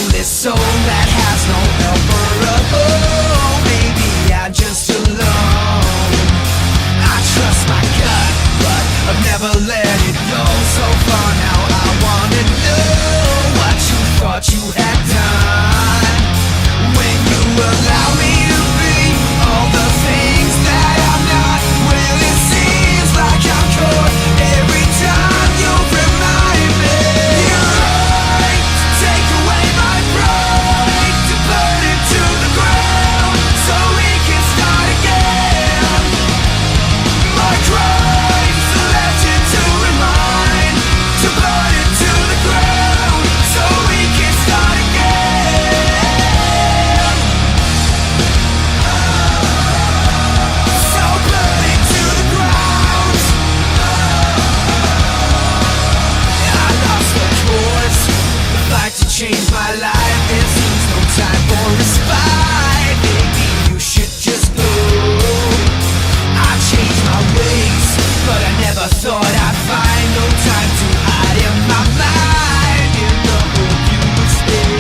dauntless soul that has no helper. Oh, maybe I'm just alone. I trust my gut, but I've never let it go. So far now I wanna know what you thought you had done when you allow me to be all the things that I'm not. Well, it seems like I'm caught every time you remind me. You're right, take away my pride, to burn it to the ground so we can start again. My crime's a legend to remind, to burn it to the ground so we can start again. So burn it to the ground. I lost the course, the fight to change my life. There seems no time for respite. Maybe you should just go. I changed my ways, but I never thought I'd find no time to hide in my mind. In the hope you would stay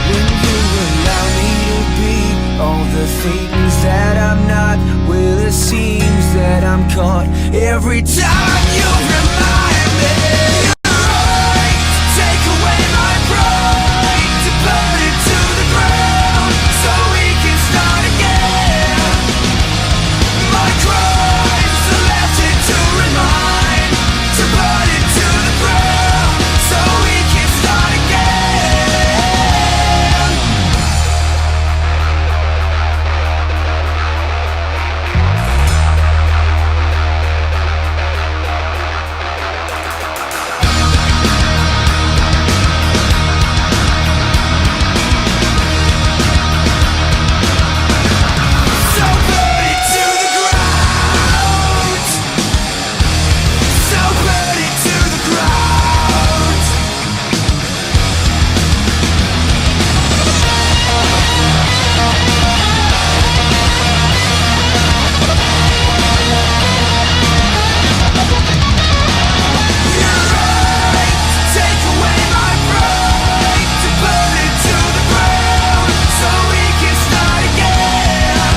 when you allow me to be all the things that I'm not. Well, it seems that I'm caught every time you remind me. You're right, take away my pride, to burn it to the ground so we can start again. My crime's a legend to remind, to burn it to the ground so we can start again. So burn it to the ground. So burn it to the ground. You're right, take away my pride, to burn it to the ground so we can start again.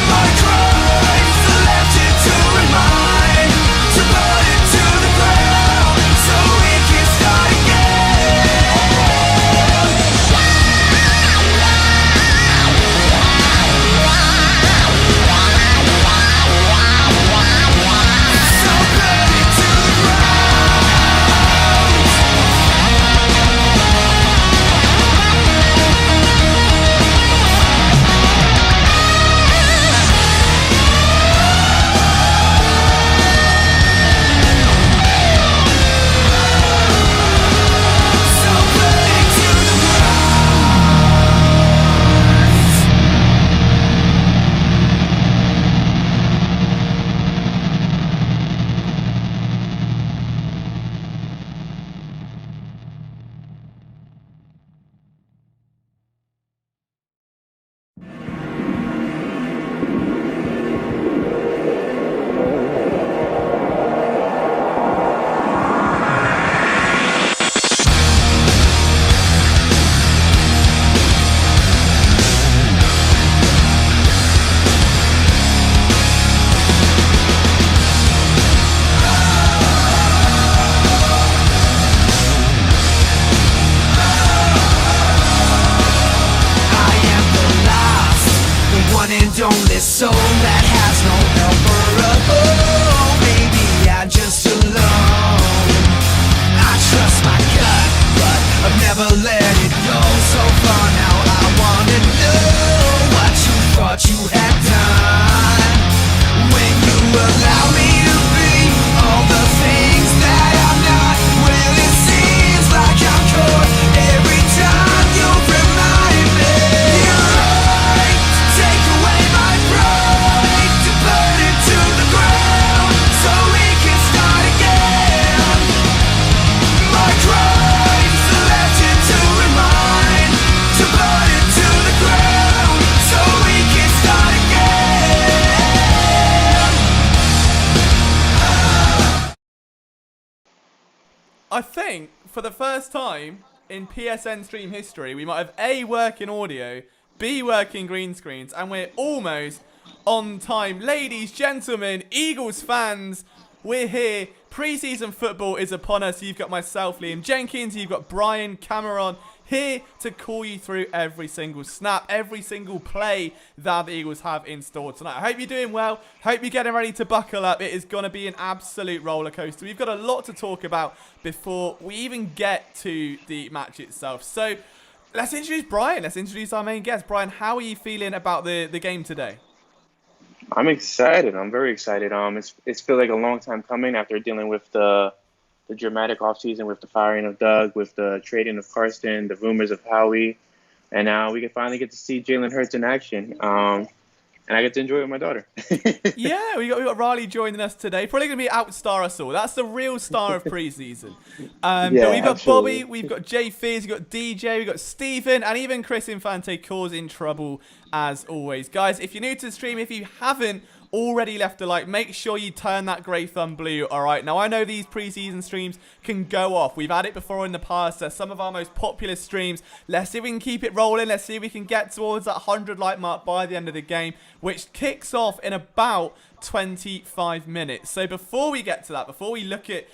My crime's a legend to remind, to burn it to the ground so we can start again. So burn it to the ground. So burn it to the I am the last, the one and only soul that has no helper. Oh, maybe I'm just alone. I trust my gut, but I've never let it go. So far now I wanna know what you thought you had done when you allow me to be all the things that I'm not. Well, it seems like I'm caught every time you remind me. You're right, take away my pride, to burn it to the ground so we can start again. My crime's a legend to remind, to burn it to the ground so we can start again. I think for the first time in PSN stream history, we might have A, working audio, B, working green screens, and we're almost on time. Ladies, gentlemen, Eagles fans, we're here. Preseason football is upon us. You've got myself, Liam Jenkins. You've got Bryan Cameron here to call you through every single snap, every single play that the Eagles have in store tonight. I hope you're doing well. Hope you're getting ready to buckle up. It is going to be an absolute roller coaster. We've got a lot to talk about before we even get to the match itself. So let's introduce Bryan. Let's introduce our main guest. Bryan, how are you feeling about the game today? I'm excited. I'm very excited. It's feel like a long time coming after dealing with the dramatic offseason with the firing of Doug, with the trading of Carson, the rumors of Howie, and now we can finally get to see Jalen Hurts in action. And I get to enjoy it with my daughter. Yeah, we got Riley joining us today. Probably going to be outstar us all. That's the real star of preseason. But we've got absolutely. Bobby, we've got Jay Fizz, we've got DJ, we've got Stephen, and even Chris Infante causing trouble as always. Guys, if you're new to the stream, if you haven't already left a like, make sure you turn that grey thumb blue. All right, now I know these preseason streams can go off. We've had it before in the past. They're some of our most popular streams. Let's see if we can keep it rolling. Let's see if we can get towards that 100 like mark by the end of the game, which kicks off in about 25 minutes. So before we get to that, before we look at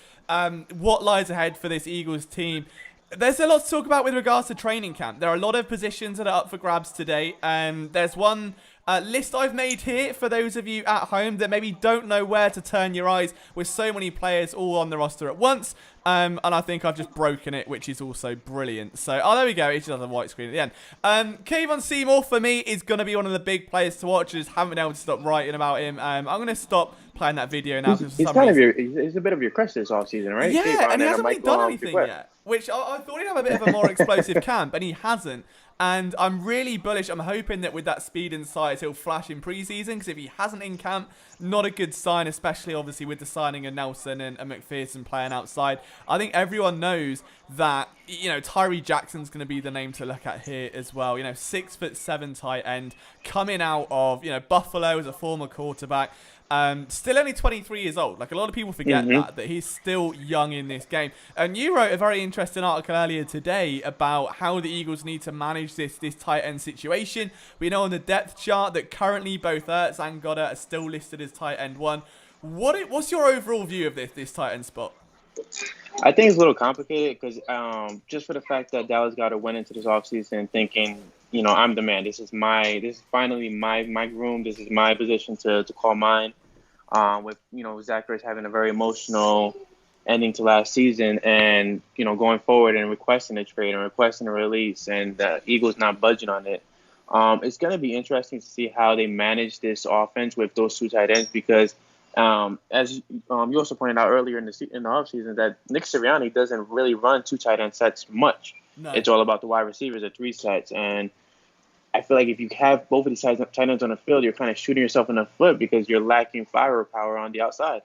what lies ahead for this Eagles team, there's a lot to talk about with regards to training camp. There are a lot of positions that are up for grabs today. There's one list I've made here for those of you at home that maybe don't know where to turn your eyes with so many players all on the roster at once. And I think I've just broken it, which is also brilliant. So, there we go. It just has a white screen at the end. Kayvon Seymour, for me, is going to be one of the big players to watch. I just haven't been able to stop writing about him. I'm going to stop playing that video now. He's a bit of your crush this offseason, right? Yeah, Kayvon and he hasn't really done anything yet. yet. Which I thought he'd have a bit of a more explosive camp, and he hasn't. And I'm really bullish. I'm hoping that with that speed and size, he'll flash in preseason. Because if he hasn't in camp, not a good sign, especially obviously with the signing of Nelson and McPherson playing outside. I think everyone knows that, Tyree Jackson's going to be the name to look at here as well. 6'7" tight end coming out of, Buffalo as a former quarterback. Still only 23 years old. Like, a lot of people forget that he's still young in this game. And you wrote a very interesting article earlier today about how the Eagles need to manage this tight end situation. We know on the depth chart that currently both Ertz and Goddard are still listed as tight end one. What's your overall view of this tight end spot? I think it's a little complicated because just for the fact that Dallas Goedert went into this offseason thinking, I'm the man. This is finally my room. This is my position to call mine. With Zach Ertz having a very emotional ending to last season, and going forward and requesting a trade and requesting a release, and the Eagles not budging on it. It's going to be interesting to see how they manage this offense with those two tight ends because, as you also pointed out earlier in the offseason, that Nick Sirianni doesn't really run two tight end sets much. No. It's all about the wide receivers at three sets, and I feel like if you have both of these tight ends on the field, you're kind of shooting yourself in the foot because you're lacking firepower on the outside.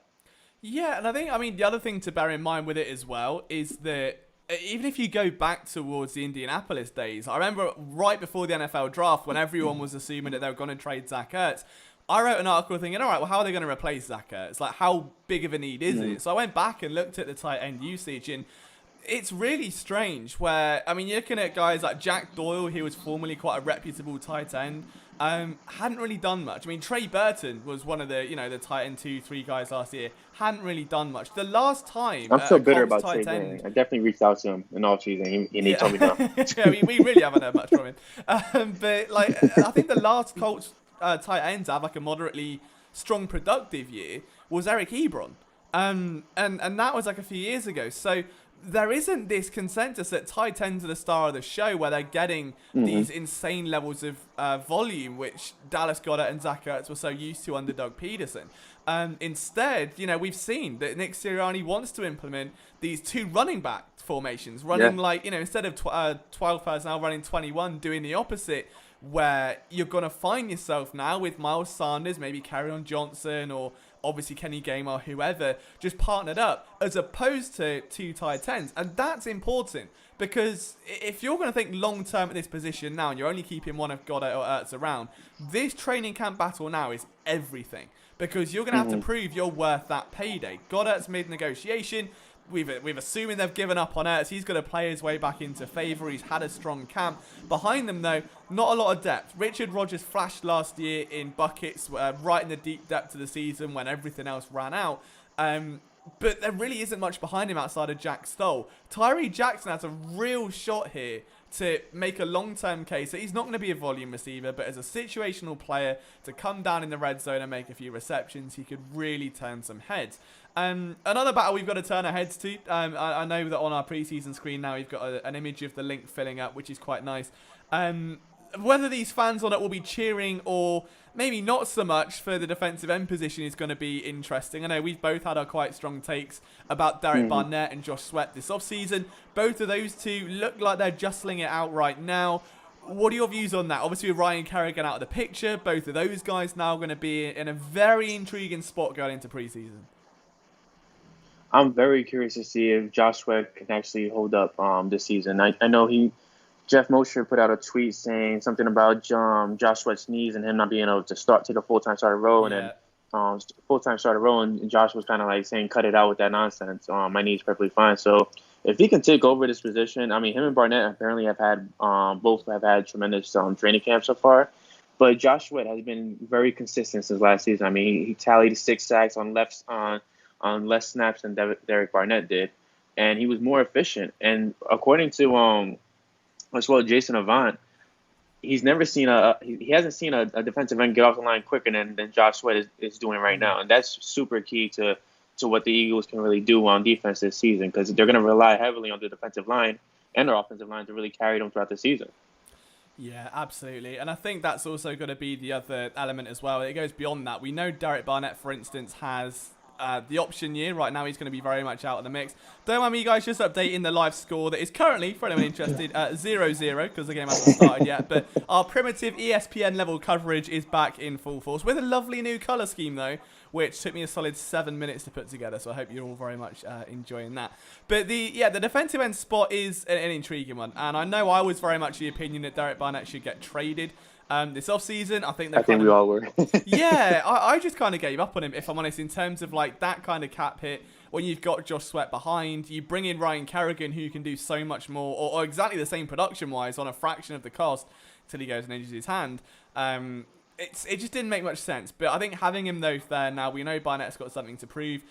Yeah, and I think, the other thing to bear in mind with it as well is that even if you go back towards the Indianapolis days, I remember right before the NFL draft when everyone was assuming that they were going to trade Zach Ertz, I wrote an article thinking, all right, well, how are they going to replace Zach Ertz? Like, how big of a need is it? So I went back and looked at the tight end usage, and it's really strange where, you're looking at guys like Jack Doyle, he was formerly quite a reputable tight end, hadn't really done much. Trey Burton was one of the, the tight end 2-3 guys last year, hadn't really done much. The last time... I'm so bitter about Trey Burton. I definitely reached out to him in all season, and he told me no. Yeah, we really haven't heard much from him. But, I think the last Colts tight end to have, a moderately strong, productive year was Eric Ebron. And that was, a few years ago. So there isn't this consensus that tight ends are the star of the show where they're getting these insane levels of volume, which Dallas Goedert and Zach Ertz were so used to under Doug Peterson. Instead, we've seen that Nick Sirianni wants to implement these two running back formations, running instead of 12 personnel, running 21, doing the opposite, where you're going to find yourself now with Miles Sanders, maybe Kerryon Johnson, or obviously Kenny Gamer, whoever, just partnered up, as opposed to two tight ends. And that's important, because if you're going to think long-term at this position now, and you're only keeping one of Goddard or Ertz around, this training camp battle now is everything, because you're going to have to prove you're worth that payday. Goddard's mid-negotiation. we've assuming they've given up on Ertz. He's going to play his way back into favour. He's had a strong camp. Behind them, though, not a lot of depth. Richard Rodgers flashed last year in buckets, right in the deep depth of the season when everything else ran out. But there really isn't much behind him outside of Jack Stoll. Tyree Jackson has a real shot here to make a long-term case that he's not going to be a volume receiver, but as a situational player to come down in the red zone and make a few receptions, he could really turn some heads. Another battle we've got to turn our heads to. I know that on our preseason screen now we've got an image of the link filling up, which is quite nice. Whether these fans on it will be cheering or maybe not so much for the defensive end position is going to be interesting. I know we've both had our quite strong takes about Derek Barnett and Josh Sweat this offseason. Both of those two look like they're justling it out right now. What are your views on that? Obviously, with Ryan Kerrigan out of the picture, both of those guys now going to be in a very intriguing spot going into preseason. I'm very curious to see if Josh Sweat can actually hold up this season. I know Jeff Mosher put out a tweet saying something about Josh Sweat's knees and him not being able to take a full-time starter role. And then full-time starter role, and Josh was kind of like saying, cut it out with that nonsense. My knee's perfectly fine. So if he can take over this position, I mean, him and Barnett apparently both have had tremendous training camp so far. But Josh Sweat has been very consistent since last season. I mean, he tallied 6 sacks on less snaps than Derek Barnett did, and he was more efficient. And according to as well, Jason Avant, he hasn't seen a defensive end get off the line quicker than Josh Sweat is doing right now, and that's super key to what the Eagles can really do on defense this season, because they're going to rely heavily on the defensive line and their offensive line to really carry them throughout the season. Yeah, absolutely. And I think that's also going to be the other element as well. It goes beyond that. We know Derek Barnett, for instance, has the option year. Right now, he's going to be very much out of the mix. Don't mind me, guys, just updating the live score that is currently, for anyone interested, 0-0, because the game hasn't started yet. But our primitive ESPN level coverage is back in full force with a lovely new colour scheme, though, which took me a solid 7 minutes to put together. So I hope you're all very much enjoying that. But the defensive end spot is an intriguing one. And I know I was very much the opinion that Derek Barnett should get traded this offseason. I think we all were. Yeah, I just kind of gave up on him, if I'm honest, in terms of like that kind of cap hit. When you've got Josh Sweat behind, you bring in Ryan Kerrigan, who can do so much more, or exactly the same production-wise on a fraction of the cost, till he goes and injures his hand. It just didn't make much sense. But I think having him though there now, we know Barnett's got something to prove.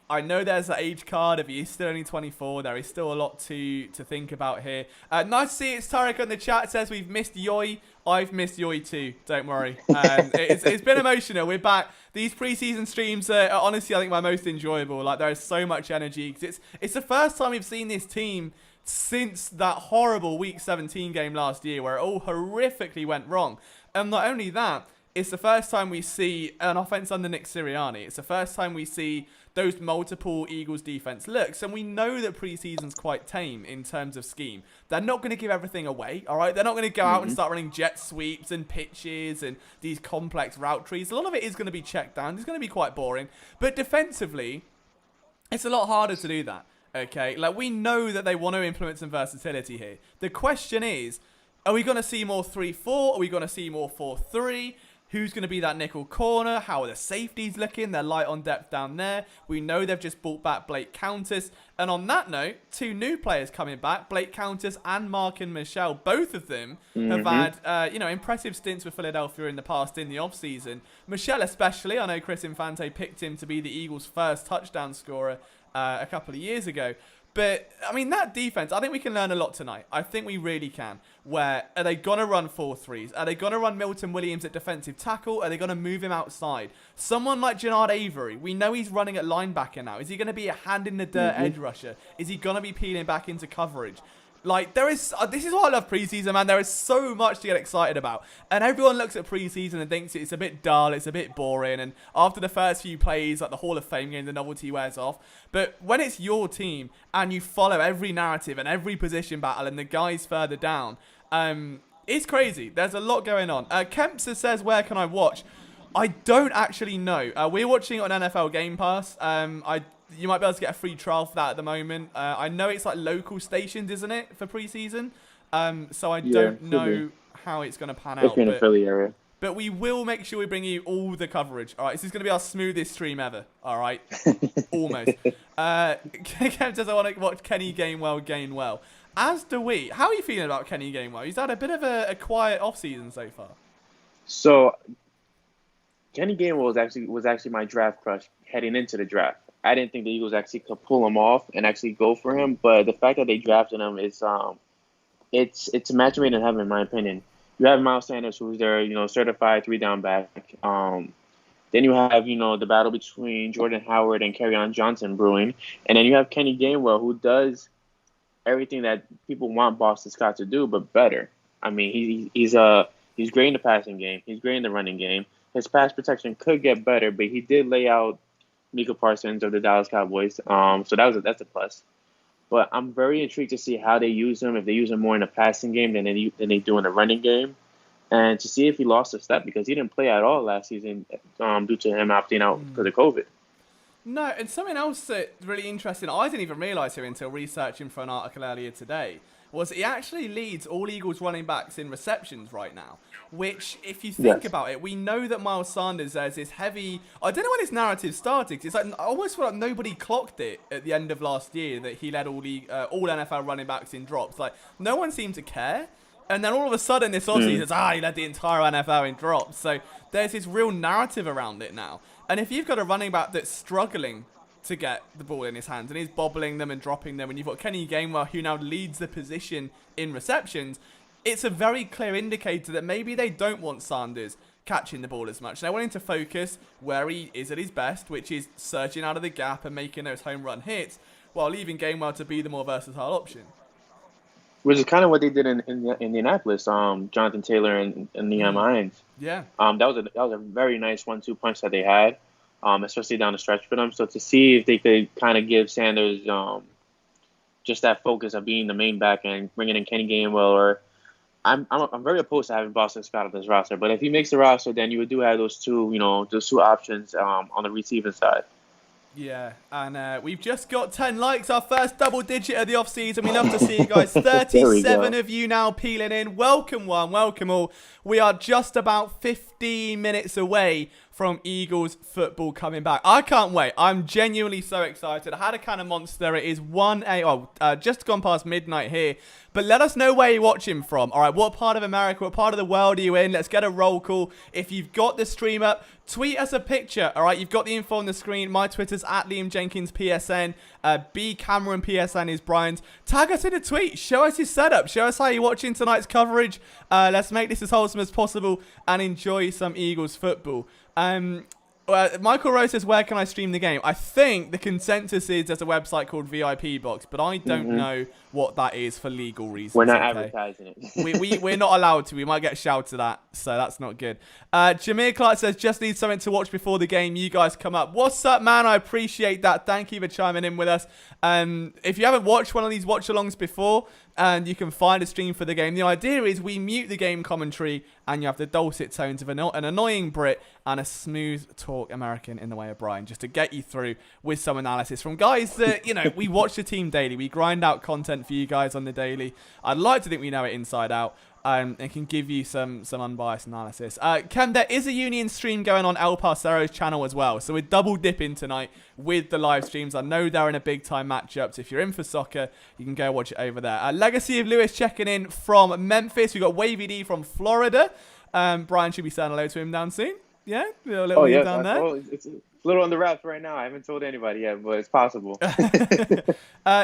I know there's an age card. If he's still only 24, there is still a lot to think about here. Nice to see it's Tarek on the chat. It says we've missed Yoy. I've missed Yoy too. Don't worry. It's been emotional. We're back. These preseason streams are honestly, I think, my most enjoyable. Like, there is so much energy. It's the first time we've seen this team since that horrible Week 17 game last year where it all horrifically went wrong. And not only that, it's the first time we see an offense under Nick Sirianni. It's the first time we see those multiple Eagles defense looks. And we know that preseason's quite tame in terms of scheme. They're not going to give everything away, all right? They're not going to go out and start running jet sweeps and pitches and these complex route trees. A lot of it is going to be checked down. It's going to be quite boring. But defensively, it's a lot harder to do that, okay? Like, we know that they want to implement some versatility here. The question is, are we going to see more 3-4? Are we going to see more 4-3? Who's going to be that nickel corner? How are the safeties looking? They're light on depth down there. We know they've just brought back Blake Countess. And on that note, 2 new players coming back, Blake Countess and Markin Michelle. Both of them have had impressive stints with Philadelphia in the past in the offseason. Michelle especially, I know Chris Infante picked him to be the Eagles' first touchdown scorer a couple of years ago. But, I mean, that defense, I think we can learn a lot tonight. I think we really can. Where, are they going to run 4-3s? Are they going to run Milton Williams at defensive tackle? Are they going to move him outside? Someone like Jannard Avery, we know he's running at linebacker now. Is he going to be a hand-in-the-dirt edge rusher? Is he going to be peeling back into coverage? Like, this is why I love preseason, man. There is so much to get excited about. And everyone looks at preseason and thinks it's a bit dull, it's a bit boring. And after the first few plays, like the Hall of Fame game, the novelty wears off. But when it's your team and you follow every narrative and every position battle and the guys further down, it's crazy. There's a lot going on. Kempster says, where can I watch? I don't actually know. We're watching it on NFL Game Pass. You might be able to get a free trial for that at the moment. I know it's like local stations, isn't it, for preseason? So I don't know how it's going to pan out. If you're in the Philly area. but we will make sure we bring you all the coverage. All right, this is going to be our smoothest stream ever. All right, almost. Kev says I want to watch Kenny Gainwell gain well. As do we. How are you feeling about Kenny Gainwell? He's had a bit of a quiet off-season so far. So Kenny Gainwell was actually my draft crush heading into the draft. I didn't think the Eagles actually could pull him off and actually go for him, but the fact that they drafted him is it's a match made in heaven, in my opinion. You have Miles Sanders, who's their certified 3-down back. Then you have the battle between Jordan Howard and Kerryon Johnson brewing, and then you have Kenny Gainwell, who does everything that people want Boston Scott to do, but better. I mean, he's great in the passing game. He's great in the running game. His pass protection could get better, but he did lay out Micah Parsons of the Dallas Cowboys. So that's a plus. But I'm very intrigued to see how they use him, if they use him more in the passing game than they do in the running game, and to see if he lost a step, because he didn't play at all last season due to him opting out because of COVID. No, and something else that's really interesting, I didn't even realise here until researching for an article earlier today, was he actually leads all Eagles running backs in receptions right now. Which, if you think about it, we know that Miles Sanders has this heavy... I don't know when his narrative started. 'Cause it's like, I almost feel like nobody clocked it at the end of last year that he led all NFL running backs in drops. Like, no one seemed to care. And then all of a sudden, this offseason, he led the entire NFL in drops. So there's this real narrative around it now. And if you've got a running back that's struggling to get the ball in his hands and he's bobbling them and dropping them, and you've got Kenny Gainwell, who now leads the position in receptions, it's a very clear indicator that maybe they don't want Sanders catching the ball as much. They're wanting to focus where he is at his best, which is surging out of the gap and making those home run hits, while leaving Gainwell to be the more versatile option. Which is kind of what they did in Indianapolis. Jonathan Taylor and Liam Hines. Yeah. That was a very nice 1-2 punch that they had, especially down the stretch for them. So to see if they could kind of give Sanders just that focus of being the main back and bringing in Kenny Gainwell, or I'm very opposed to having Boston Scott on this roster. But if he makes the roster, then you do have those two options on the receiving side. Yeah, and we've just got 10 likes, our first double digit of the off-season. We love to see you guys. 37 of you now peeling in. Welcome one, welcome all. We are just about 15 minutes away from Eagles football coming back. I can't wait. I'm genuinely so excited. I had a can of Monster. It is 1 a.m. Just gone past midnight here. But let us know where you're watching from. All right, what part of America, what part of the world are you in? Let's get a roll call. If you've got the stream up, tweet us a picture. All right, you've got the info on the screen. My Twitter's at Liam Jenkins PSN. B Cameron PSN is Brian's. Tag us in a tweet. Show us your setup. Show us how you're watching tonight's coverage. Let's make this as wholesome as possible and enjoy some Eagles football. Michael Rose says, where can I stream the game? I think the consensus is there's a website called VIP Box, but I don't know what that is for legal reasons. We're not advertising it. We're not allowed to. We might get shouted at, so that's not good. Jameer Clark says, just need something to watch before the game. You guys come up. What's up, man? I appreciate that. Thank you for chiming in with us. If you haven't watched one of these watch-alongs before, and you can find a stream for the game, the idea is we mute the game commentary and you have the dulcet tones of an annoying Brit and a smooth talk American in the way of Brian, just to get you through with some analysis from guys that, we watch the team daily. We grind out content for you guys on the daily. I'd like to think we know it inside out. And can give you some unbiased analysis. Ken, there is a Union stream going on El Parcero's channel as well. So we're double dipping tonight with the live streams. I know they're in a big time matchup. So if you're in for soccer, you can go watch it over there. Legacy of Lewis checking in from Memphis. We've got Wavy D from Florida. Brian should be saying hello to him down soon. Yeah? A little down there. Well, it's a little on the wraps right now. I haven't told anybody yet, but it's possible.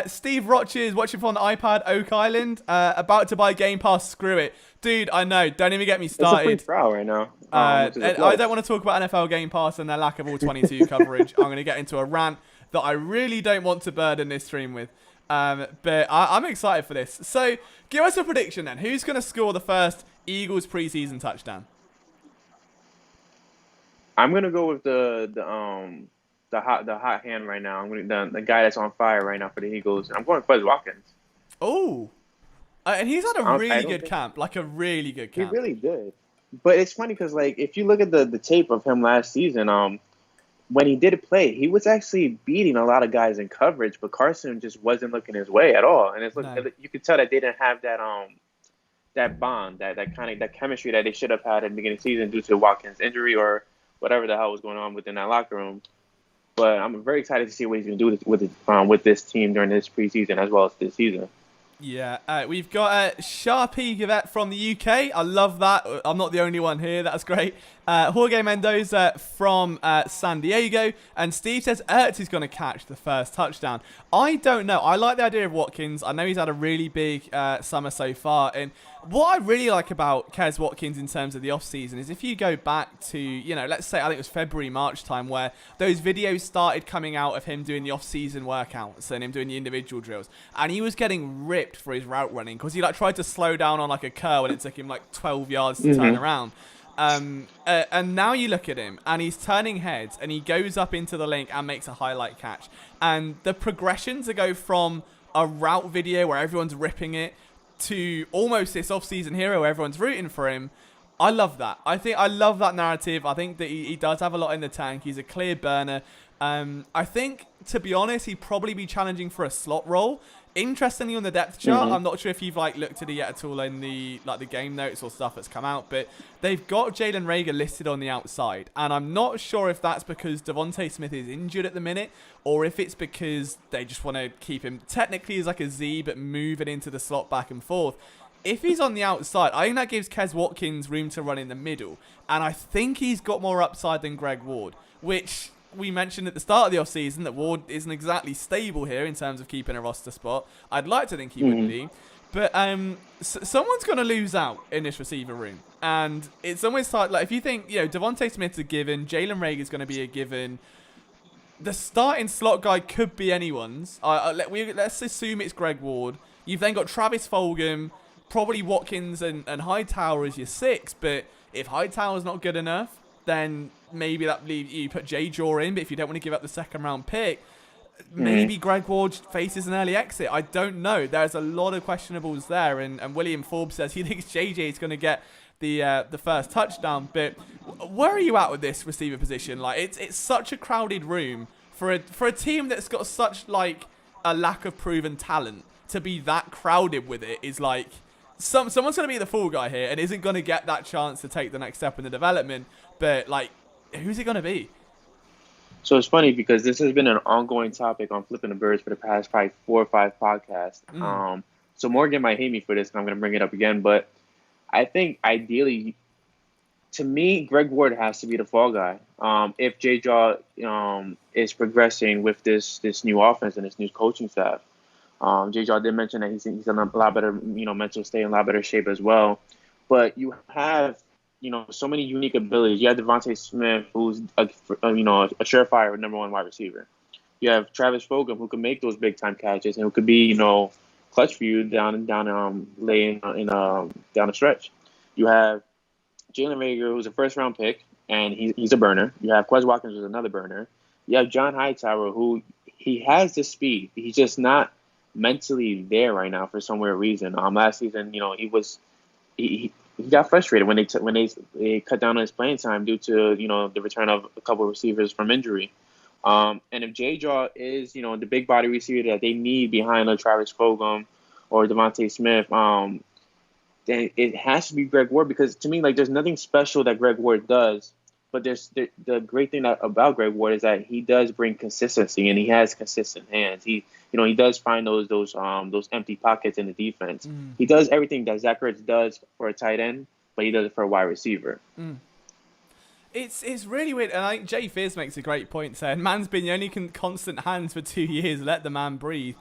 Steve Roches watching from the iPad, Oak Island. About to buy Game Pass. Screw it. Dude, I know. Don't even get me started. It's a free trial right now. I don't want to talk about NFL Game Pass and their lack of all 22 coverage. I'm going to get into a rant that I really don't want to burden this stream with. But I'm excited for this. So give us a prediction then. Who's going to score the first Eagles preseason touchdown? I'm gonna go with the hot hand right now. I'm gonna the guy that's on fire right now for the Eagles. I'm going with Quez Watkins. Oh, and he's had a really good camp, like a really good camp. He really did. But it's funny because if you look at the tape of him last season, when he did play, he was actually beating a lot of guys in coverage, but Carson just wasn't looking his way at all. And you could tell that they didn't have that bond, that chemistry that they should have had at the beginning of the season due to Watkins' injury or whatever the hell was going on within that locker room. But I'm very excited to see what he's going to do with this team during this preseason as well as this season. Yeah, we've got Sharpie Gavette from the UK. I love that. I'm not the only one here. That's great. Jorge Mendoza from San Diego. And Steve says Ertz is going to catch the first touchdown. I don't know. I like the idea of Watkins. I know he's had a really big summer so far. And what I really like about Kez Watkins in terms of the offseason is if you go back to, let's say, I think it was February, March time, where those videos started coming out of him doing the off-season workouts and him doing the individual drills. And he was getting ripped for his route running because he tried to slow down on a curl and it took him 12 yards to turn around. And now you look at him and he's turning heads and he goes up into the link and makes a highlight catch. And the progression to go from a route video where everyone's ripping it to almost this off-season hero where everyone's rooting for him, I love that. I love that narrative. I think that he does have a lot in the tank. He's a clear burner. I think, to be honest, he'd probably be challenging for a slot role. Interestingly, on the depth chart, I'm not sure if you've looked at it yet at all in the the game notes or stuff that's come out, but they've got Jalen Reagor listed on the outside, and I'm not sure if that's because Devontae Smith is injured at the minute, or if it's because they just want to keep him technically as a Z, but move it into the slot back and forth. If he's on the outside, I think that gives Kez Watkins room to run in the middle, and I think he's got more upside than Greg Ward, which we mentioned at the start of the offseason that Ward isn't exactly stable here in terms of keeping a roster spot. I'd like to think he would be. But someone's going to lose out in this receiver room. And it's almost if you think, Devontae Smith's a given, Jalen Reagor's going to be a given. The starting slot guy could be anyone's. Let's assume it's Greg Ward. You've then got Travis Fulgham, probably Watkins and Hightower as your 6. But if Hightower's not good enough, then maybe that leaves you put J-Jaw in, but if you don't want to give up the second round pick, maybe Greg Ward faces an early exit. I don't know. There's a lot of questionables there, and William Forbes says he thinks JJ is going to get the first touchdown. But where are you at with this receiver position? It's such a crowded room for a team that's got such a lack of proven talent. To be that crowded with it is someone's going to be the fall guy here and isn't going to get that chance to take the next step in the development. But who's it going to be? So it's funny because this has been an ongoing topic on Flipping the Birds for the past probably 4 or 5 podcasts. So Morgan might hate me for this, and I'm going to bring it up again. But I think ideally, to me, Greg Ward has to be the fall guy. If J-Jaw is progressing with this new offense and this new coaching staff. J-Jaw did mention that he's in a lot better, mental state, in a lot better shape as well. But you have so many unique abilities. You have Devontae Smith, who's a surefire number 1 wide receiver. You have Travis Fulgham, who can make those big time catches and who could be, clutch for you down down the stretch. You have Jalen Reagor, who's a first round pick, and he's a burner. You have Quez Watkins, who's another burner. You have John Hightower, who he has the speed. He's just not mentally there right now for some weird reason. Last season, he got frustrated when they cut down on his playing time due to the return of a couple of receivers from injury. And if J-Jaw is the big body receiver that they need behind Travis Fulgham or Devontae Smith, then it has to be Greg Ward, because to me there's nothing special that Greg Ward does. But the great thing about Greg Ward is that he does bring consistency and he has consistent hands. He does find those empty pockets in the defense. He does everything that Zach Ertz does for a tight end, but he does it for a wide receiver. It's really weird, and I think Jay Fierce makes a great point saying, man's been the only constant hands for 2 years, let the man breathe.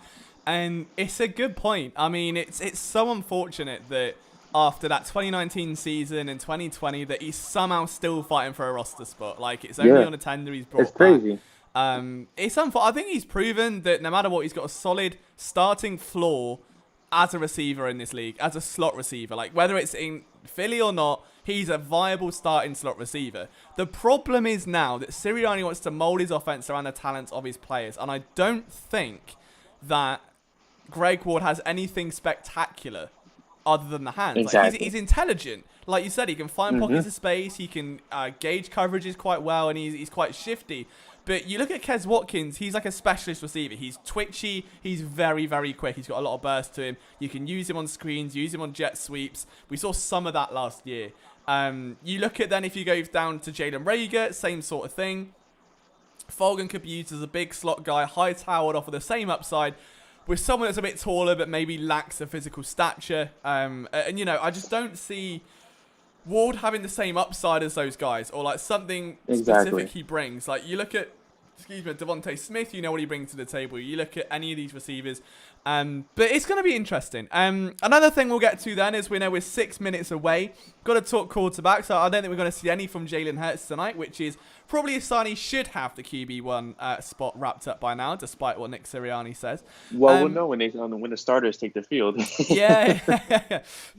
And it's a good point. I mean, it's so unfortunate that after that 2019 season and 2020 that he's somehow still fighting for a roster spot. It's only on a tender he's brought It's crazy. Back. It's I think he's proven that no matter what, he's got a solid starting floor as a receiver in this league, as a slot receiver. Whether it's in Philly or not, he's a viable starting slot receiver. The problem is now that Sirianni wants to mold his offense around the talents of his players, and I don't think that Greg Ward has anything spectacular other than the hands. Exactly. He's intelligent. Like you said, he can find pockets of space. He can gauge coverages quite well, and he's quite shifty. But you look at Kes Watkins, he's like a specialist receiver. He's twitchy, he's very, very quick. He's got a lot of burst to him. You can use him on screens, use him on jet sweeps. We saw some of that last year. You look at then if you go down to Jalen Reagor, same sort of thing. Fulgham could be used as a big slot guy, high-towered, offer the same upside with someone that's a bit taller but maybe lacks a physical stature. And, you know, I just don't see Ward having the same upside as those guys or, like, something specific he brings. Like, you look at, Devontae Smith, you know what he brings to the table. You look at any of these receivers. But it's going to be interesting. Another thing we'll get to then is we know we're 6 minutes away. Got to talk quarterback, so I don't think we're going to see any from Jalen Hurts tonight, which is probably a sign he should have the QB1 spot wrapped up by now, despite what Nick Sirianni says. Well, we'll know when the starters take the field. Yeah.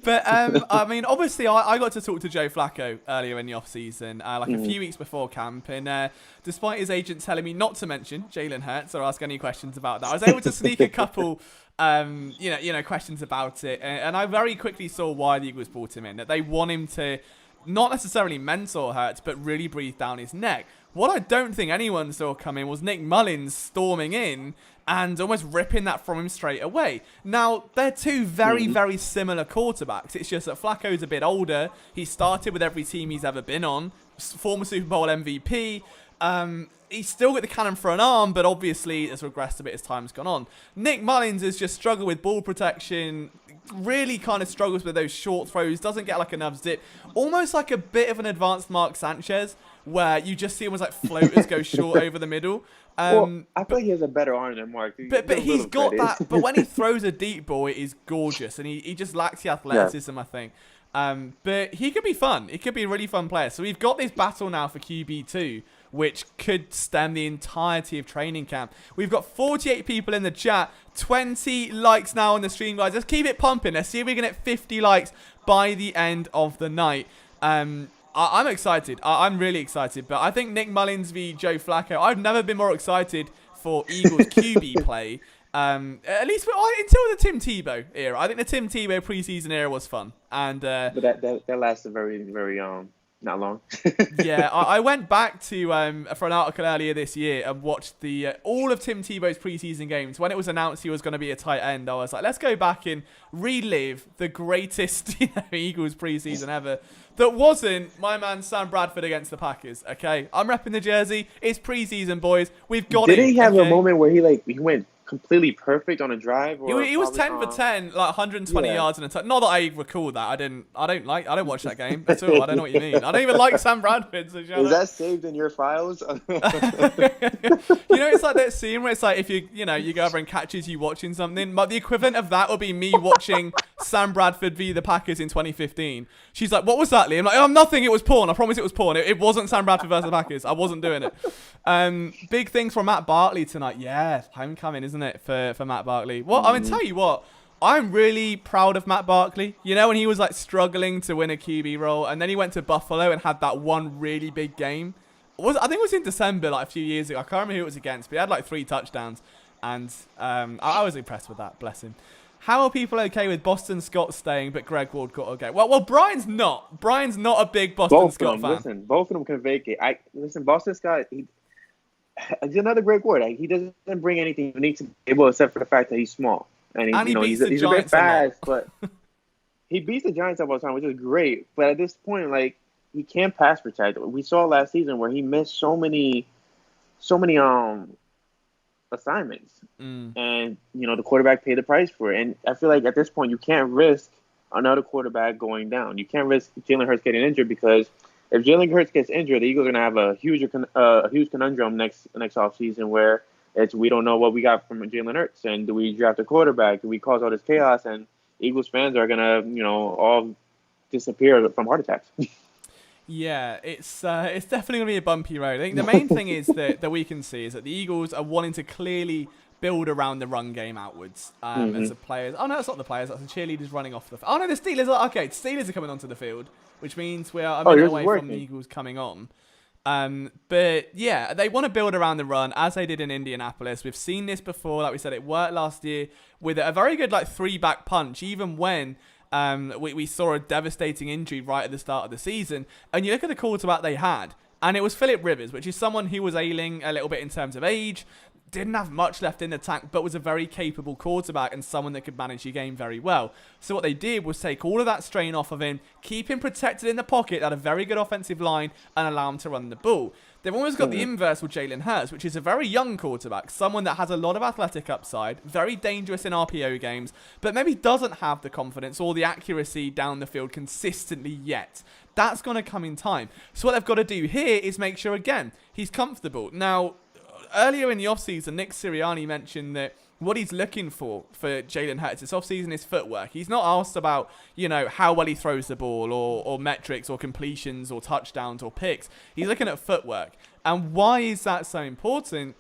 But, I mean, obviously, I got to talk to Joe Flacco earlier in the offseason, a few weeks before camp, and despite his agent telling me not to mention Jalen Hurts or ask any questions about that, I was able to sneak a couple questions about it, and I very quickly saw why the Eagles brought him in, that they want him to not necessarily mentor Hurts, but really breathe down his neck. What I don't think anyone saw coming was Nick Mullins storming in and almost ripping that from him straight away. Now, they're two very, very similar quarterbacks. It's just that Flacco's a bit older. He started with every team he's ever been on, former Super Bowl MVP. He's still got the cannon for an arm, but obviously has regressed a bit as time's gone on. Nick Mullins has just struggled with ball protection, really kind of struggles with those short throws, doesn't get like enough zip. Almost like a bit of an advanced Mark Sanchez, where you just see almost like floaters go short over the middle. I feel like he has a better arm than Mark. But he's got that. But when he throws a deep ball, it is gorgeous, and he just lacks the athleticism, I think. But he could be fun. He could be a really fun player. So we've got this battle now for QB2, which could stem the entirety of training camp. We've got 48 people in the chat, 20 likes now on the stream, guys. Let's keep it pumping. Let's see if we can get 50 likes by the end of the night. I'm excited. I'm really excited. But I think Nick Mullins v. Joe Flacco, I've never been more excited for Eagles QB play. At least until the Tim Tebow era. I think the Tim Tebow preseason era was fun. And but that lasted very, very not long. Yeah, I went back to for an article earlier this year and watched the all of Tim Tebow's preseason games. When it was announced he was going to be a tight end, I was like, let's go back and relive the greatest Eagles preseason ever. That wasn't my man Sam Bradford against the Packers. Okay, I'm repping the jersey. It's preseason, boys. We've got it. Did he have a moment where he went completely perfect on a drive? Or he was 10 for 10, like 120 yards and a touch. Not that I recall that. I don't watch that game at all. I don't know what you mean. I don't even like Sam Bradford. So is that saved in your files? It's like that scene where it's like if you go over and catches you watching something, but the equivalent of that would be me watching Sam Bradford v the Packers in 2015. She's like, "What was that, Liam?" Like, "Oh, nothing. It was porn. I promise it was porn. It wasn't Sam Bradford versus the Packers. I wasn't doing it." Big things from Matt Barkley tonight. Yeah, homecoming, isn't it, for Matt Barkley? Well, I mean, tell you what, I'm really proud of Matt Barkley. You know, when he was like struggling to win a QB role, and then he went to Buffalo and had that one really big game. I think it was in December, like a few years ago. I can't remember who it was against, but he had like 3 touchdowns, and I was impressed with that. Bless him. How are people okay with Boston Scott staying, but Greg Ward got to go? Well, Brian's not. Brian's not a big Boston Scott fan. Listen, both of them can vacate. Boston Scott, he's another Greg Ward. He doesn't bring anything unique to the table except for the fact that he's small. And he's a bit fast, but he beats the Giants up all the time, which is great. But at this point, like, he can't pass protect. We saw last season where he missed so many assignments, and the quarterback paid the price for it. And I feel like at this point, you can't risk another quarterback going down. You can't risk Jalen Hurts getting injured, because if Jalen Hurts gets injured, the Eagles are going to have a huge conundrum next offseason where we don't know what we got from Jalen Hurts, and do we draft a quarterback? Do we cause all this chaos? And Eagles fans are going to all disappear from heart attacks. Yeah, it's definitely going to be a bumpy road. I think the main thing is that we can see is that the Eagles are wanting to clearly build around the run game outwards as the players. Oh, no, it's not the players. That's the cheerleaders running off the field. Oh, no, the Steelers are... Okay, the Steelers are coming onto the field, which means we are a minute away from the Eagles coming on. But, yeah, they want to build around the run, as they did in Indianapolis. We've seen this before. Like we said, it worked last year with a very good, like, 3-back punch, even when... we saw a devastating injury right at the start of the season. And you look at the quarterback they had, And it was Philip Rivers, which is someone who was ailing a little bit in terms of age, didn't have much left in the tank, but was a very capable quarterback and someone that could manage your game very well. So what they did was take all of that strain off of him, keep him protected in the pocket, had a very good offensive line, and allow him to run the ball. They've almost got the inverse with Jalen Hurts, which is a very young quarterback, someone that has a lot of athletic upside, very dangerous in RPO games, but maybe doesn't have the confidence or the accuracy down the field consistently yet. That's going to come in time. So what they've got to do here is make sure, again, he's comfortable. Now, earlier in the offseason, Nick Sirianni mentioned that what he's looking for Jalen Hurts this offseason is footwork. He's not asked about, how well he throws the ball or metrics or completions or touchdowns or picks. He's looking at footwork. And why is that so important?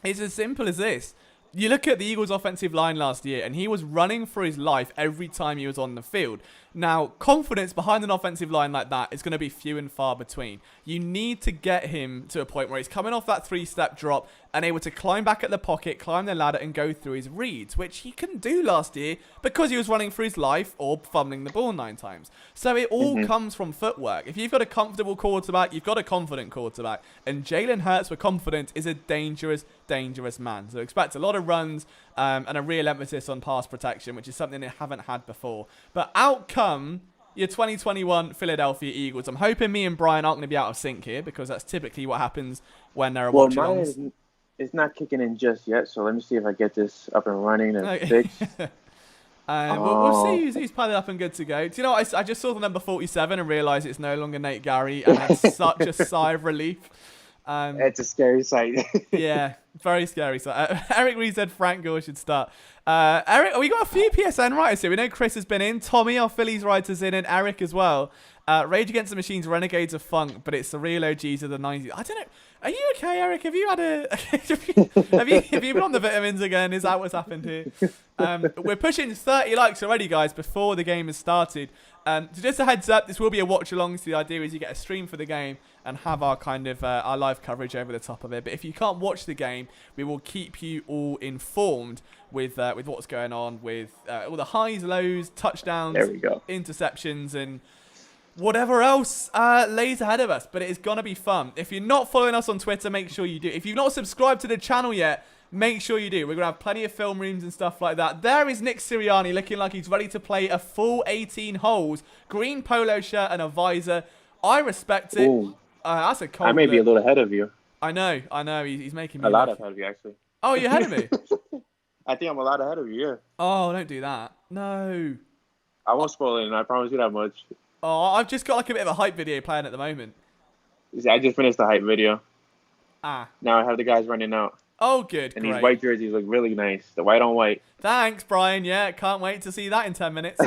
It's as simple as this. You look at the Eagles' offensive line last year, and he was running for his life every time he was on the field. Now, confidence behind an offensive line like that is going to be few and far between. You need to get him to a point where he's coming off that 3-step drop and able to climb back at the pocket, climb the ladder, and go through his reads, which he couldn't do last year because he was running for his life or fumbling the ball 9 times. So it all comes from footwork. If you've got a comfortable quarterback, you've got a confident quarterback. And Jalen Hurts with confidence is a dangerous, dangerous man. So expect a lot of runs and a real emphasis on pass protection, which is something they haven't had before. But out come your 2021 Philadelphia Eagles. I'm hoping me and Bryan aren't going to be out of sync here because that's typically what happens when there are watch-alongs. It's not kicking in just yet, so let me see if I get this up and running and fixed. We'll see who's padded up and good to go. Do you know what? I just saw the number 47 and realised it's no longer Nate Gary, and it's such a sigh of relief. It's a scary sight. Yeah, very scary sight. Eric Reed said Frank Gore should start. Eric, we got a few PSN writers here. We know Chris has been in. Tommy, our Phillies writer's in, and Eric as well. Rage Against the Machine's Renegades of Funk, but it's the real OGs of the 90s. I don't know. Are you okay, Eric? Have you had have you been on the vitamins again? Is that what's happened here? We're pushing 30 likes already, guys, before the game has started. So just a heads up, this will be a watch along. So the idea is you get a stream for the game and have our kind of our live coverage over the top of it. But if you can't watch the game, we will keep you all informed with what's going on, with all the highs, lows, touchdowns, interceptions, and whatever else lays ahead of us. But it is going to be fun. If you're not following us on Twitter, make sure you do. If you've not subscribed to the channel yet, make sure you do. We're going to have plenty of film rooms and stuff like that. There is Nick Sirianni looking like he's ready to play a full 18 holes. Green polo shirt and a visor. I respect it. That's a cold I may be a little ahead of you. I know. He's making me a lot ahead of you, actually. Oh, you're ahead of me? I think I'm a lot ahead of you, yeah. Oh, don't do that. No. I won't spoil it, and I promise you that much. Oh, I've just got like a bit of a hype video playing at the moment. I just finished the hype video. Now I have the guys running out. Oh, good. And great. these white jerseys look really nice. The white on white. Thanks, Bryan. Yeah, can't wait to see that in 10 minutes.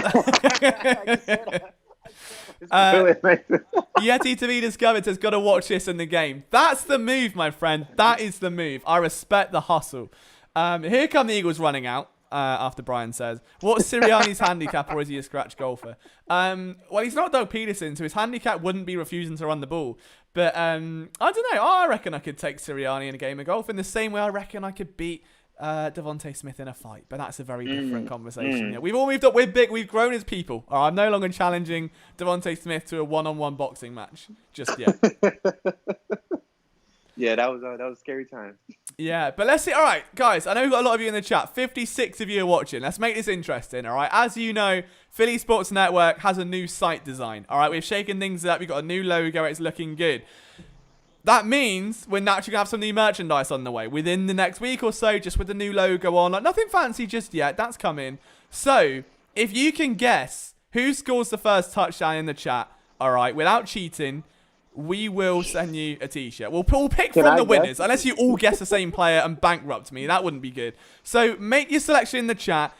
Yeti to be discovered has got to watch this in the game. That's the move, my friend. That is the move. I respect the hustle. Here come the Eagles running out. After Bryan says, what's Sirianni's handicap, or is he a scratch golfer? Well, he's not Doug Peterson, so his handicap wouldn't be refusing to run the ball. But I don't know. I reckon I could take Sirianni in a game of golf in the same way I reckon I could beat Devontae Smith in a fight. But that's a very different conversation. Yeah, we've all moved up. We're big. We've grown as people. I'm no longer challenging Devontae Smith to a one-on-one boxing match just yet. Yeah, that was a scary time. Yeah, but let's see. All right, guys, I know we've got a lot of you in the chat. 56 of you are watching. Let's make this interesting, all right? As you know, Philly Sports Network has a new site design, all right? We've shaken things up. We've got a new logo. It's looking good. That means we're naturally going to have some new merchandise on the way within the next week or so, just with the new logo on. Like, nothing fancy just yet. That's coming. So, if you can guess who scores the first touchdown in the chat, all right, without cheating, we will send you a t-shirt. We'll pick from the winners, unless you all guess the same player and bankrupt me. That wouldn't be good. So make your selection in the chat.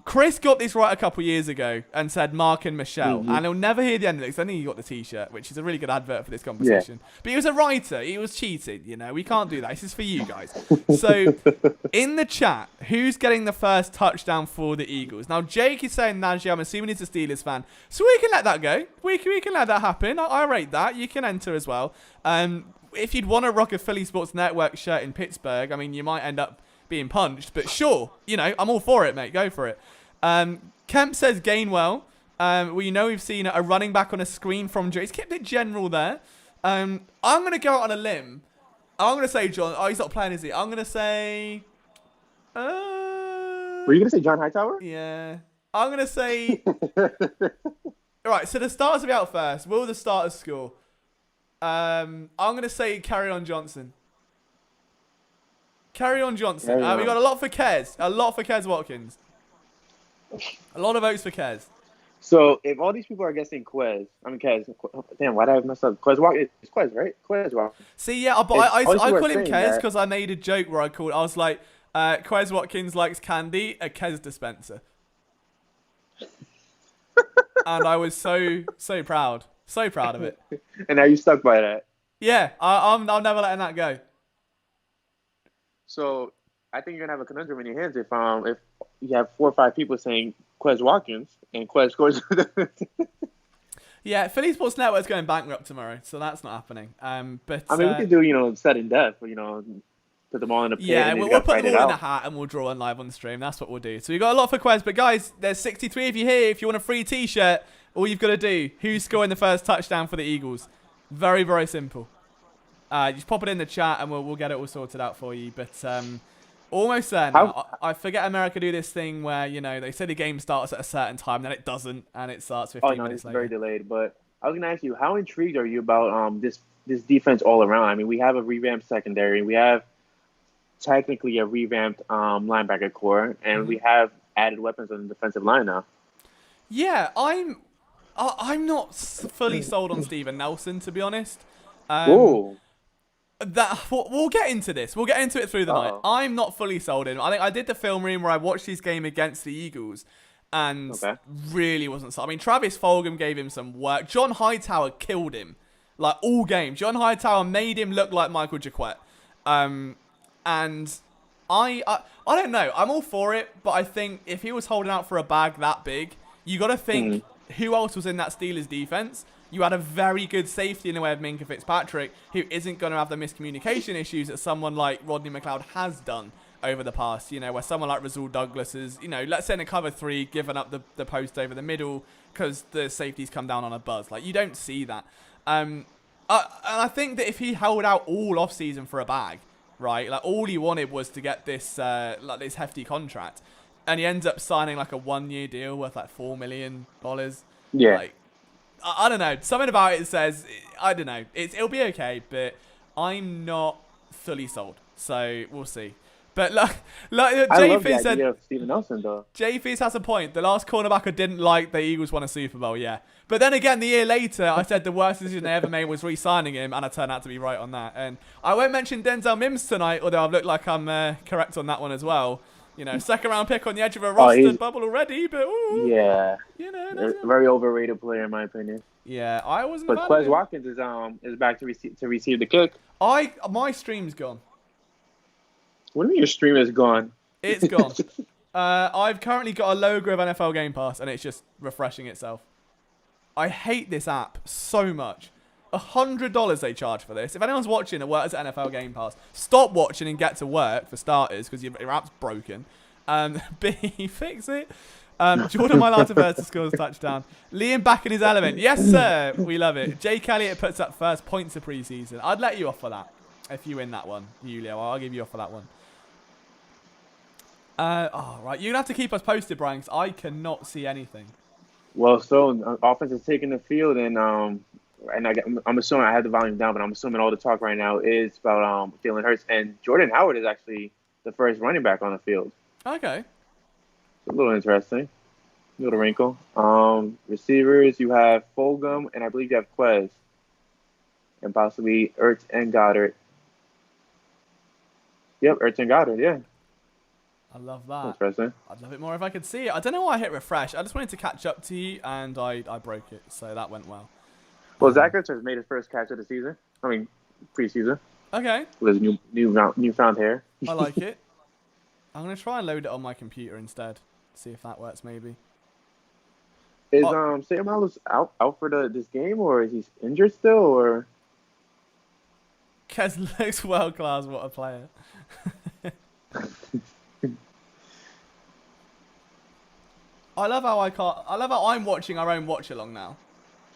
Chris got this right a couple years ago and said Mark and Michelle. And he'll never hear the end of it because I think he got the t-shirt, which is a really good advert for this conversation. Yeah. But he was a writer. He was cheating. You know, we can't do that. This is for you guys. So in the chat, who's getting the first touchdown for the Eagles? Now, Jake is saying Najee. I'm assuming he's a Steelers fan. So we can let that go. We can let that happen. I rate that. You can enter as well. If you'd want to rock a Philly Sports Network shirt in Pittsburgh, I mean, you might end up being punched, but sure, you know, I'm all for it, mate. Go for it. Kemp says Gainwell. We've seen a running back on a screen from Joe. He's kept it general there. I'm going to go out on a limb. I'm going to say John. Oh, he's not playing, is he? I'm going to say... Were you gonna say John Hightower? Yeah. I'm going to say... All right, so the starters will be out first. Will the starters score? I'm going to say Carry On Johnson. Carry On Johnson. We got a lot for Kez. A lot for Kez Watkins. A lot of votes for Kez. So if all these people are guessing Quez, damn, why did I mess up? Quez Watkins, it's Quez, right? Quez Watkins. See, yeah, but I All these people call are him saying Kez that. because I made a joke where I was like, Quez Watkins likes candy, a Kez dispenser. And I was so proud. So proud of it. And now you stuck by that. Yeah, I'm never letting that go. So I think you're gonna have a conundrum in your hands if you have 4 or 5 people saying Quez Watkins and Quez scores. Yeah, Philly Sports Network's going bankrupt tomorrow, so that's not happening. But I mean, we could do sudden death, put them all in a pit. yeah, and we'll put them all in a hat and we'll draw one live on the stream. That's what we'll do. So we've got a lot for Quez, but guys, there's 63 of you here. If you want a free T-shirt, all you've got to do: who's scoring the first touchdown for the Eagles? Very, very simple. Just pop it in the chat and we'll get it all sorted out for you. But almost there now. I forget America do this thing where, they say the game starts at a certain time, then it doesn't, and it starts 15 minutes it's later. very delayed. But I was going to ask you, how intrigued are you about this defense all around? I mean, we have a revamped secondary. We have technically a revamped linebacker core, and we have added weapons on the defensive line now. Yeah, I'm not fully sold on Steven Nelson, to be honest. Ooh. We'll get into this. We'll get into it through the night. I'm not fully sold in. I think I did the film room where I watched his game against the Eagles and really wasn't sold. I mean, Travis Fulgham gave him some work. John Hightower killed him, like, all game. John Hightower made him look like Michael Jaquette. And I don't know. I'm all for it, but I think if he was holding out for a bag that big, you got to think who else was in that Steelers defense. You had a very good safety in the way of Minkah Fitzpatrick, who isn't going to have the miscommunication issues that someone like Rodney McLeod has done over the past, where someone like Rasul Douglas has, let's say in a cover 3, given up the post over the middle because the safeties come down on a buzz. Like, you don't see that. And I think that if he held out all offseason for a bag, right, like, all he wanted was to get this, this hefty contract, and he ends up signing like a 1-year deal worth like $4 million. Yeah. Like, I don't know. Something about it says, I don't know. It'll be okay, but I'm not fully sold. So we'll see. But like Jay Fizz said, Steven Nelson, though. Jay Fizz has a point. The last cornerback I didn't like, the Eagles won a Super Bowl, yeah. But then again, the year later, I said the worst decision they ever made was re-signing him, and I turned out to be right on that. And I won't mention Denzel Mims tonight, although I've looked like I'm correct on that one as well. Second round pick on the edge of a roster bubble already, but ooh, yeah, very overrated player in my opinion. Yeah, I wasn't. But Quez Watkins is back to receive the kick. My stream's gone. What do you mean your stream is gone? It's gone. I've currently got a logo of NFL Game Pass, and it's just refreshing itself. I hate this app so much. $100 they charge for this. If anyone's watching that works at NFL Game Pass, stop watching and get to work, for starters, because your app's broken. B, fix it. Jordan Mailata versus scores touchdown. Liam back in his element. Yes, sir. We love it. Jake Elliott puts up first points of preseason. I'd let you off for that if you win that one, Julio. I'll give you off for that one. Right. You're going to have to keep us posted, Brian, because I cannot see anything. Well, so offense is taking the field, and I'm assuming I had the volume down, but I'm assuming all the talk right now is about Jalen Hurts, and Jordan Howard is actually the first running back on the field. Okay. It's a little interesting, little wrinkle. Receivers, you have Fulgham, and I believe you have Quez, and possibly Ertz and Goddard. Yep, Ertz and Goddard, yeah. I love that. Interesting. I'd love it more if I could see it. I don't know why I hit refresh. I just wanted to catch up to you, and I broke it, so that went well. Well, Zach Ertz has made his first catch of the season. I mean, preseason. Okay. With his newfound hair. I like it. I'm going to try and load it on my computer instead. See if that works, maybe. Is Sam Howell's out for this game, or is he injured still, or? Kez looks world class. What a player. I love how I'm watching our own watch along now.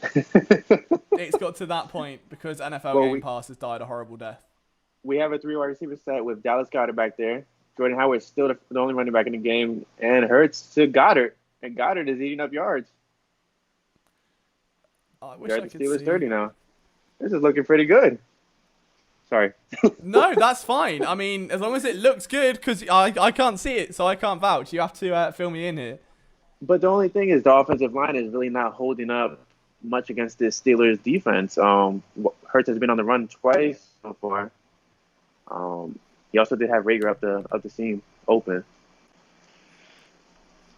It's got to that point because NFL Well, Game Pass has died a horrible death. we have a 3 wide receiver set with Dallas Goedert back there. Jordan Howard's still the only running back in the game, and Hurts to Goddard, and Goddard is eating up yards. I wish They're I at the could Steelers see. 30 now. This is looking pretty good. Sorry. No, that's fine. I mean, as long as it looks good, because I can't see it, so I can't vouch. You have to fill me in here. But the only thing is the offensive line is really not holding up much against this Steelers defense. Hurts has been on the run twice so far. He also did have Rager up the seam open.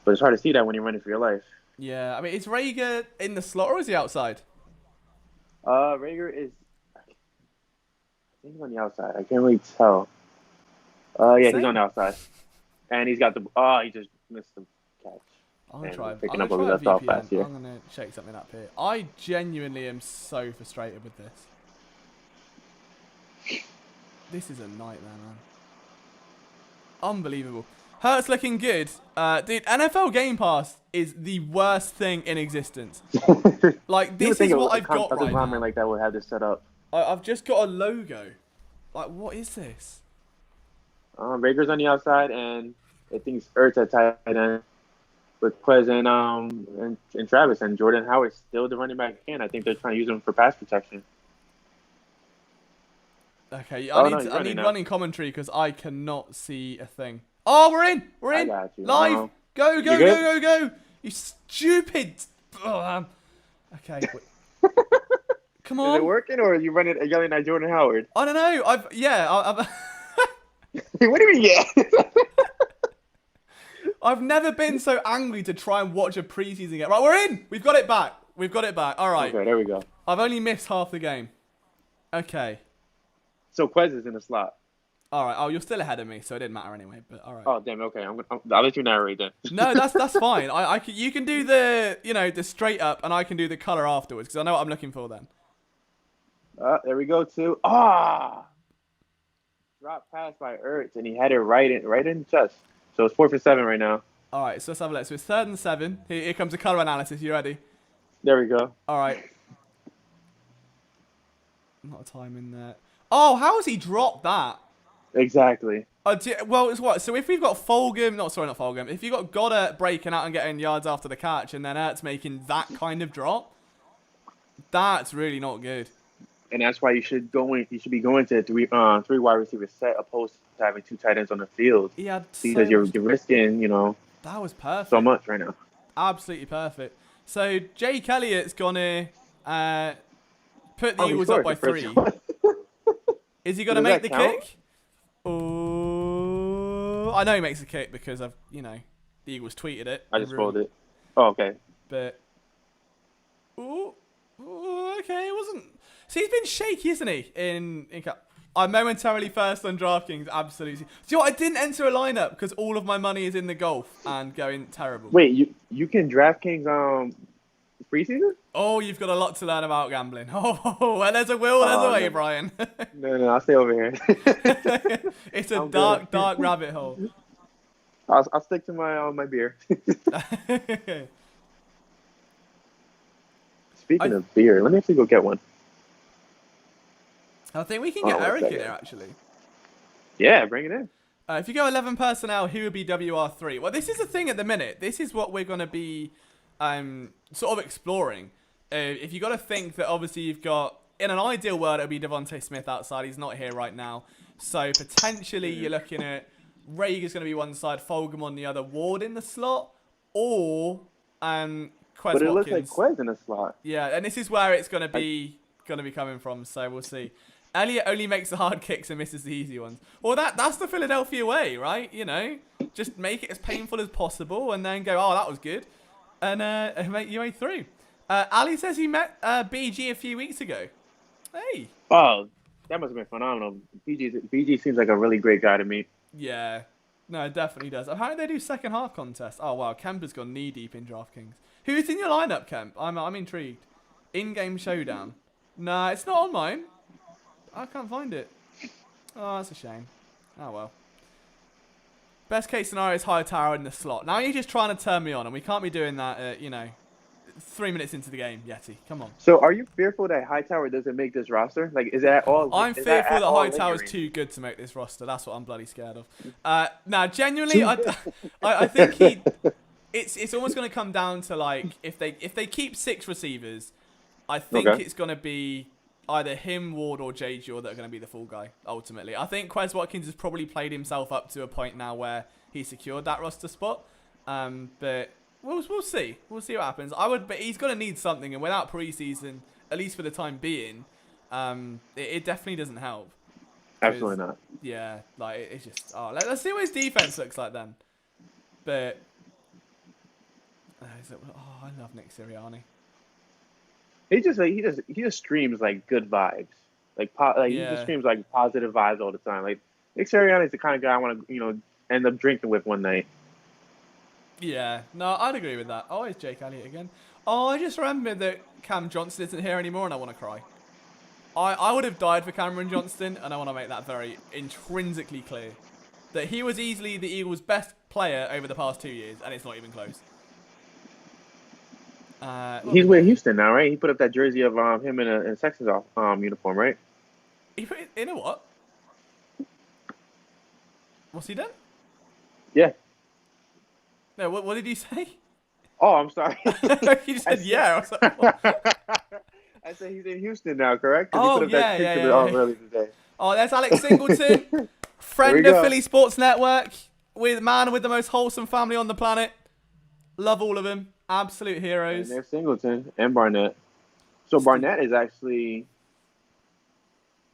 But it's hard to see that when you're running for your life. Yeah, I mean, is Rager in the slot or is he outside? Rager is, I think he's on the outside. I can't really tell. Yeah, Same. he's on the outside. And he's got he just missed the catch. I'm gonna And try. picking I'm up gonna where we try a left off last VPN. year. I'm gonna shake something up here. I genuinely am so frustrated with this. This is a nightmare, man. Unbelievable. Hurts looking good. Dude, NFL Game Pass is the worst thing in existence. Like, this is what I've got right now. Like that would have this set up. I've just got a logo. Like, what is this? Rager's on the outside, and I think it's Ertz at tight end with Quez and Travis, and Jordan Howard still the running back in. I think they're trying to use him for pass protection. Okay, Oh, I no, need he's I running need now. running commentary because I cannot see a thing. Oh, we're in! We're I in! got you. Live! Go, go, You go, good? go, go! You stupid! Okay. Come Is it on. working, or are you yelling at Jordan Howard? I don't know. I've What do you mean, yeah? I've never been so angry to try and watch a preseason game. Right, we're in! We've got it back. We've got it back. All right. Okay, there we go. I've only missed half the game. Okay. So Quez is in the slot. All right. Oh, you're still ahead of me, so it didn't matter anyway. But all right. Oh, damn. Okay, I'll let you narrate then. No, that's fine. You can do the straight up, and I can do the color afterwards because I know what I'm looking for then. There we go too. Drop pass by Ertz, and he had it right in the chest. So it's 4 for 7 right now. All right, so let's have a look. So it's 3rd and 7. Here comes the color analysis. You ready? There we go. All right. Not a time in there. Oh, how has he dropped that? Exactly. Well, it's what? So if we've got Fulgham, not Fulgham. If you've got Goddard breaking out and getting yards after the catch, and then Ertz making that kind of drop, that's really not good. And that's why you should be going to a three wide receiver set opposed to having 2 tight ends on the field. He had Because you're risking, that was perfect. so much right now. Absolutely perfect. So Jake Elliott's gonna put the He Eagles up scored by the first 3. one. Is he gonna Does make that the count? kick? Oh, I know he makes a kick because the Eagles tweeted it. I just rolled it. Oh, okay. But okay, it wasn't. See, he's been shaky, isn't he? In I'm momentarily first on DraftKings. Absolutely. Do you know what? I didn't enter a lineup because all of my money is in the golf and going terrible. Wait, you can DraftKings preseason? Oh, you've got a lot to learn about gambling. Oh, well, there's a will, there's a way, no. Brian. No, I'll stay over here. It's a I'm dark, good. dark rabbit hole. I'll stick to my beer. Speaking of beer, let me actually go get one. I think we can get Oh, Eric in okay. here, actually. Yeah, bring it in. If you go 11 personnel, who would be WR3? Well, this is the thing at the minute. This is what we're going to be sort of exploring. If you got to think that obviously you've got, in an ideal world, it would be Devontae Smith outside. He's not here right now. So potentially you're looking at Rager's going to be one side, Fulgham on the other, Ward in the slot, or Quez But it looks Watkins. like Quez in the slot. Yeah, and this is where it's going to be coming from. So we'll see. Elliott only makes the hard kicks and misses the easy ones. Well, that's the Philadelphia way, right? Just make it as painful as possible and then go, oh, that was good. And you made through. Ali says he met BG a few weeks ago. Hey. Oh, that must have been phenomenal. BG seems like a really great guy to me. Yeah. No, it definitely does. How do they do second half contest? Oh, wow. Kemp has gone knee deep in DraftKings. Who's in your lineup, Kemp? I'm intrigued. In-game showdown. Nah, it's not on mine. I can't find it. Oh, that's a shame. Oh, well. Best case scenario is Hightower in the slot. Now you're just trying to turn me on, and we can't be doing that, 3 minutes into the game, Yeti. Come on. So, are you fearful that Hightower doesn't make this roster? Like, is that all? I'm is fearful that all Hightower's lingering? too good to make this roster. That's what I'm bloody scared of. Now, genuinely, I think it's almost going to come down to like if they keep 6 receivers, I think Okay. it's going to be either him, Ward, or JJ that are going to be the full guy. Ultimately, I think Quez Watkins has probably played himself up to a point now where he secured that roster spot. But we'll see. We'll see what happens. But he's going to need something, and without preseason, at least for the time being, it definitely doesn't help. Absolutely not. Yeah, like it's just. Let's see what his defense looks like then. But I love Nick Sirianni. He just screams like good vibes. He just screams like positive vibes all the time. Like Nick Sirianni is the kind of guy I want to end up drinking with one night. Yeah, no, I'd agree with that. Oh, it's Jake Elliott again. Oh, I just remembered that Cam Johnston isn't here anymore, and I want to cry. I would have died for Cameron Johnston, and I want to make that very intrinsically clear that he was easily the Eagles' best player over the past 2 years, and it's not even close. He's with Houston now, right? He put up that jersey of him in a Texans uniform, right? He put it in a what? What's he done? Yeah. No, what did you say? Oh, I'm sorry. You said yeah. I was like, what? I said he's in Houston now, correct? 'Cause he put up that picture earlier today. Oh, there's Alex Singleton, friend of Philly Sports Network, with the most wholesome family on the planet. Love all of them. Absolute heroes. And there's Singleton and Barnett. So Barnett is actually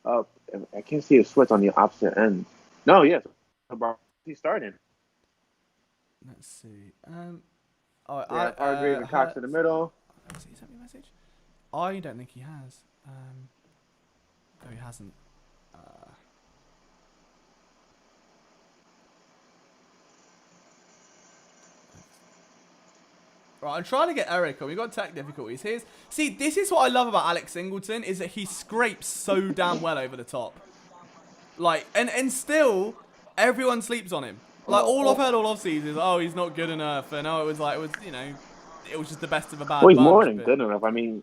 up. I can't see a switch on the opposite end. No, yes. He's starting. Let's see. Hargrave and Cox in the middle. Has he sent me a message? I don't think he has. No, he hasn't. Right, I'm trying to get Eric on. We've got tech difficulties. See, this is what I love about Alex Singleton, is that he scrapes so damn well over the top. Like, and still, everyone sleeps on him. Like, all I've heard all off-season is, oh, he's not good enough. And it was just the best of a bad Well, he's bunch, more than good enough. I mean,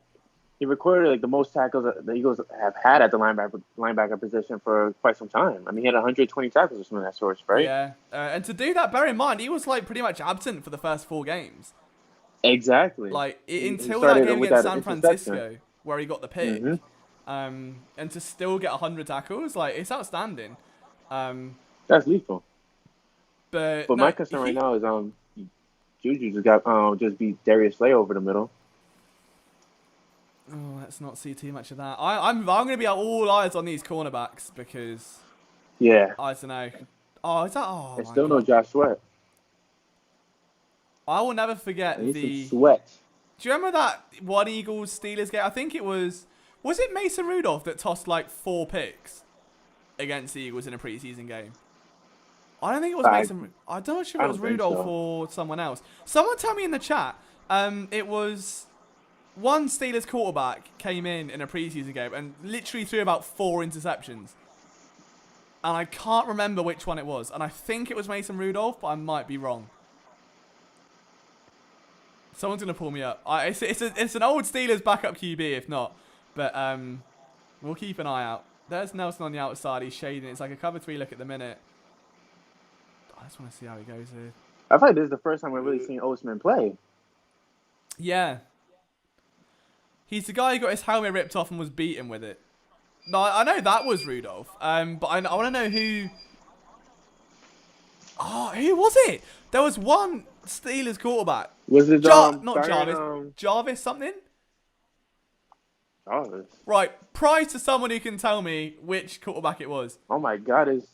he recorded like the most tackles that the Eagles have had at the linebacker position for quite some time. I mean, he had 120 tackles or something of that sort, right? Yeah, and to do that, bear in mind, he was like pretty much absent for the first 4 games. Exactly. Like until that game against San Francisco, where he got the pick, and to still get 100 tackles, like it's outstanding. That's lethal. But my concern right now is Juju just beat Darius Slay over the middle. Oh, let's not see too much of that. I'm going to be all eyes on these cornerbacks because I don't know. Oh, is that? Oh, there's still no Josh Sweat. I will never forget the Sweat. Do you remember that one Eagles Steelers game? I think it was it Mason Rudolph that tossed like 4 picks against the Eagles in a preseason game? I don't think it was Mason. I don't know if it was Rudolph or someone else. Someone tell me in the chat. It was one Steelers quarterback came in a preseason game and literally threw about 4 interceptions. And I can't remember which one it was. And I think it was Mason Rudolph, but I might be wrong. Someone's going to pull me up. It's an old Steelers backup QB, if not. But we'll keep an eye out. There's Nelson on the outside. He's shading. It's like a cover 3 look at the minute. I just want to see how he goes here. I feel like this is the first time we've really seen Osman play. Yeah. He's the guy who got his helmet ripped off and was beaten with it. No, I know that was Rudolph. But I want to know who... Oh, who was it? There was one Steelers quarterback. Was it not Jarvis? Jarvis something? Jarvis. Right, prize to someone who can tell me which quarterback it was. Oh my God, is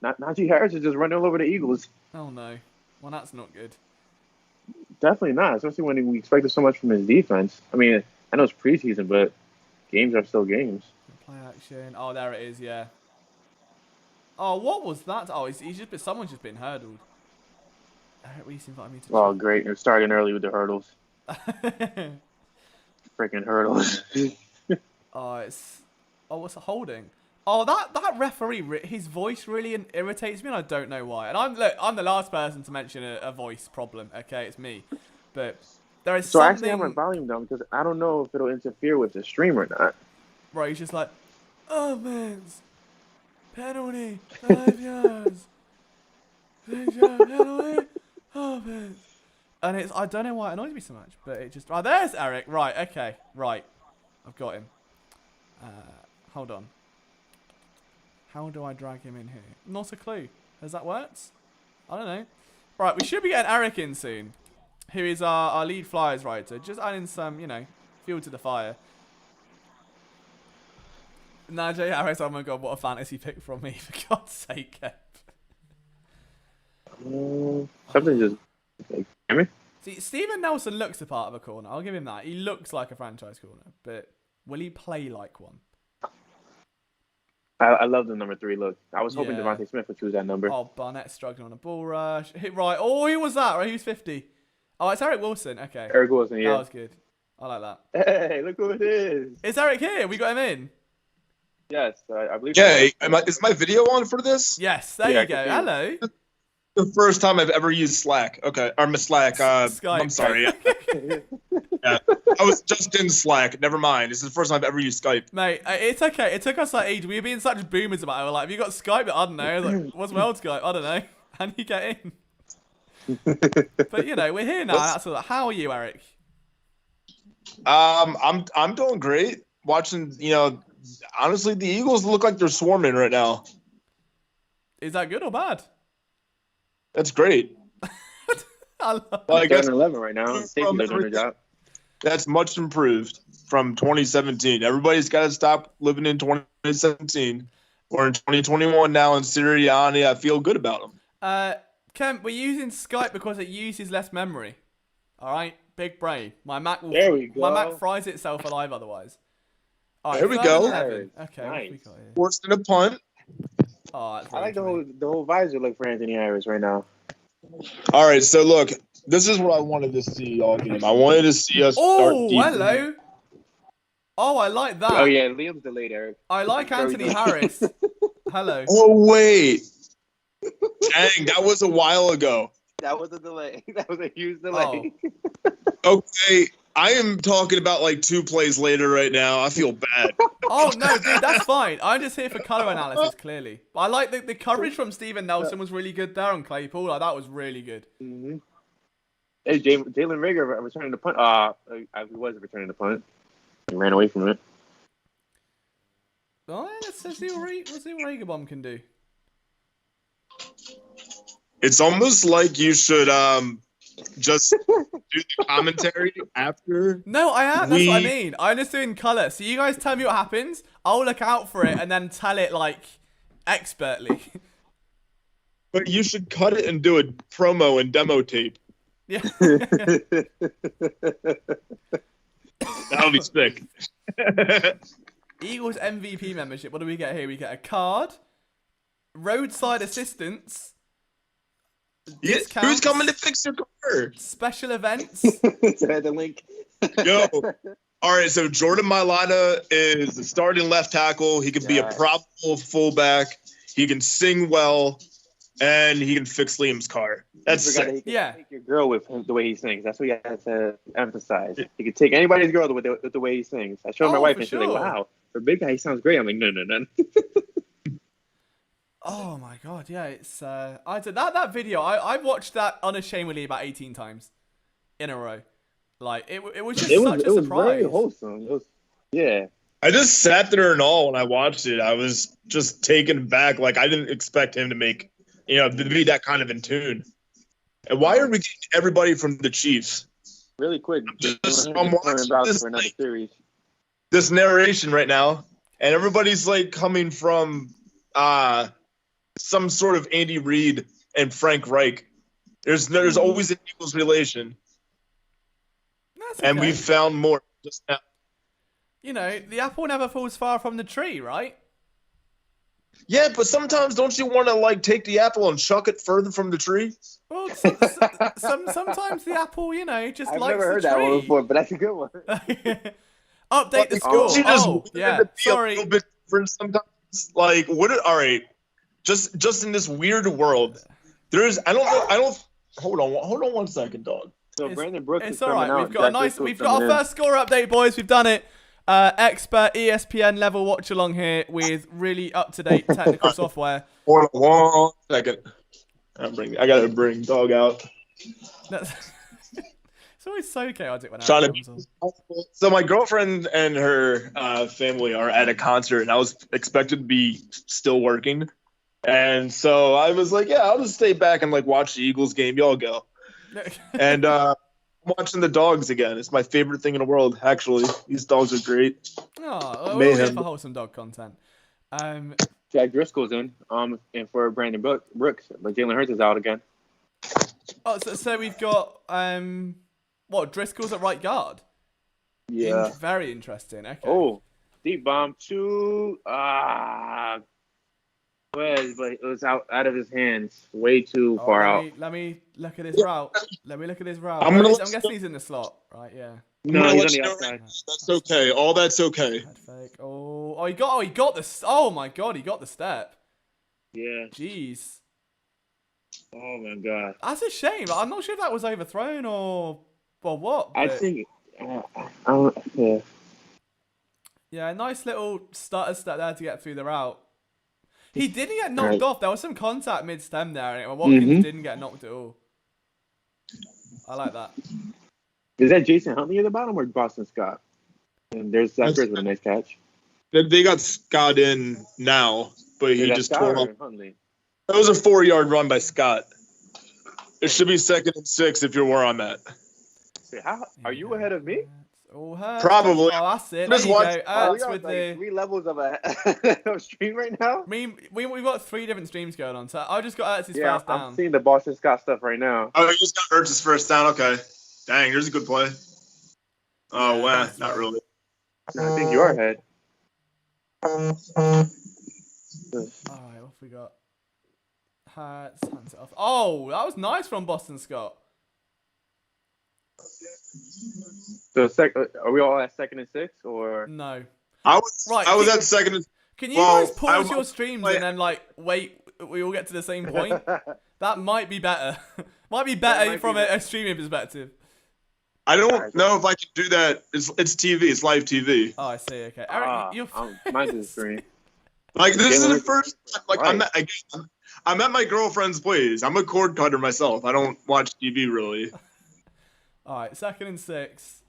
Najee Harris is just running all over the Eagles. Oh no, well that's not good. Definitely not, especially when we expected so much from his defense. I mean, I know it's preseason, but games are still games. Play action. Oh, there it is. Yeah. Oh, what was that? Oh, someone's just been hurdled. Eric Reese invited me to. Oh, great! You're starting early with the hurdles. Freaking hurdles. What's the holding? Oh, that referee, his voice really irritates me, and I don't know why. And I'm the last person to mention a voice problem. Okay, it's me, but There is So I actually have my something. volume down because I don't know if it'll interfere with the stream or not. Right, he's just like, offense, penalty, 5 yards, 6-yard penalty, offense. And it's, I don't know why it annoys me so much, but it just, oh, there's Eric. Right, okay, right. I've got him. Hold on. How do I drag him in here? Not a clue. Has that worked? I don't know. Right, we should be getting Eric in soon, who is our lead Flyers writer. Just adding some, you know, fuel to the fire. Najee Harris, oh my god, what a fantasy pick from me, for God's sake, Kev. Something just. Hear me? See, Steven Nelson looks the part of a corner. I'll give him that. He looks like a franchise corner, but will he play like one? I love the number 3 look. I was hoping Yeah. Devontae Smith would choose that number. Oh, Barnett's struggling on a ball rush. Hit right. Oh, who was that? Right, he was 50. Oh, it's Eric Wilson. Okay. Eric Wilson, That yeah. was good. I like that. Hey, look who it is. Is Eric here? We got him in. Yes, I believe. Yeah, so. is my video on for this? Yes, there Yeah, you go. I can see Hello. The first time I've ever used Slack. Okay, or Slack. Skype. I'm sorry. Yeah. I was just in Slack. Never mind. This is the first time I've ever used Skype. Mate, it's okay. It took us like age. We were being such boomers about it. We're like, have you got Skype? I don't know. I was like, what's my old Skype? I don't know. How do you get in? But you know, we're here now. That's all. How are you, Eric? I'm doing great. Watching, honestly, the Eagles look like they're swarming right now. Is that good or bad? That's great. I love Like They're 11 right now. Safety's doing their job. that's much improved from 2017. Everybody's got to stop living in 2017. We're in 2021 now in Sirianni. I feel good about them. Kemp, we're using Skype because it uses less memory. All right, big brain. My Mac will. There we go. My Mac fries itself alive otherwise. All right, There we third go. and 11. Okay, what have we Nice. got here? Forced in a punt. Oh, that's I like really the whole visor look for Anthony Harris right now. All right, so look, this is what I wanted to see all game. I wanted to see us start Oh, deep. hello. Oh, I like that. Oh yeah, Liam's delayed, Eric. I like Very Anthony good. Harris. Hello. Oh wait, dang, that was a while ago. That was a delay. That was a huge delay. Okay, I am talking about like 2 plays later right now. I feel bad. Oh, no, dude, that's fine. I'm just here for color analysis, clearly. But I like the coverage from Steven Nelson was really good there on Claypool. Like, that was really good. Mm-hmm. Hey, Jalen Rager returning the punt. He was returning the punt. He ran away from it. Oh, yeah, let's see what Ragerbomb can do. It's almost like you should just do the commentary after. No, I am. That's what I mean. I'm just doing color. So you guys tell me what happens. I'll look out for it and then tell it, like, expertly. But you should cut it and do a promo and demo tape. Yeah. That'll be sick. Eagles MVP membership. What do we get here? We get a card, roadside assistance, Yeah, discounts, who's coming to fix your car? special events. The link. Yo. All right, so Jordan Mailata is the starting left tackle. He can be a Yes. probable fullback. He can sing well, and he can fix Liam's car. That's You forgot that sick. he can Yeah. take your girl with him the way he sings. That's what you have to emphasize. He can take anybody's girl with the way he sings. I showed my Oh, wife for and she's like, sure. "Wow, for a big guy, he sounds great." I'm like, "No." Oh my god, yeah, it's I did that video. I watched that unashamedly about 18 times in a row. Like it was just such a was surprise. very wholesome. It was, yeah. I just sat there in awe when I watched it. I was just taken back. Like, I didn't expect him to make, to be that kind of in tune. And why are we getting everybody from the Chiefs? Really quick. I'm watching this, for another like, series. this narration right now, and everybody's like coming from some sort of Andy Reid and Frank Reich. There's always an Eagles relation, That's and okay. we found more just now. The apple never falls far from the tree, right? Yeah, but sometimes don't you want to like take the apple and chuck it further from the tree? Well, sometimes the apple, just I've likes never heard the that tree. one before, but that's a good one. Update the score. Don't you just Oh, want it yeah. to be Sorry. a little bit different sometimes? Like, all right, just in this weird world, I don't know. Hold on one second, dog. So Brandon Brooks is It's all coming right. out. We've got a Jack nice. Driscoll's We've got our coming in. first score update, boys. We've done it. Expert ESPN level watch along here with really up to date technical software. Hold on 1 second. I gotta bring dog out. That's it's always so chaotic when Trying Aaron to comes on. So my girlfriend and her family are at a concert, and I was expected to be still working, and so I was like, "Yeah, I'll just stay back and like watch the Eagles game. Y'all go." And I'm watching the dogs again. It's my favorite thing in the world. Actually, these dogs are great. Oh, we're all Mayhem. here for wholesome dog content. Jack Driscoll's in. And for Brandon Brooks, but Jalen Hurts is out again. Oh, so we've got what Driscoll's at right guard. Yeah. Very interesting. Okay. Oh, deep bomb to Wes, but it was out of his hands, way too far out. Let me look at his route. Let me look at his route. I'm guessing he's in the slot, right? Yeah. No, I'm gonna he's on let the you know outside. That's okay. All that's okay. Head fake. Oh, he got the. Oh my God, he got the step. Yeah. Jeez, Oh my God. that's a shame. I'm not sure if that was overthrown or what. I but- think. Yeah. Yeah, nice little stutter step there to get through the route. He didn't get knocked off. There was some contact mid-stem there, and Watkins didn't get knocked at all. I like that. Is that Jason Huntley at the bottom or Boston Scott? And there's Zach Ertz with a nice catch. They got Scott in now, but he Is that just Scott tore or up. Huntley? That was a 4-yard run by Scott. It should be 2nd and 6 if you're where I'm at. Wait, how are you ahead of me? All Hurts. Probably. Oh, that's it. Just There you watch- go. Oh, we Hurts are with like the. 3 levels of a of stream right now. I mean, we've got 3 different streams going on. So I just got Ertz's Yeah, first down. I'm seeing the Boston Scott stuff right now. Oh, he just got Ertz's first down. Okay. Dang, here's a good play. Oh, Yeah, wow. that's Not right. really. I think you are ahead. All right, what have we got? Hurts, hands it off. Oh, that was nice from Boston Scott. So are we all at 2nd and 6 or? No. I was Right, I was keep- at 2nd and Can you Well, guys pause I- your streams wait. and then wait? We all get to the same point. That might be better. might be better might from be a streaming perspective. I don't know if I can do that. It's TV. It's live TV. Oh, I see. Okay, Eric, you're. Mine's the screen. Like this is Jalen the Hurts- first time. Like Right. I'm at my girlfriend's place. I'm a cord cutter myself. I don't watch TV really. All right, 2nd and 6.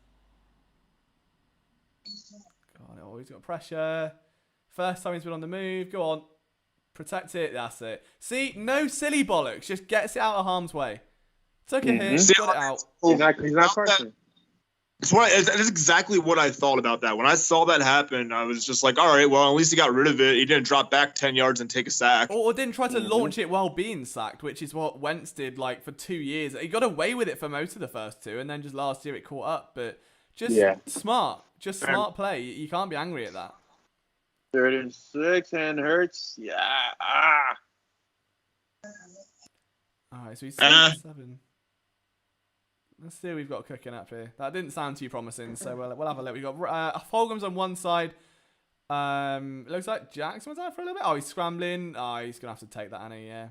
God, always got pressure. First time he's been on the move. Go on, protect it. That's it. See, no silly bollocks. Just gets it out of harm's way. It's okay here. See, Got it out. He's not Carson. It's exactly what I thought about that. When I saw that happen, I was just like, all right, well, at least he got rid of it. He didn't drop back 10 yards and take a sack. Or didn't try to launch it while being sacked, which is what Wentz did for 2 years. He got away with it for most of the first 2, and then just last year it caught up. But just smart play. You can't be angry at that. 3rd and 6 and Hurts. Yeah. All right, so he's 7. Let's see what we've got cooking up here. That didn't sound too promising, so we'll have a look. We've got Fulgham's on one side. It looks like Jackson was out for a little bit. Oh, he's scrambling. Oh, he's going to have to take that, Annie, yeah.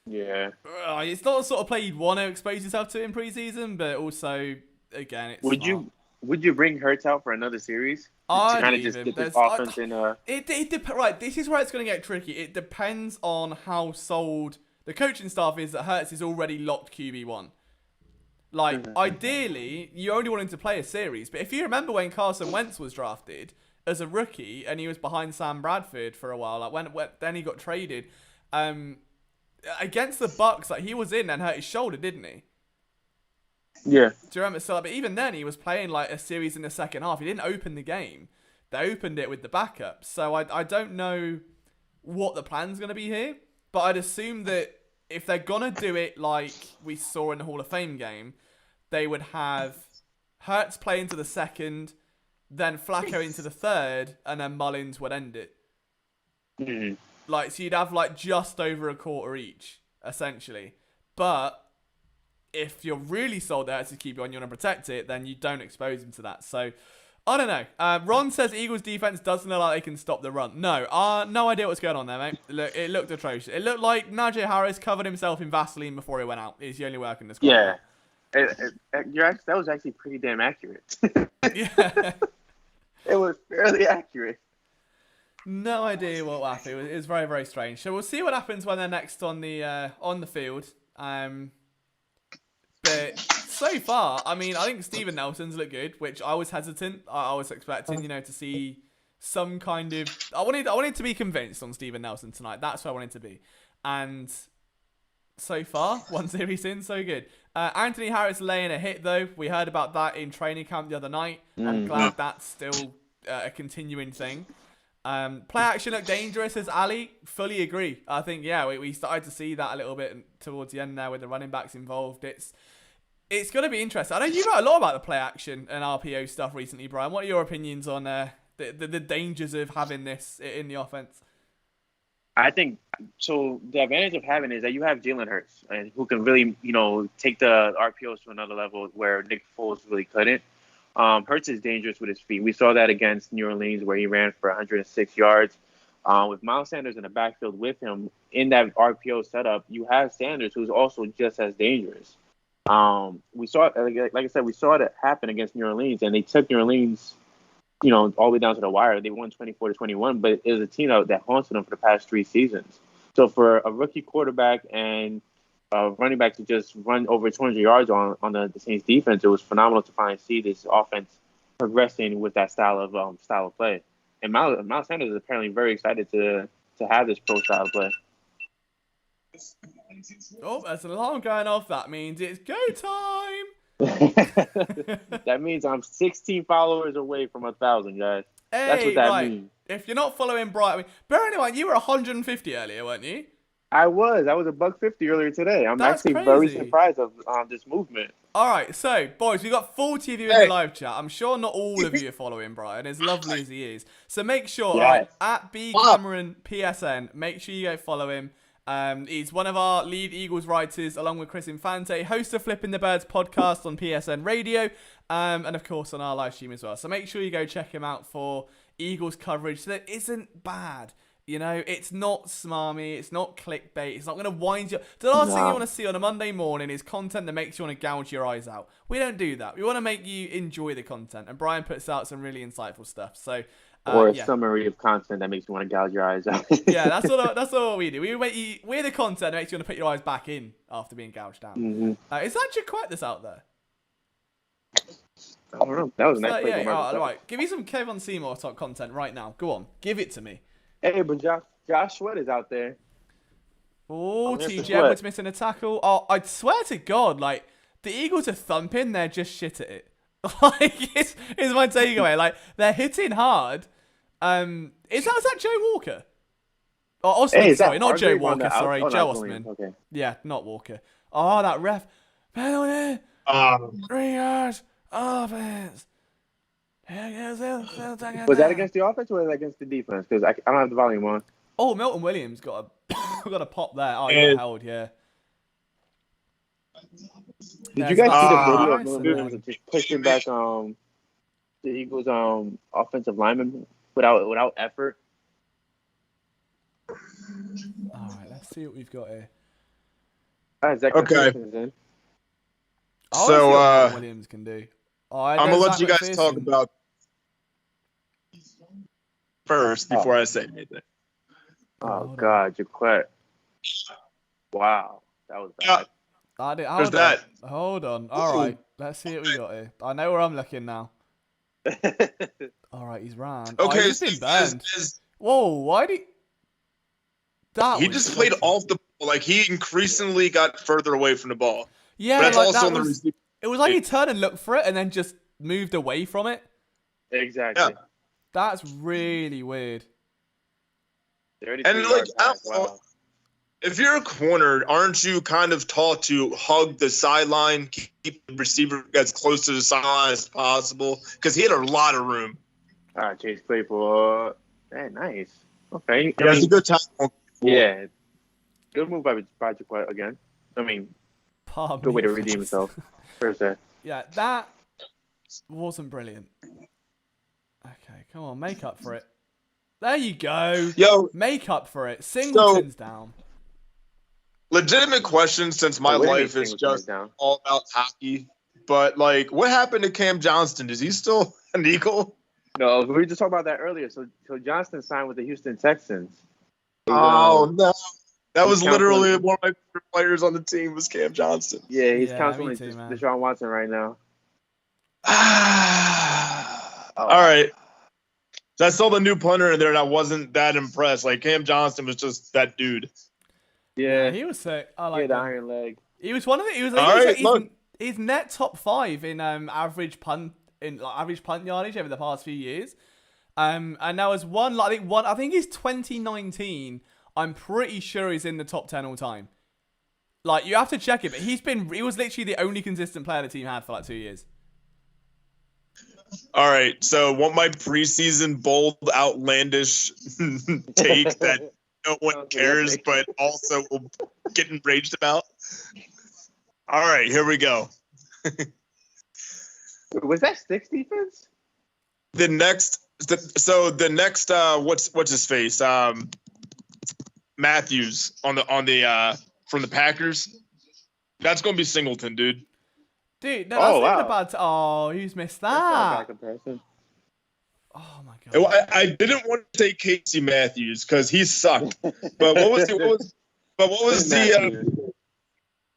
Yeah. It's not the sort of play you'd want to expose yourself to in preseason, but also, again, it's smart. Would you bring Hurts out for another series? I'd To kind of leave just him. get this There's- offense in Right, this is where it's going to get tricky. It depends on how sold the coaching staff is that Hurts is already locked QB1. Ideally, you only want him to play a series. But if you remember when Carson Wentz was drafted as a rookie and he was behind Sam Bradford for a while, when then he got traded against the Bucks, he was in and hurt his shoulder, didn't he? Yeah. Do you remember? So, but even then, he was playing a series in the second half. He didn't open the game. They opened it with the backup. So I don't know what the plan's going to be here. But I'd assume that if they're going to do it like we saw in the Hall of Fame game, they would have Hurts play into the second, then Flacco into the third, and then Mullins would end it. Mm-hmm. So you'd have just over a quarter each, essentially. But if you're really sold out to keep you on, you want to protect it, then you don't expose him to that. So, I don't know. Ron says Eagles defense doesn't look like they can stop the run. No, no idea what's going on there, mate. Look, it looked atrocious. It looked like Najee Harris covered himself in Vaseline before he went out. Is the only way I can describe it. That was actually pretty damn accurate. Yeah. It was fairly accurate. No idea what happened. It was very, very strange. So we'll see what happens when they're next on the field. But so far, I mean, I think Steven Nelson's looked good, which I was hesitant. I was expecting, to see some kind of. I wanted to be convinced on Steven Nelson tonight. That's what I wanted to be, and so far, one series in, so good. Anthony Harris laying a hit though. We heard about that in training camp the other night. I'm glad that's still a continuing thing. Play action looked dangerous as Ali. Fully agree. I think, we started to see that a little bit towards the end there with the running backs involved. It's going to be interesting. I know you wrote a lot about the play action and RPO stuff recently, Brian. What are your opinions on the dangers of having this in the offense? I think so. The advantage of having it is that you have Jalen Hurts, and who can really, take the RPOs to another level where Nick Foles really couldn't. Hurts is dangerous with his feet. We saw that against New Orleans where he ran for 106 yards. With Miles Sanders in the backfield with him in that RPO setup, you have Sanders, who's also just as dangerous. We saw, like I said, we saw it happen against New Orleans, and they took New Orleans, all the way down to the wire. They won 24-21, but it was a team that haunted them for the past 3 seasons. So for a rookie quarterback and running back to just run over 200 yards on the Saints defense, it was phenomenal to finally see this offense progressing with that style of play. And Miles Sanders is apparently very excited to have this pro style of play. Oh, there's an alarm going off. That means it's go time. That means I'm 16 followers away from 1,000, guys. Hey, that's what that means. If you're not following Brian, bear in mind you were 150 earlier, weren't you? I was $150 earlier today. I'm That's actually crazy. very surprised of this movement. All right, so boys, we've got 40 of you in the live chat. I'm sure not all of you are following Brian, as lovely as he is. So make sure, right, at BCameronPSN, make sure you go follow him. He's one of our lead Eagles writers, along with Chris Infante, host of Flipping the Birds podcast on PSN Radio, and of course on our live stream as well. So make sure you go check him out for Eagles coverage that isn't bad. It's not smarmy, it's not clickbait, it's not going to wind you up. The last thing you want to see on a Monday morning is content that makes you want to gouge your eyes out. We don't do that. We want to make you enjoy the content, and Brian puts out some really insightful stuff. So, or a summary of content that makes you want to gouge your eyes out. Yeah, that's what we do. We're the content that makes you want to put your eyes back in after being gouged out. Mm-hmm. Is that Jaquette that's out there? I don't know. That was a nice play. Right. Give me some Kevin Seymour type content right now. Go on. Give it to me. Hey, but Josh Sweat is out there. Oh, TJ Edwards missing a tackle. Oh, I swear to God, the Eagles are thumping, they're just shit at it. It's my takeaway. They're hitting hard. Is that Joe Walker? Oh, Osman, sorry, not Joe Walker, sorry, Joe Osman. Okay. Yeah, not Walker. Oh, that ref. Penalty. 3 yards. Offense. Was that against the offense or was that against the defense? Because I don't have the volume on. Oh, Milton Williams got a pop there. Oh, he got held, yeah. Did you guys see the video of Milton Williams just pushing back the Eagles offensive lineman without effort? All right, let's see what we've got here. Okay. So what Williams can do. I'm gonna let you guys talk about first before I say anything. Oh God, Jaquette. Wow, that was bad. Hold on. All right, let's see what we got here. I know where I'm looking now. All right, he's ran. Okay, he's been banned. Whoa, why did he just played off the ball? He increasingly got further away from the ball. Yeah, but that's also it was like he turned and looked for it and then just moved away from it. Exactly. Yeah. That's really weird. And if you're a corner, aren't you kind of taught to hug the sideline, keep the receiver as close to the sideline as possible? Because he had a lot of room. Chase Claypool. Nice. Okay. Yeah, it's a good tackle. Yeah. Good move by Jaquette again. Good way to redeem himself. Thursday. Yeah, that wasn't brilliant. Okay, come on, make up for it. There you go. Yo, make up for it. Singleton's down. Legitimate question, since my Wait a minute, life is Singleton just down. all about hockey. But like, what happened to Cam Johnston? Is he still an Eagle? No, we were just talking about that earlier. So Johnston signed with the Houston Texans. Oh no, that was he's literally counseling- one of my favorite players on the team was Cam Johnston. Yeah, he's Yeah, counseling me too, man. Deshaun Watson right now. All right. So I saw the new punter in there, and I wasn't that impressed. Like Cam Johnston was just that dude. Yeah, He was sick. I he like had the him. iron leg. He was one of the. He was. All right, look. He's net top 5 in average punt yardage over the past few years. And now as one. I think he's 2019. I'm pretty sure he's in the top 10 all time. Like you have to check it, but he was literally the only consistent player the team had for like 2 years. All right. So want my preseason bold, outlandish take that no one cares, but also will get enraged about? All right, here we go. Was that Sticks defense? The next, what's his face? Matthews on the from the Packers. That's gonna be Singleton, dude. Dude, no, that's Oh, not wow. a bad. Oh, who's missed That's not a that? bad comparison. Oh my god. I didn't want to take Casey Matthews because he sucked. But what was the?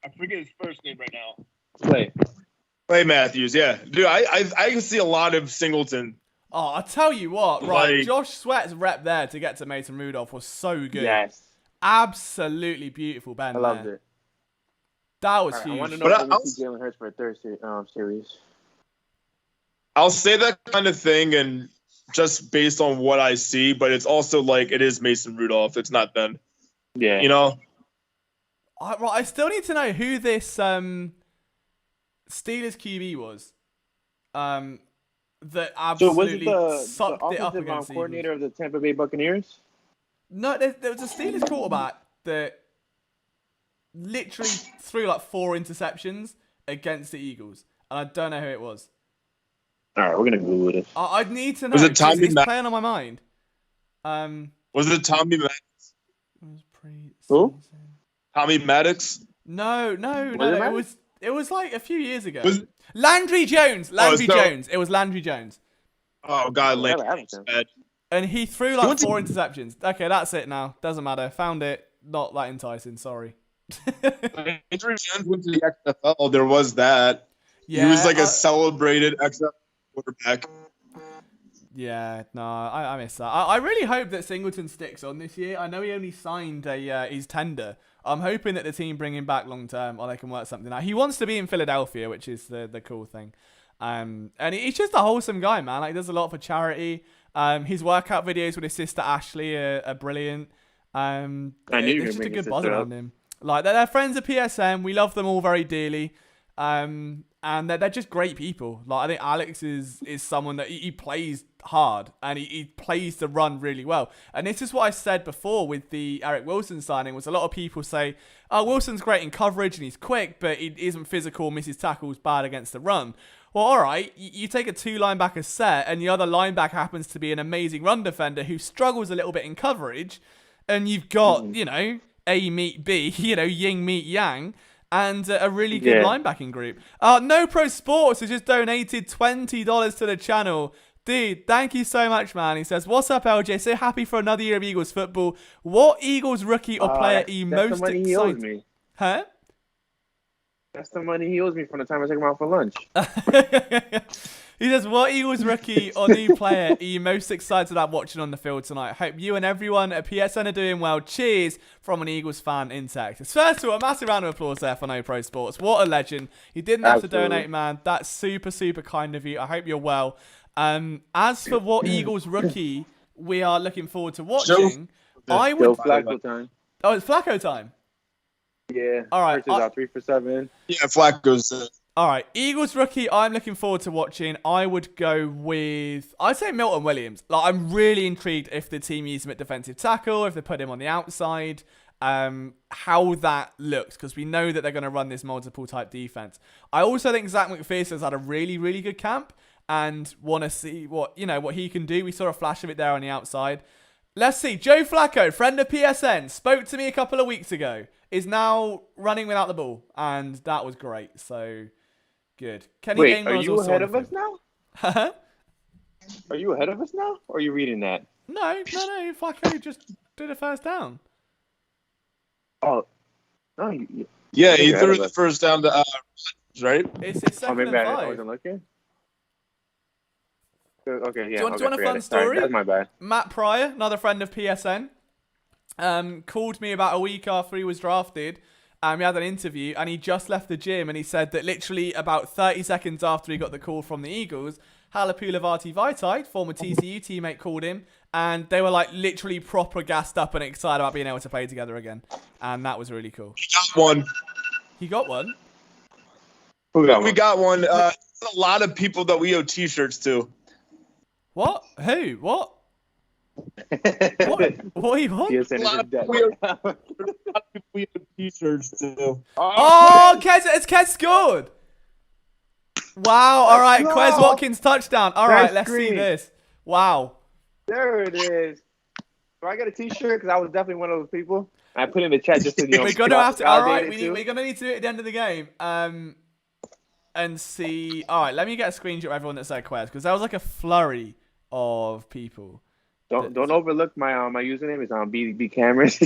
I forget his first name right now. Clay Matthews, yeah, dude. I can see a lot of Singleton. Oh, I'll tell you what, right? Like- Josh Sweat's rep there to get to Mason Rudolph was so good. Yes, Absolutely beautiful, Ben. I loved there. it. That was All right, I huge. want to know But if we'll see Jalen Hurts for a third series. I'll say that kind of thing, and just based on what I see, but it's also like it is Mason Rudolph. It's not Ben. Yeah, You know. I still need to know who this Steelers QB was. That So was it absolutely the sucked it up offensive against the coordinator Eagles. of the Tampa Bay Buccaneers? No, there was a Steelers quarterback that literally threw like 4 interceptions against the Eagles, and I don't know who it was. All right, we're gonna Google this. I'd need to know. Was it 'cause Tommy it's Mac- playing on my mind. Was it Tommy Who? Maddox? No, Was it it Mac? was. It was like a few years ago. Was- Landry Jones. Landry so- Jones. It was Landry Jones. Oh God, Never like happened to him. bad. And he threw like went to- 4 interceptions. Okay, that's it now. Doesn't matter. Found it. Not that enticing. Sorry. Adrian Jones went to the XFL. There was that. Yeah, He was like a celebrated XFL quarterback. Yeah, no, I miss that. I really hope that Singleton sticks on this year. I know he only signed his tender. I'm hoping that the team bring him back long term, or they can work something out. He wants to be in Philadelphia, which is the cool thing. And he's just a wholesome guy, man. Like, does a lot for charity. His workout videos with his sister Ashley are brilliant. I knew you were There's gonna just a bring good his buzz sister around up. him. Like, they're friends at PSM. We love them all very dearly. And they're just great people. Like, I think Alex is someone that he plays hard, and he plays the run really well. And this is what I said before with the Eric Wilson signing, was a lot of people say, oh, Wilson's great in coverage and he's quick, but he isn't physical, misses tackles, bad against the run. Well, all right, you take a 2 linebacker set, and the other linebacker happens to be an amazing run defender who struggles a little bit in coverage, and you've got, A meet B, yin meet yang, and a really good linebacking group. No Pro Sports has just donated $20 to the channel. Dude, thank you so much, man. He says, what's up, LJ? So happy for another year of Eagles football. What Eagles rookie or player are you That's most the money he owes excited? me. Huh? That's the money he owes me from the time I took him out for lunch. He says, what Eagles rookie or new player are you most excited about watching on the field tonight? Hope you and everyone at PSN are doing well. Cheers from an Eagles fan in Texas. First of all, a massive round of applause there for No Pro Sports. What a legend. You didn't have to donate, man. That's super, super kind of you. I hope you're well. As for what Eagles rookie we are looking forward to watching, I Joe would... Flacco time. Oh, it's Flacco time. Yeah. All right, Hurts is out 3 for 7. Yeah, Flacco's. All right, Eagles rookie I'm looking forward to watching. I would go with, I'd say Milton Williams. Like, I'm really intrigued if the team uses him at defensive tackle, if they put him on the outside, how that looks, because we know that they're going to run this multiple type defense. I also think Zach McPherson's had a really, really good camp and want to see what he can do. We saw a flash of it there on the outside. Let's see. Joe Flacco, friend of PSN, spoke to me a couple of weeks ago. Is now running without the ball, and that was great. So good. Kenny Wait, Gainwell's are you also ahead on of the us field. now? Are you ahead of us now? Or are you reading that? No. Flacco just did a first down. Oh, no. Yeah, You're he ahead threw of the us. first down to right? It's Oh, second maybe and I 5. wasn't looking. Okay, yeah. Do you want a fun story? That's my bad. Matt Pryor, another friend of PSN, called me about a week after he was drafted. We had an interview, and he just left the gym, and he said that literally about 30 seconds after he got the call from the Eagles, Halapulavati Vaitai, former TCU teammate, called him, and they were like literally proper gassed up and excited about being able to play together again, and that was really cool. Got one. He got one. Who got one? We got one. A lot of people that we owe T-shirts to. What? Who? What? What are you on? PSN A lot is of dead. people we owe T-shirts to. Oh, Kez scored. Wow. All right. go. Quez Watkins touchdown. All right. Nice Let's see screen. this. Wow. There it is. Do I get a T-shirt? Because I was definitely one of those people. I put in the chat just to We're gonna have to. All right. validate it too. We're gonna need to do it at the end of the game. And see. All right. Let me get a screenshot of everyone that said Quez, because that was like a flurry of people. Don't overlook my my username is on B Cameras.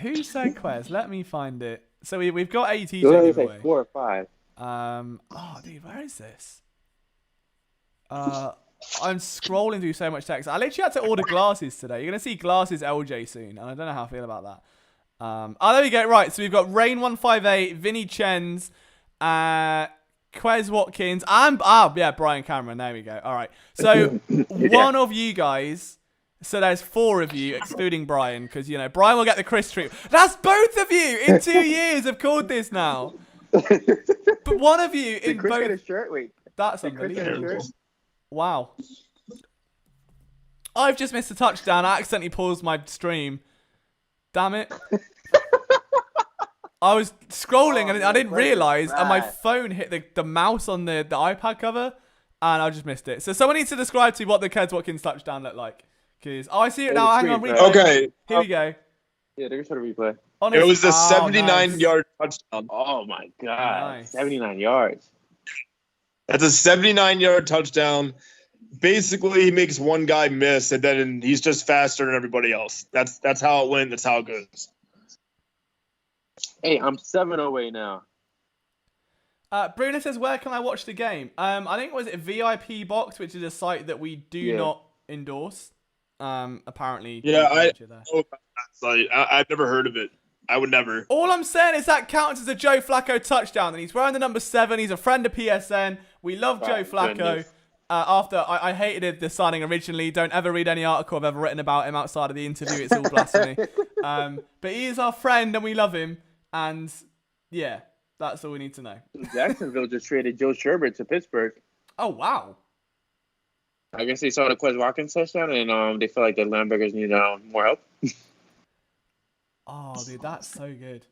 Who said Quez? Let me find it. So we've got a It t-shirt was giveaway. like 4 or 5. Oh, dude, where is this? I'm scrolling through so much text. I literally had to order glasses today. You're gonna see glasses LJ soon, and I don't know how I feel about that. Oh, there we go. Right, so we've got Rain158, Vinny Chens, Quez Watkins, and Brian Cameron. There we go. All right. So one of you guys. So there's 4 of you, excluding Brian, because Brian will get the Chris treatment. That's both of you in 2 years have called this now. But one of you in Did Chris get a both. shirt? Wait. That's Did Chris get a unbelievable. shirt? Wow. I've just missed a touchdown. I accidentally paused my stream. Damn it. I was scrolling and I didn't realise, and my phone hit the mouse on the iPad cover, and I just missed it. So someone needs to describe to me what the Kez Watkins touchdown looked like. I see it now. Hang on, replay. Okay. Here we go. Yeah, they're going to replay. It was a Oh, 79-yard touchdown. Oh my God. Nice. 79 yards. That's a 79-yard touchdown. Basically, he makes one guy miss, and then he's just faster than everybody else. That's how it went. That's how it goes. Hey, I'm 7-away now. Bruno says, where can I watch the game? I think, was it VIP Box, which is a site that we do not endorse. Apparently. Yeah, I there. know about that site. I've never heard of it. I would never. All I'm saying is that counts as a Joe Flacco touchdown, and he's wearing the number 7. He's a friend of PSN. We love Joe Flacco. Goodness. After I hated the signing originally. Don't ever read any article I've ever written about him outside of the interview. It's all blasphemy. But he is our friend, and we love him. And yeah, that's all we need to know. Jacksonville just traded Joe Sherbert to Pittsburgh. Oh wow. I guess they saw the Quez Watkins touchdown, and they feel like the Linebackers need more help. Oh, dude, that's so good.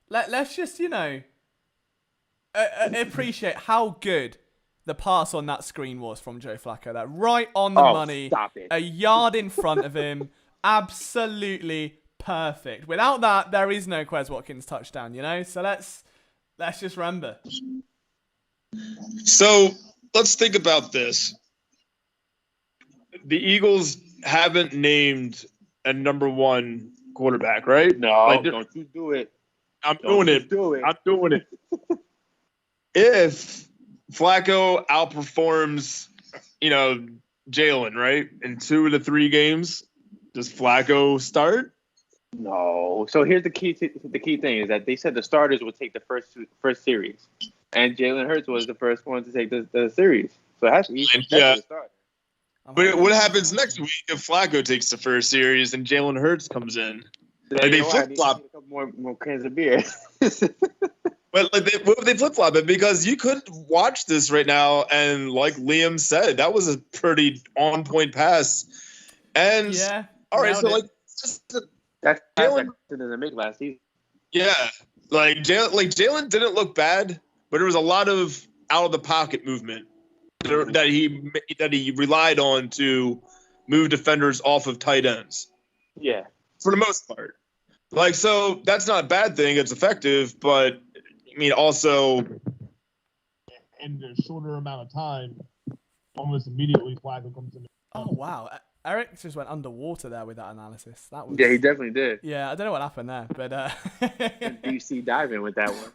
Let's just, appreciate how good the pass on that screen was from Joe Flacco. That right on the money, stop it. a yard in front of him, absolutely perfect. Without that, there is no Quez Watkins touchdown. So let's just remember. So let's think about this. The Eagles haven't named a number 1 quarterback, right? No, don't you do it. I'm doing it. I'm doing it. If Flacco outperforms, Jalen, right, in 2 to 3 games, does Flacco start? No. So here's the key thing is that they said the starters would take the first series, and Jalen Hurts was the first one to take the series. So it has to be the starter. But what happens next week if Flacco takes the first series and Jalen Hurts comes in? Like they flip flop. A couple more cans of beer. But what if they flip flop it? Because you could watch this right now, and like Liam said, that was a pretty on point pass. And all right, so that's Jalen didn't make last season. Yeah, Jalen didn't look bad, but there was a lot of out of the pocket movement that he relied on to move defenders off of tight ends. Yeah. For the most part. Like, so that's not a bad thing. It's effective, but I mean, also in a shorter amount of time, almost immediately Flacco comes in. Oh, wow. Eric just went underwater there with that analysis. That was... Yeah, he definitely did. Yeah, I don't know what happened there, but... Deep sea diving with that one.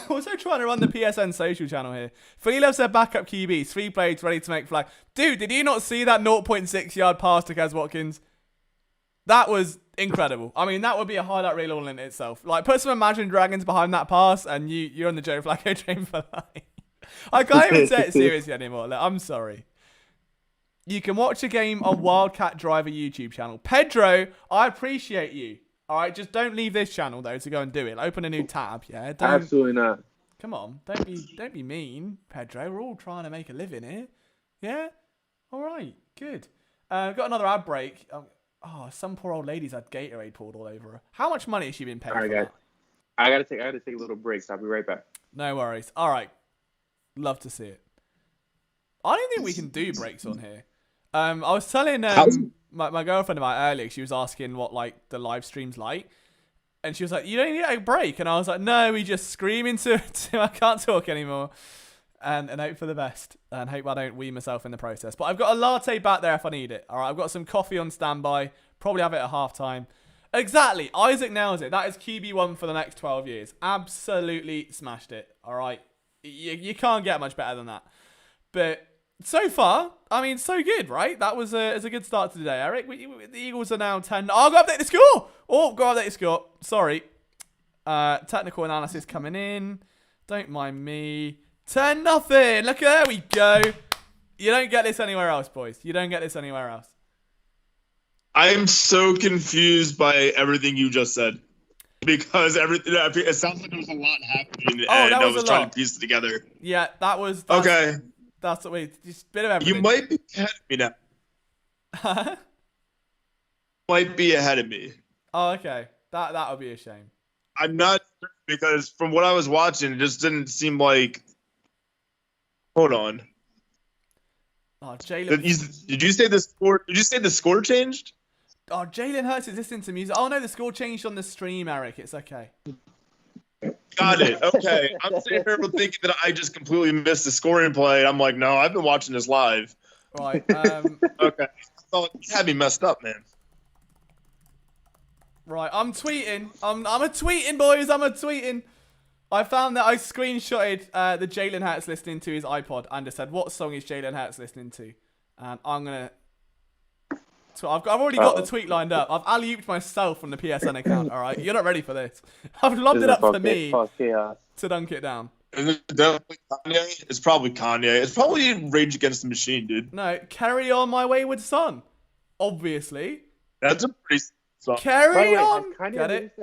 Also trying to run the PSN social channel here. Philly loves their backup QB. 3 plays ready to make flag. Dude, did you not see that 0.6 yard pass to Kes Watkins? That was incredible. I mean, that would be a highlight reel all in itself. Like, put some Imagine Dragons behind that pass, and you're on the Joe Flacco train for life. I can't even take it seriously anymore. Like, I'm sorry. You can watch a game on Wildcat Driver YouTube channel. Pedro, I appreciate you. All right, just don't leave this channel though to go and do it. Open a new tab, yeah. Don't, Absolutely not. Come on, don't be mean, Pedro. We're all trying to make a living here. Yeah. All right, good. Got another ad break. Oh, some poor old lady's had Gatorade poured all over her. How much money has she been paid for that? I gotta take a little break. So I'll be right back. No worries. All right, love to see it. I don't think we can do breaks on here. I was telling my girlfriend about earlier. She was asking what like the live stream's like, and she was like, "You don't need a break," and I was like, "No, we just scream into I can't talk anymore," and hope for the best, and hope I don't wee myself in the process. But I've got a latte back there if I need it. All right, I've got some coffee on standby. Probably have it at halftime. Exactly, Isaac nails it. That is QB1 for the next 12 years. Absolutely smashed it. All right, you can't get much better than that. But so far, I mean, so good, right? That was a good start to the day, Eric. The Eagles are now 10. Oh, go update the score. Oh, go update the score. Sorry. Technical analysis coming in. Don't mind me. 10-0. Look, there we go. You don't get this anywhere else, boys. You don't get this anywhere else. I am so confused by everything you just said. Because it sounds like there was a lot happening, and I was trying to piece it together. Yeah, that's okay. That's what we just a bit of everything. You might be ahead of me now. Might be ahead of me. Oh, okay. That would be a shame. I'm not sure because from what I was watching, it just didn't seem like. Hold on. Oh, Jalen. Did you say the score? Did you say the score changed? Oh, Jalen Hurts is listening to music. Oh no, the score changed on the stream, Eric. It's okay. Got it. Okay. I'm sitting here thinking that I just completely missed the scoring play. I'm like, no, I've been watching this live. Right. Okay. Oh, you had me messed up, man. Right. I'm tweeting. I'm a tweeting, boys. I'm a tweeting. I found that I screenshotted the Jalen Hurts listening to his iPod and just said, what song is Jalen Hurts listening to? And I'm going to... So I've already got the tweet lined up. I've alley-ooped myself from the PSN account, all right? You're not ready for this. I've lobbed it up for me to dunk it down. Is it definitely Kanye? It's probably Kanye. It's probably Rage Against the Machine, dude. No, Carry On My Wayward Son. Obviously. That's a pretty song. Carry On. Get it?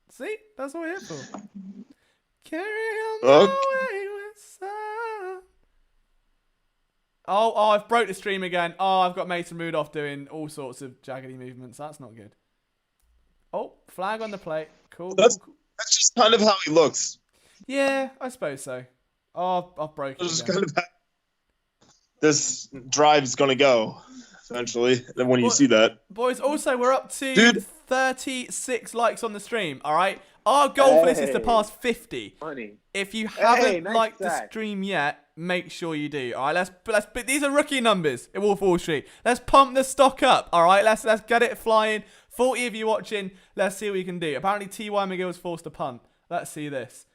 See? That's what we're here for. Carry on my wayward son. Oh, I've broke the stream again. Oh, I've got Mason Rudolph doing all sorts of jaggedy movements. That's not good. Oh, flag on the plate. Cool. That's cool. just kind of how he looks. Yeah, I suppose so. Oh, I've broken it. Kind of this drive's going to go eventually when you see that. Boys, also, we're up to 36 likes on the stream, all right? Our goal for this is to pass 50. Funny. If you haven't nice liked sack. the stream yet, make sure you do. All right, let's. These are rookie numbers in Wolf Wall Street. Let's pump the stock up. All right, let's get it flying. 40 of you watching. Let's see what we can do. Apparently, T.Y. McGill's forced to punt. Let's see this.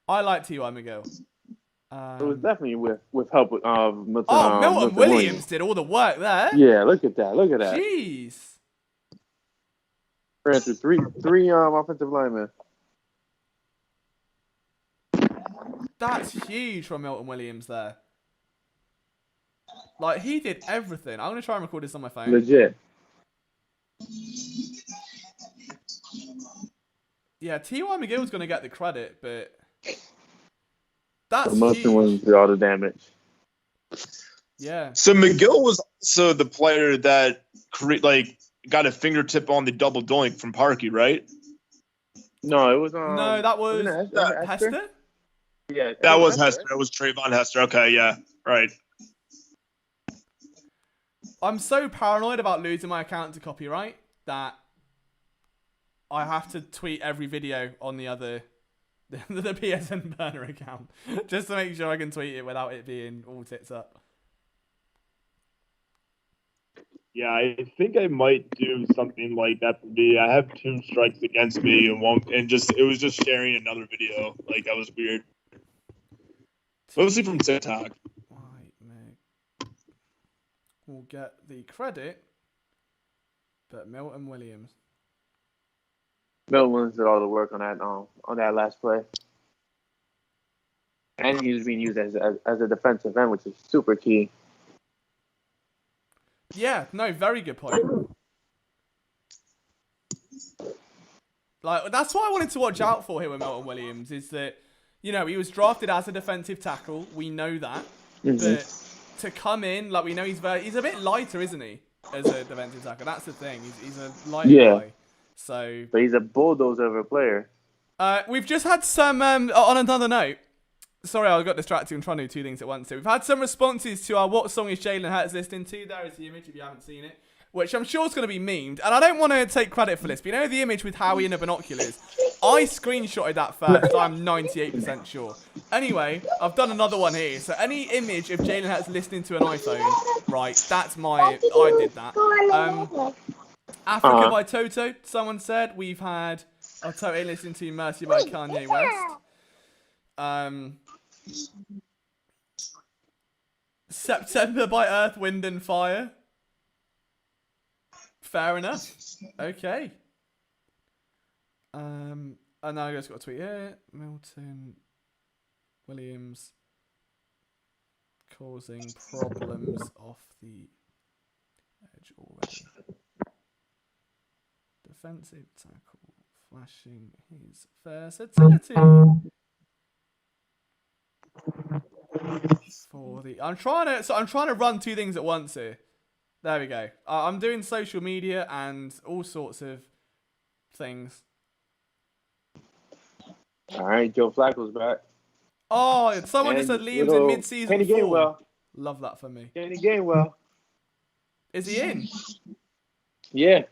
I like T.Y. McGill. It was definitely with help with Milton Williams did all the work there. Yeah, look at that. Look at that. Jeez. Ran through three offensive linemen. That's huge from Milton Williams there. Like, he did everything. I'm going to try and record this on my phone. Legit. Yeah, T.Y. McGill's going to get the credit, but that's Milton Williams did all the damage. Yeah. So McGill was also the player that got a fingertip on the double doink from Parkey, right? No, it was no, that was Hester? Yeah, that was Hester. It was Trayvon Hester. Okay, yeah, right. I'm so paranoid about losing my account to copyright that I have to tweet every video on the other the PSN burner account just to make sure I can tweet it without it being all tits up. Yeah, I think I might do something like that for me. I have 2 strikes against me, and it was just sharing another video. Like, that was weird. Mostly from TikTok. We'll get the credit, but Milton Williams. Milton Williams did all the work on that last play, and he was being used as a defensive end, which is super key. Yeah, no, very good point. Like, that's what I wanted to watch out for here with Milton Williams, is that, you know, he was drafted as a defensive tackle. We know that. But to come in, like, we know he's a bit lighter, isn't he, as a defensive tackle? That's the thing. He's a lighter guy. So, but he's a bulldozer of a player. We've just had some, on another note, sorry, I got distracted. I'm trying to do 2 things at once. So we've had some responses to our What Song Is Jalen Hurts listening to. There is the image if you haven't seen it, which I'm sure is going to be memed. And I don't want to take credit for this, but you know the image with Howie in the binoculars? I screenshotted that first, I'm 98% sure. Anyway, I've done another one here. So any image of Jalen Hurts listening to an iPhone, right, that's I did that. Africa by Toto, someone said. We've had Toto listening to Mercy by Kanye West. September by Earth, Wind and Fire. Fair enough. Okay. And now I just got a tweet here. Milton Williams causing problems off the edge already. Defensive tackle flashing his versatility. I'm trying to run 2 things at once here. There we go. I'm doing social media and all sorts of things. All right, Joe Flacco's back. Oh, someone just said Liam's in mid-season Kenny form. Gainwell. Love that for me. Kenny Gainwell. Is he in? Yeah.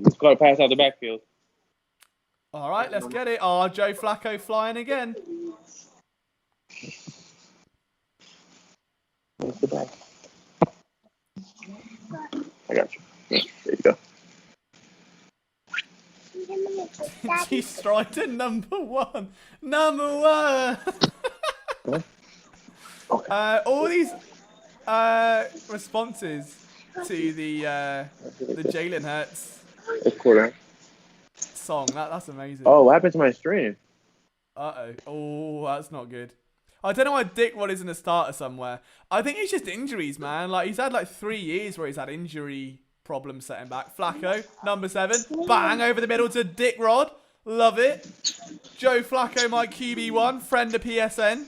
He's got to pass out the backfield. All right, let's get it. Oh, Joe Flacco flying again. What's the back? I got you. Yeah, there you go. T Strider number 1. Number 1. All these responses to the Jalen Hurts song. That's amazing. Oh, what happened to my stream? Uh-oh. Oh, that's not good. I don't know why Dick Rod isn't a starter somewhere. I think it's just injuries, man. Like, he's had like 3 years where he's had injury problems setting back. Flacco, number 7. Bang over the middle to Dick Rod. Love it. Joe Flacco, my QB1, friend of PSN.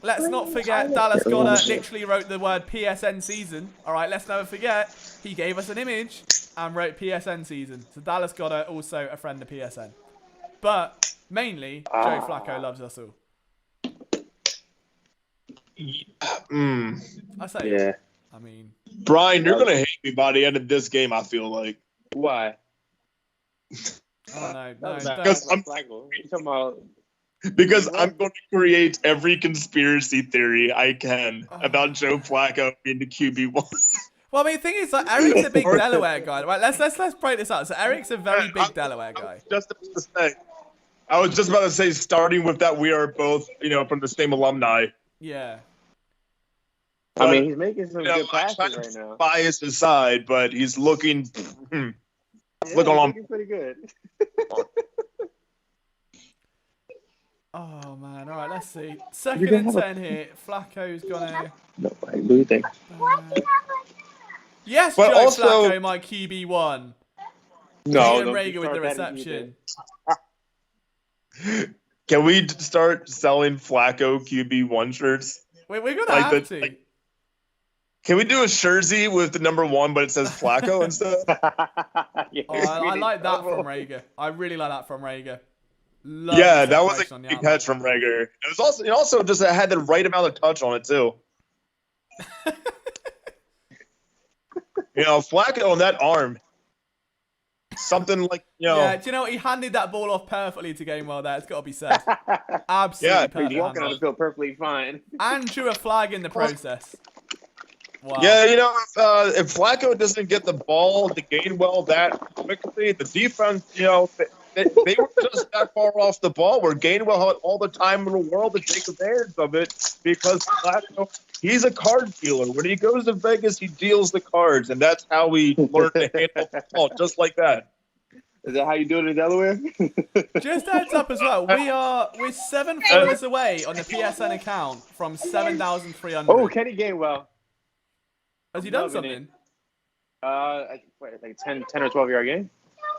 Let's not forget Dallas Goddard literally wrote the word PSN season. All right, let's never forget. He gave us an image and wrote PSN season. So Dallas Goddard, also a friend of PSN. But mainly, Joe Flacco loves us all. I say, yeah. I mean, Brian, you're gonna hate me by the end of this game. I feel like. Why? oh no, Because I'm talking about. Because I'm going to create every conspiracy theory I can about Joe Flacco being the QB1. Well, I mean, the thing is, like, Eric's a big Delaware guy, right? Let's break this out. So Eric's a very big Delaware guy. I was just about to say, starting with that, we are both, from the same alumni. Yeah. I mean, he's making some good passes right now. Bias aside, but he's looking. Looking pretty good. Oh man! All right, let's see. Second and 10 here. Flacco's gonna. No, what do you think? Yes, but Joe also... Flacco, my QB1. No, Ian Rager with the reception. Can we start selling Flacco QB1 shirts? We're gonna have to. Can we do a jersey with the number 1, but it says Flacco instead? I like that from Rager. I really like that from Rager. Yeah, that was a big catch from Rager. It also just had the right amount of touch on it too. Flacco on that arm. Something like, Yeah, do you know what? He handed that ball off perfectly to Gainwell there. It's got to be said. Absolutely Yeah, perfect. He's walking on the handle. field perfectly fine. And drew a flag in the process. Wow. Yeah, if Flacco doesn't get the ball to Gainwell that quickly, the defense, they were just that far off the ball where Gainwell had all the time in the world to take advantage of it because Flacco, he's a card dealer. When he goes to Vegas, he deals the cards, and that's how we learn to handle the ball, just like that. Is that how you do it in Delaware? Just heads up as well. We're 7 followers away on the PSN account from 7,300. Oh, Kenny Gainwell. Has he done loving something? Like 10 or 12 yard game,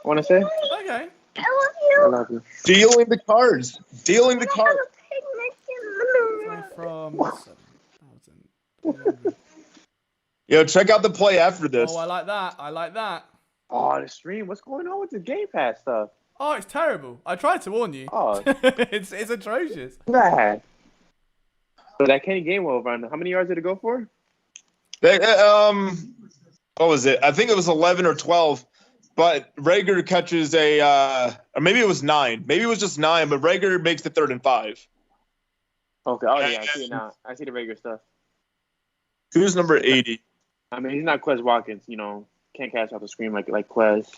I want to say. Okay. I love you. Dealing the cards. So from 7,300. Check out the play after this. Oh, I like that. Oh, the stream. What's going on with the Game Pass stuff? Oh, it's terrible. I tried to warn you. Oh, it's atrocious. bad. So that Kenny Gainwell run, how many yards did it go for? What was it? I think it was 11 or 12. But Rager catches or maybe it was 9. Maybe it was just 9, but Rager makes the 3rd and 5. Okay. Oh, yeah. I see it now. I see the regular stuff. Who's number 80? I mean, he's not Quez Watkins, can't catch off the screen like Quez.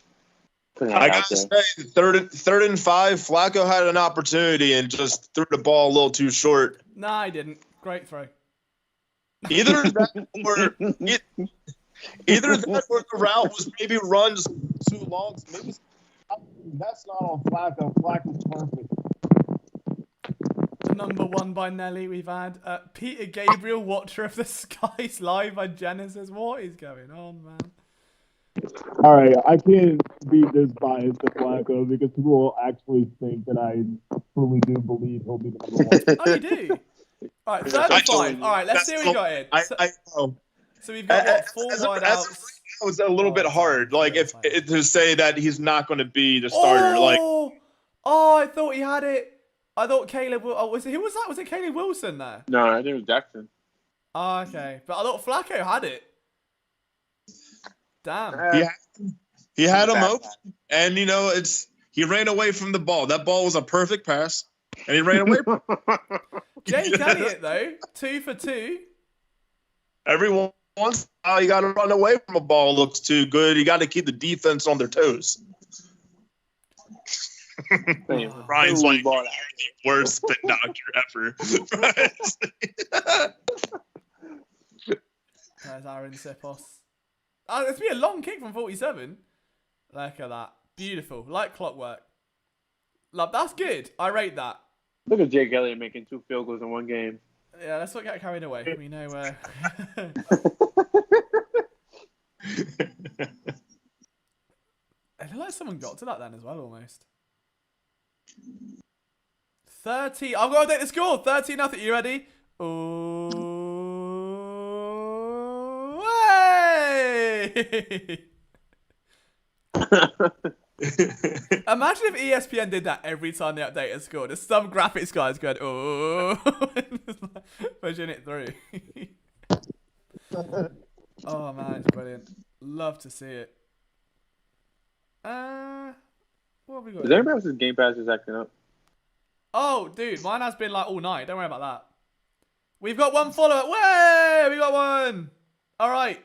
I gotta say, third and 5, Flacco had an opportunity and just threw the ball a little too short. Nah, I didn't. Great throw. Either that or the route was maybe runs too long. So maybe that's not on Flacco. Flacco's perfect. Number 1 by Nelly we've had. Peter Gabriel, Watcher of the Skies, live by Genesis. What is going on, man? All right, I can't be this biased to Flacco because people will actually think that I truly do believe he'll be the number 1. Oh, you do? All right, 3rd and 5. All right, let's see what we got in. I know. So we've got 4 wideouts. It was a little bit hard, to say that he's not going to be the starter. Oh, I thought he had it. I thought Caleb. Who was that? Was it Caleb Wilson there? No, I think it was Jackson. Oh, okay, but I thought Flacco had it. Damn. He had him open, and he ran away from the ball. That ball was a perfect pass, and he ran away from it. Jake Elliott though, 2 for 2. Every once in a while, you got to run away from a ball. Looks too good. You got to keep the defense on their toes. Ryan's like worst spin doctor ever. There's Aaron Sipos. Oh, it's be a long kick from 47. Look at that. Beautiful. Like clockwork. Love. That's good. I rate that. Look at Jake Elliott making 2 field goals in one game. Yeah, let's not get carried away. We know where. It looked like someone got to that then as well, almost. 30. I've got to take the score. 13-0. You ready? Oh, hey! Imagine if ESPN did that every time they update a score. There's some graphics guys going, oh, pushing it through. Oh man, it's brilliant. Love to see it. What have we got? Is anybody else's Game Pass is acting up? Oh, dude, mine has been like all night. Don't worry about that. We've got 1 follower. Way! We got 1. All right.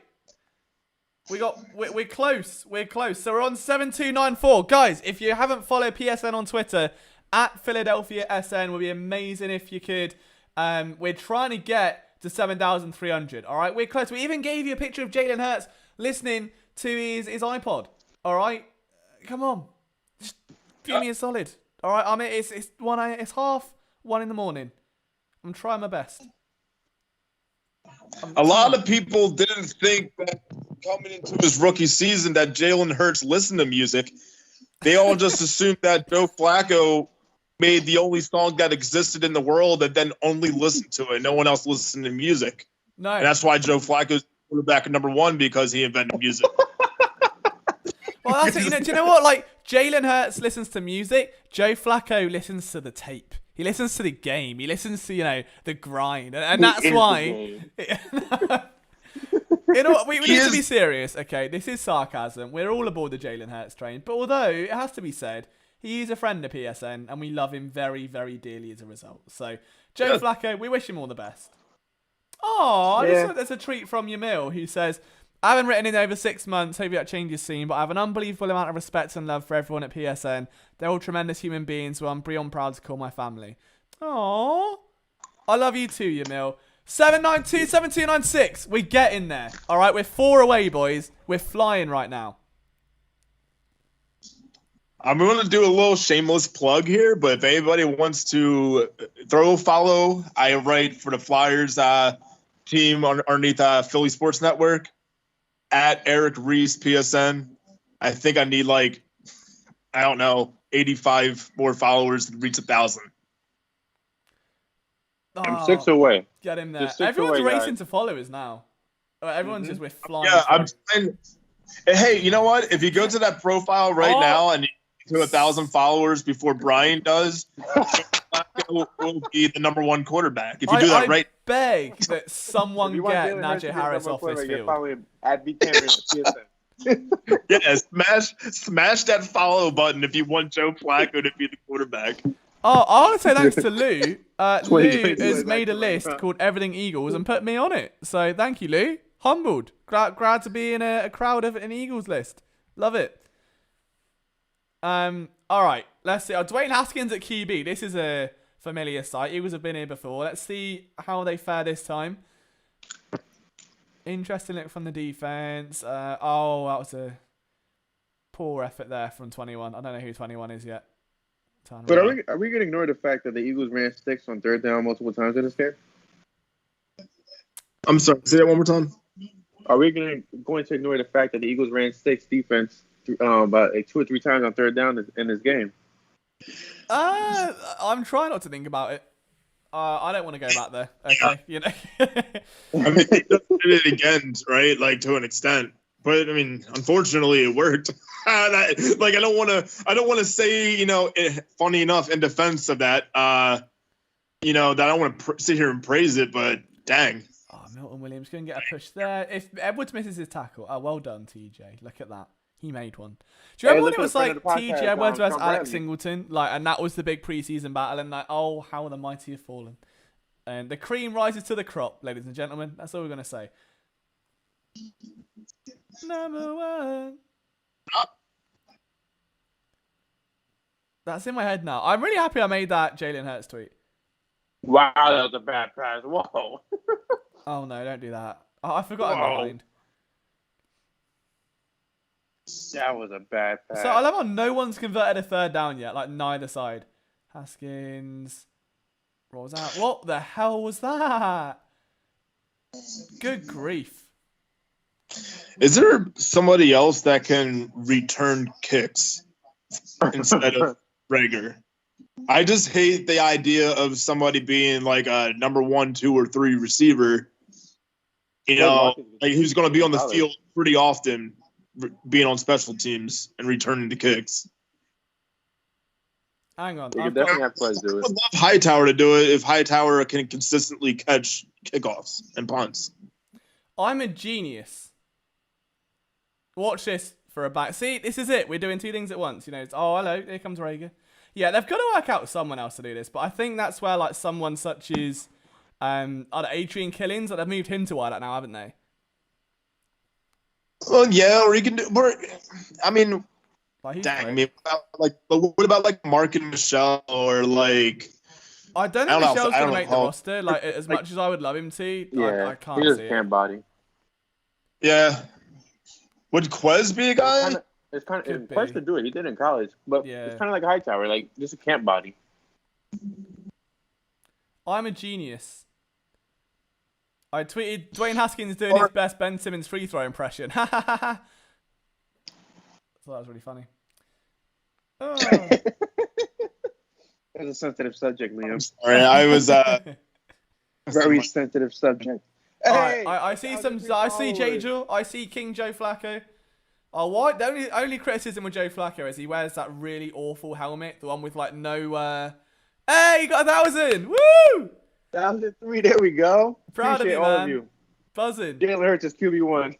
We're close. We're close. So we're on 7294. Guys, if you haven't followed PSN on Twitter, at Philadelphia SN, would be amazing if you could. We're trying to get to 7,300. All right, we're close. We even gave you a picture of Jalen Hurts listening to his iPod. All right, come on, just give me a solid. All right, it's 1 it's 1:30 in the morning. I'm trying my best. A lot of people didn't think that coming into his rookie season that Jalen Hurts listened to music. They all just assumed that Joe Flacco made the only song that existed in the world and then only listened to it. No one else listened to music. No. And that's why Joe Flacco's quarterback at number 1, because he invented music. Well, that's it. Do you know what? Like, Jalen Hurts listens to music. Joe Flacco listens to the tape. He listens to the game. He listens to, the grind. And that's why. You know what? We need to be serious, okay? This is sarcasm. We're all aboard the Jalen Hurts train. But although, it has to be said, he is a friend of PSN, and we love him very, very dearly as a result. So, Joe Flacco, we wish him all the best. Oh, there's a tweet from Yamil who says, I haven't written in over 6 months, hope that changes soon, but I have an unbelievable amount of respect and love for everyone at PSN. They're all tremendous human beings who I'm beyond proud to call my family. Oh, I love you too, Yamil. 792-7296. We're getting there. All right, we're 4 away, boys. We're flying right now. I'm going to do a little shameless plug here, but if anybody wants to throw a follow, I write for the Flyers team underneath Philly Sports Network at Eric Reese PSN. I think I need 85 more followers to reach 1,000. Oh, I'm 6 away. Get him there. 6 Everyone's away, racing guys. to followers now. Everyone's just, we're flying. Yeah, I'm saying, hey, you know what? If you go to that profile right now and you get to 1,000 followers before Brian does, will be the #1 quarterback. If you do that right, beg that someone get Najee Harris off this You're field. following at BCameron PSN. yeah, smash that follow button if you want Joe Flacco to be the quarterback. Oh, I want to say thanks to Lou. Lou 2022 has made a list called Everything Eagles and put me on it. So thank you, Lou. Humbled. Glad to be in a crowd of an Eagles list. Love it. All right, let's see. Dwayne Haskins at QB. This is a familiar sight. Eagles have been here before. Let's see how they fare this time. Interesting look from the defense. That was a poor effort there from 21. I don't know who 21 is yet. But are we going to ignore the fact that the Eagles ran 6 on 3rd down multiple times in this game? I'm sorry, say that one more time. Are we going to ignore the fact that the Eagles ran 6 defense about 2 or 3 times on 3rd down in this game? I'm trying not to think about it. I don't want to go back there. Okay, you know. I mean, they did it again, right? To an extent, but I mean, unfortunately, it worked. I don't want to say, funny enough in defense of that, that I don't want to sit here and praise it, but dang. Oh, Milton Williams going to get a push there. If Edwards misses his tackle, well done, TJ. Look at that. He made one. Do you remember when it was TJ Edwards versus Alex Singleton? And that was the big preseason battle, and how the mighty have fallen. And the cream rises to the crop, ladies and gentlemen. That's all we're going to say. #1. That's in my head now. I'm really happy I made that Jalen Hurts tweet. Wow, that was a bad pass. Whoa. Oh, no, don't do that. Oh, I forgot I'm behind. That was a bad pass. So I love how no one's converted a 3rd down yet. Neither side. Haskins. Rolls out. What the hell was that? Good grief. Is there somebody else that can return kicks instead of Rager? I just hate the idea of somebody being a #1, 2, or 3 receiver. Who's going to be on the field pretty often, being on special teams and returning the kicks. Hang on. You definitely have to do it. I would love Hightower to do it if Hightower can consistently catch kickoffs and punts. I'm a genius. Watch this for a back. See, this is it. We're doing 2 things at once. Hello, here comes Rager. Yeah, they've got to work out someone else to do this, but I think that's where someone such as Adrian Killings, they've moved him to wideout now, haven't they? Well, yeah, or you can do. I mean, Dang, I mean, what about Mark and Michelle or I don't think Michelle's going to make the roster. As much as I would love him to, I can't he just see can't it. body. Yeah. Would Quez be a guy? It's kind of Quez could do it. He did in college, but it's kind of like Hightower, just a camp body. I'm a genius. I tweeted Dwayne Haskins doing his best Ben Simmons free throw impression. Ha ha ha ha. So that was really funny. Oh. It's a sensitive subject, Liam. Sorry, I was very sensitive subject. Hey, I see I see J-Joe. I see King Joe Flacco. Oh, why? The only criticism with Joe Flacco is he wears that really awful helmet, the one with no. Hey, you got 1,000! Woo! 1,003. There we go. Proud Appreciate of you, all man. of you. Buzzing. Jalen Hurts is QB1.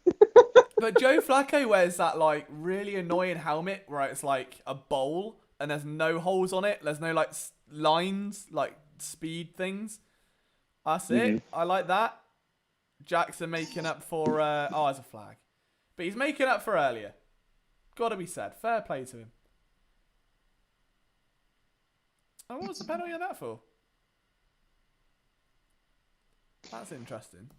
But Joe Flacco wears that like really annoying helmet where it's like a bowl and there's no holes on it. There's no like lines, like speed things. That's it. I like that. Jackson making up for as a flag. But he's making up for earlier. Gotta be said. Fair play to him. Oh, what's the penalty on that for? That's interesting.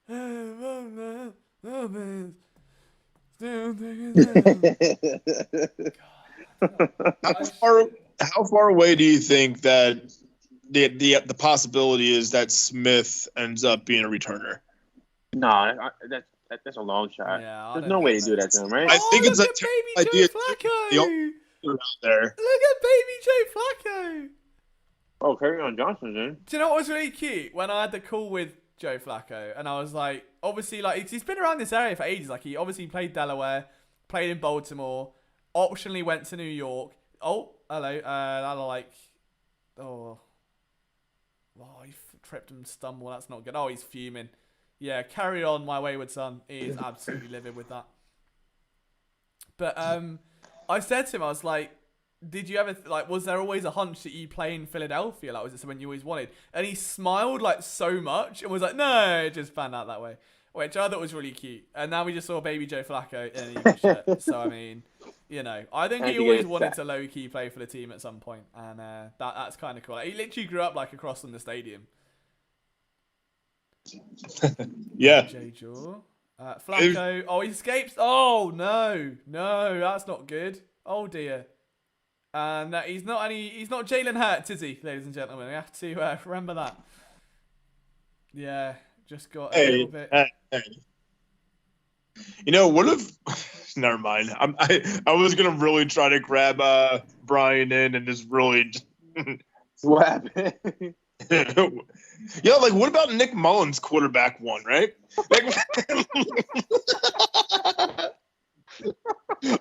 How far away do you think that the possibility is that Smith ends up being a returner? No, that's a long shot. Yeah, There's no way to do that to him, right? I think it's look a at baby terrible Joe idea Flacco. out there. Look at baby Joe Flacco. Oh, carry on Johnson, then. Do you know what was really cute? When I had the call with Joe Flacco, and I was like, obviously, like, he's been around this area for ages. Like, he obviously played Delaware, played in Baltimore, optionally went to New York. Oh, hello. He tripped and stumbled. That's not good. Oh, he's fuming. Yeah, carry on, my wayward son. He is absolutely livid with that. But I said to him, I was like, did you ever, was there always a hunch that you play in Philadelphia? Like, was it something you always wanted? And he smiled, so much and was like, no, it just panned out that way. Which I thought was really cute. And now we just saw baby Joe Flacco in an Eagles shirt. So, I mean, I think he always wanted to low-key play for the team at some point. And that's kind of cool. Like, he literally grew up, across from the stadium. Yeah. J. Jaw. Flacco. He escapes. Oh, no. No, that's not good. Oh, dear. And he's not Jalen Hurts, is he, ladies and gentlemen? We have to remember that. Yeah, just got a little bit. Hey. What if? Never mind. I was gonna really try to grab Bryan in and just really. What happened? Yeah, what about Nick Mullins' quarterback one, right?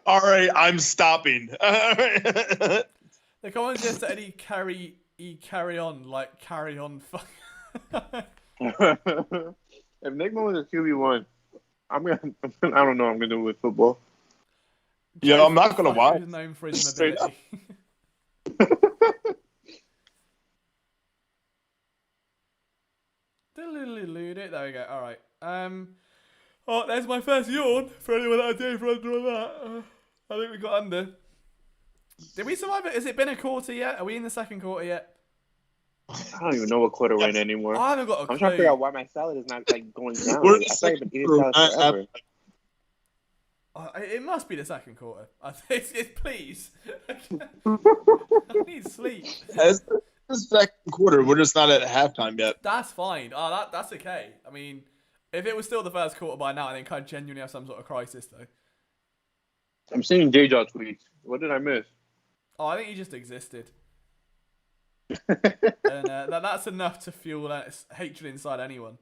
All right, I'm stopping. The comments just said he carry on, carry on. If Nick Mullins is QB1, I don't know what I'm gonna do with football. Yeah, I'm not gonna watch. He's known for his mobility. There we go. All right. There's my first yawn for anyone that I do for under that. I think we got under. Did we survive it? Has it been a quarter yet? Are we in the second quarter yet? I don't even know what quarter we're in anymore. I haven't got a clue. I'm trying to figure out why my salad is not going down. We're in the I thought I've been eating second salad forever. It must be the second quarter. Please. I need sleep. It's the second quarter. We're just not at halftime yet. That's fine. That's okay. I mean, if it was still the first quarter by now, I think I'd genuinely have some sort of crisis, though. I'm seeing J-Jaw tweets. What did I miss? Oh, I think he just existed. And that's enough to fuel hatred inside anyone.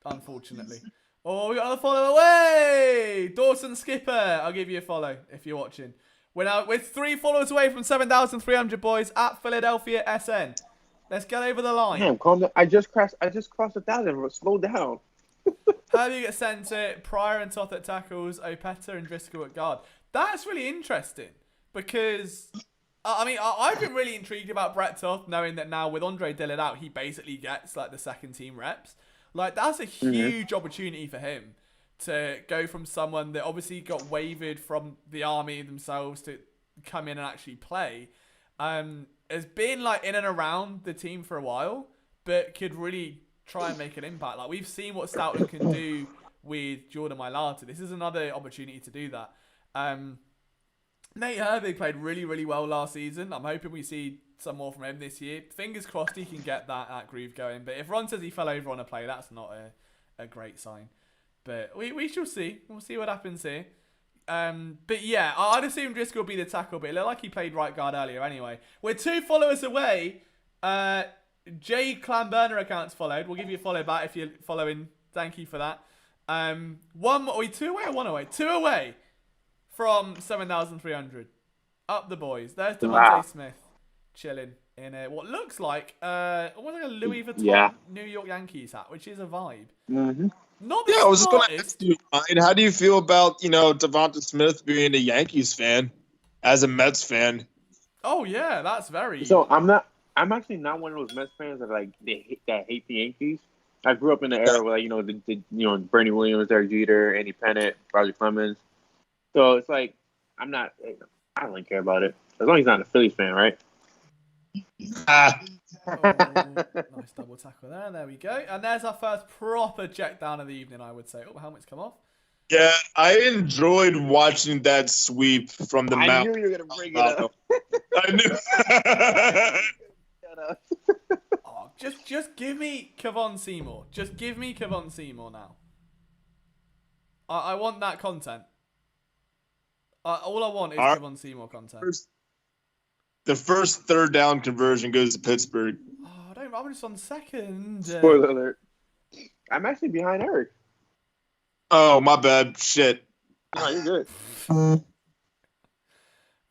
Unfortunately. Oh, we got another follow away! Dawson Skipper. I'll give you a follow if you're watching. We're 3 followers away from 7,300 boys at Philadelphia SN. Let's get over the line. Damn, calm down. I just crossed 1,000. Slow down. How do you get sent it? Pryor and Toth at tackles, Opeta and Driscoll at guard. That's really interesting because, I've been really intrigued about Brett Toth, knowing that now with Andre Dillard out, he basically gets the second team reps. That's a huge opportunity for him to go from someone that obviously got waived from the Army themselves to come in and actually play. Has been in and around the team for a while, but could really try and make an impact. We've seen what Stoutland can do with Jordan Mailata. This is another opportunity to do that. Nate Herbig played really, really well last season. I'm hoping we see some more from him this year. Fingers crossed he can get that groove going. But if Ron says he fell over on a play, that's not a great sign. But we shall see. We'll see what happens here. But yeah, I'd assume Driscoll will be the tackle, but it looked like he played right guard earlier anyway. We're 2 followers away. Jay Clamburner account's followed. We'll give you a follow back if you're following. Thank you for that. 2 away or 1 away? 2 away from 7,300. Up the boys. There's Devontae Smith. Chilling. in what looks like almost like a Louis Vuitton New York Yankees hat, which is a vibe. Mm-hmm. Not the Yeah, I was just going to smartest. ask you, Ryan, how do you feel about, Devonta Smith being a Yankees fan as a Mets fan? Oh yeah, that's very. So I'm actually not one of those Mets fans that that hate the Yankees. I grew up in the era where Bernie Williams, Derek Jeter, Andy Pettitte, Roger Clemens. So it's like I don't really care about it as long as he's not a Phillies fan, right? Nice double tackle there. There we go. And there's our first proper check down of the evening, I would say. Oh, helmet's come off. Yeah, I enjoyed watching that sweep from the I mound. knew you were gonna bring it up. I knew. Oh, just give me Kevon Seymour. Just give me Kevon Seymour now. I want that content. All I want is Kevon Seymour content. The first third down conversion goes to Pittsburgh. Oh, I'm just on second. Spoiler alert. I'm actually behind Eric. Oh, my bad. Shit. No, you're good.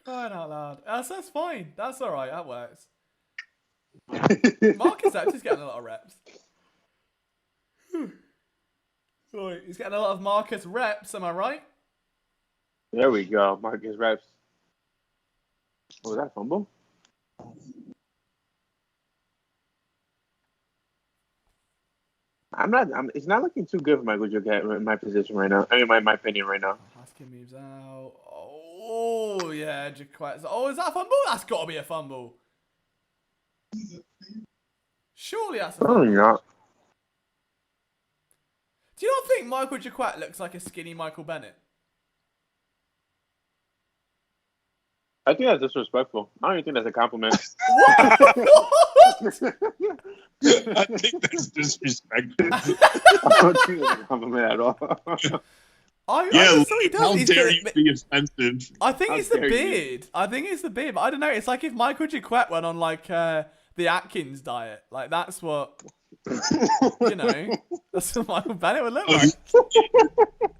Crying out loud. That's fine. That's all right. That works. Marcus Epps is getting a lot of reps. Sorry, he's getting a lot of Marcus reps. Am I right? There we go. Marcus reps. Oh, was that a fumble? It's not looking too good for Michael Jordan in my position right now. I mean, my opinion right now. Haskins moves out. Oh, yeah, Jaquette. Oh, is that a fumble? That's got to be a fumble. Surely that's a fumble. Probably not. Do you not think Michael Jaquette looks like a skinny Michael Bennett? I think that's disrespectful. I don't even think that's a compliment. I think that's disrespectful. I don't think that's a compliment at all. How dare you be offensive? I think How it's the dare you. beard. I think it's the beard. But I don't know. It's like if Michael Jaquette went on like the Atkins diet. Like that's what that's what Michael Bennett would look like.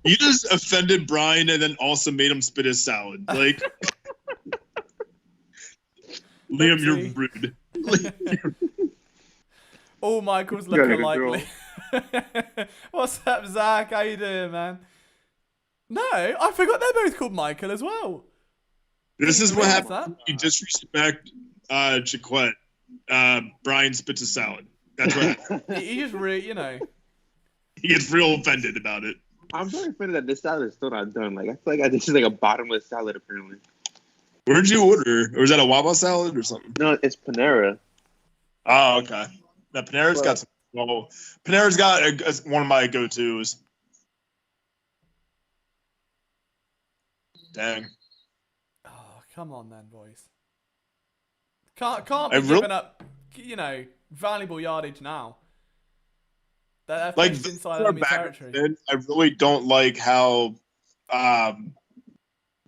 You just offended Brian and then also made him spit his salad. Like, Liam, you're rude. All Michaels look alike. What's up, Zach? How you doing, man? No, I forgot they're both called Michael as well. This is what happens. You disrespect Jaquette. Brian spits a salad. That's what happens. He just He gets real offended about it. I'm very offended that this salad is still not done. Like I feel like this is like a bottomless salad apparently. Where'd you order? Or is that a Wawa salad or something? No, it's Panera. Oh, okay. Now Panera's got some. Well, Panera's got one of my go-tos. Dang. Oh, come on then, boys. Can't be giving up, valuable yardage now. They're Like inside enemy territory. I really don't like how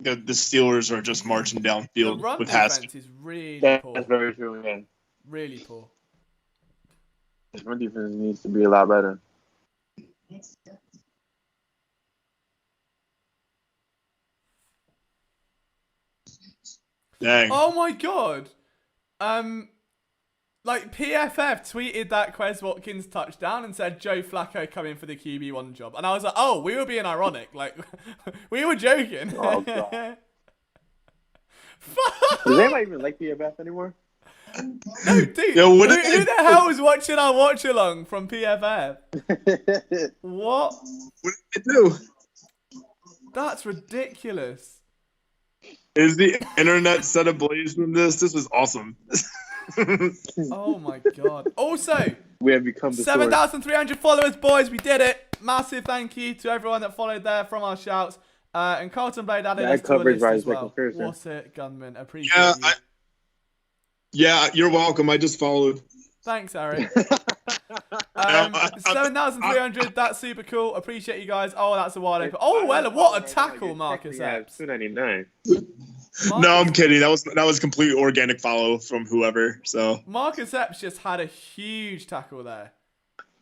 the Steelers are just marching downfield The run with defense Haskins. is really poor. That's very true, man. Really poor. His run defense needs to be a lot better. Dang. Oh my god. Like PFF tweeted that Quez Watkins touchdown and said Joe Flacco coming for the QB1 job. And I was like, oh, we were being ironic. Like, we were joking. Oh, God. Does anybody even like PFF anymore? No, dude. Yo, who the hell was watching our watch-along from PFF? What? What did they do? That's ridiculous. Is the internet set ablaze from this? This was awesome. Oh my god. Also, We have become the 7,300 followers, boys. We did it. Massive thank you to everyone that followed there from our shouts. And Carlton Blade added us to a list as well. What's it, Gunman? Appreciate you. Yeah, you're welcome. I just followed. Thanks, Eric. 7,300. That's super cool. Appreciate you guys. Oh, that's a wide open. Oh, well, what a tackle, Marcus Epps. 299. No, I'm kidding. That was complete organic follow from whoever. So Marcus Epps just had a huge tackle there.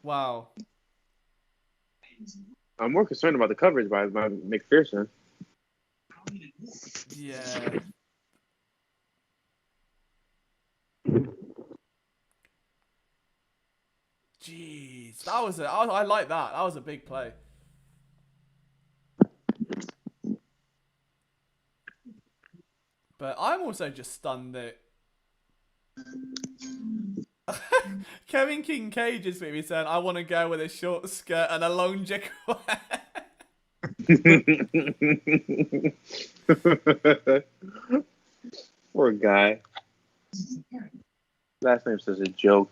Wow. I'm more concerned about the coverage by McPherson. Yeah. I like that. That was a big play. But I'm also just stunned that Kevin Kincaid just made me saying, I want to go with a short skirt and a long jacquard. Poor guy. Last name's such a joke.